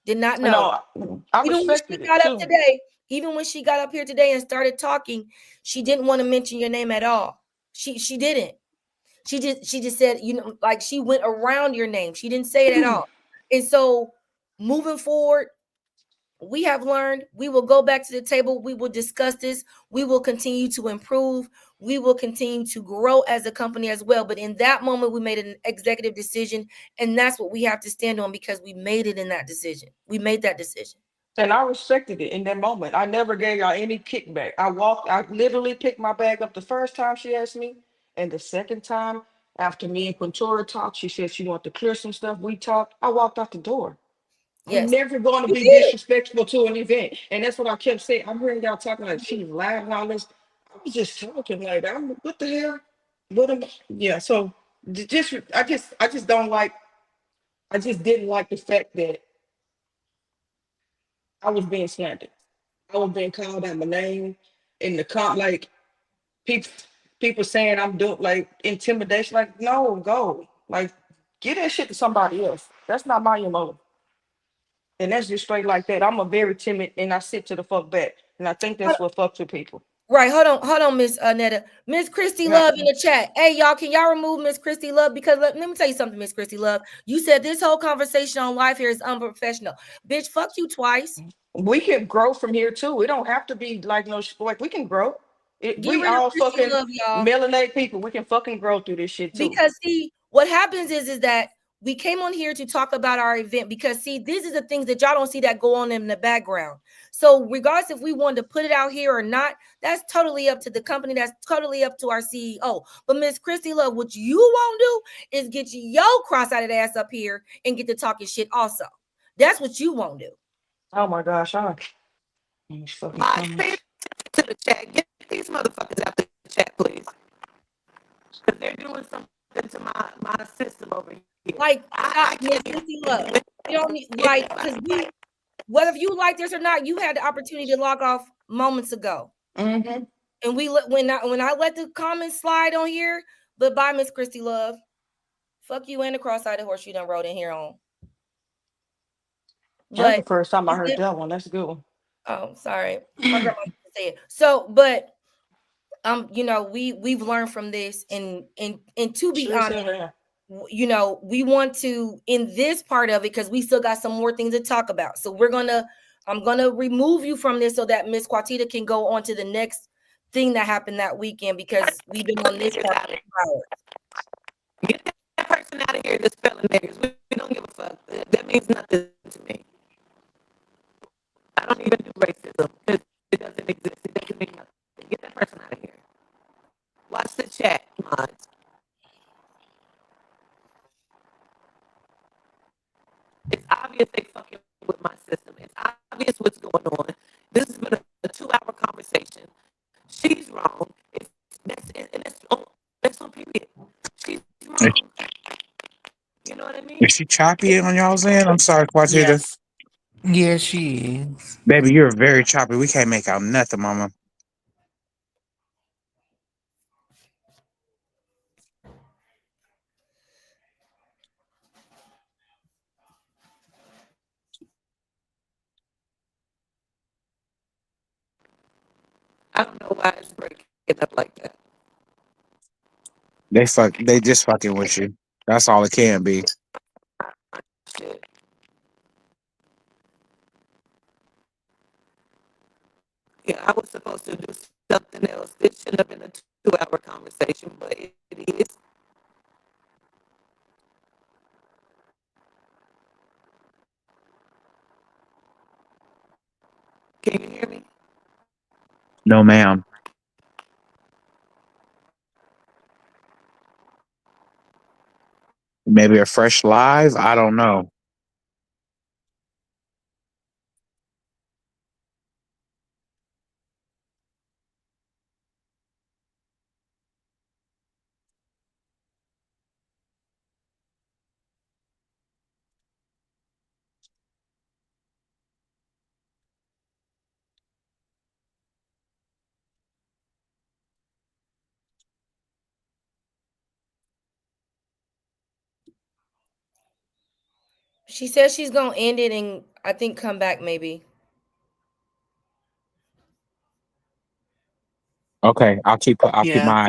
did not know. No, I Even when she respected it got up too. today, even when she got up here today and started talking, she didn't want to mention your name at all. She didn't. She just said, like she went around your name. She didn't say it at all. And so moving forward, we have learned, we will go back to the table, we will discuss this, we will continue to improve, we will continue to grow as a company as well. But in that moment, we made an executive decision, and that's what we have to stand on, because we made it in that decision. We made that decision. And I respected it in that moment. I never gave y'all any kickback. I literally picked my bag up the first time she asked me. And the second time, after me and Quintura talked, she said she wanted to clear some stuff. We talked. I walked out the door. I'm Yes, never going to you be did. disrespectful to an event. And that's what I kept saying. I'm hearing y'all talking like she's loud and all this. I was just talking like, what the hell? What am I? Yeah, so I just don't like, I just didn't like the fact that I was being slandered. I was being called out my name in the comp, like people saying I'm doing like intimidation. Like, no, go. Like, get that shit to somebody else. That's not my MO. And that's just straight like that. I'm a very timid and I sit to the fuck back. And I think that's what fucks with people. Right, hold on, Miss Netta. Miss Christy Yeah. Love in the chat. Hey, y'all, can y'all remove Miss Christy Love? Because let me tell you something, Miss Christy Love. You said this whole conversation on live here is unprofessional. Bitch, fuck you twice. We can grow from here too. It don't have to be like no like we can grow. Get We rid of all Christy fucking Love, y'all. melanated people. We can fucking grow through this shit too. Because see, what happens is that we came on here to talk about our event, because see, these are the things that y'all don't see that go on in the background. So regardless if we wanted to put it out here or not, that's totally up to the company. That's totally up to our CEO. But Miss Christy Love, what you won't do is get your cross-eyed ass up here and get to talking shit also. That's what you won't do. Oh my gosh, these fucking My pay comments. to the chat. Get these motherfuckers out the chat, please. Because they're doing something to my system over here. Like, stop, I Miss can't even Christy do Love. it. You don't need, like, because Anybody. we, whether you like this or not, you had the opportunity to log off moments ago. Mm-hmm. And when I let the comments slide on here, but bye, Miss Christy Love. Fuck you and the cross-eyed horse you done rode in here on. That's the But first time I is heard it? that one. That's a good one. Oh, sorry, my grandma used to say it. So, but we've learned from this, and to be Sure honest, said that. we want to, in this part of it, because we still got some more things to talk about. So I'm gonna remove you from this so that Miss Quatita can go on to the next thing that happened that weekend, because we've been on this part for 2 hours. Get that person out of here that's spelling niggers. We don't give a fuck. That means nothing to me. I don't even do racism because it doesn't exist. It doesn't mean nothing. Get that person out of here. Watch the chat, mods. It's obvious they fucking with my system. It's obvious what's going on. This has been a 2 hour conversation. She's wrong. That's on period. She's Is wrong. You know what I mean? is she choppy on y'all's end? I'm sorry, Quatita. Yes. Yeah, she is. Baby, you're very choppy. We can't make out nothing, mama. I don't know why it's breaking up like that. They just fucking with you. That's all it can be. Shit. Yeah, I was supposed to do something else. It shouldn't have been a 2 hour conversation, but it is. Can you hear me? No, ma'am. Maybe a fresh live. I don't know. She says she's gonna end it and I think come back maybe. Okay, I'll keep Yeah. my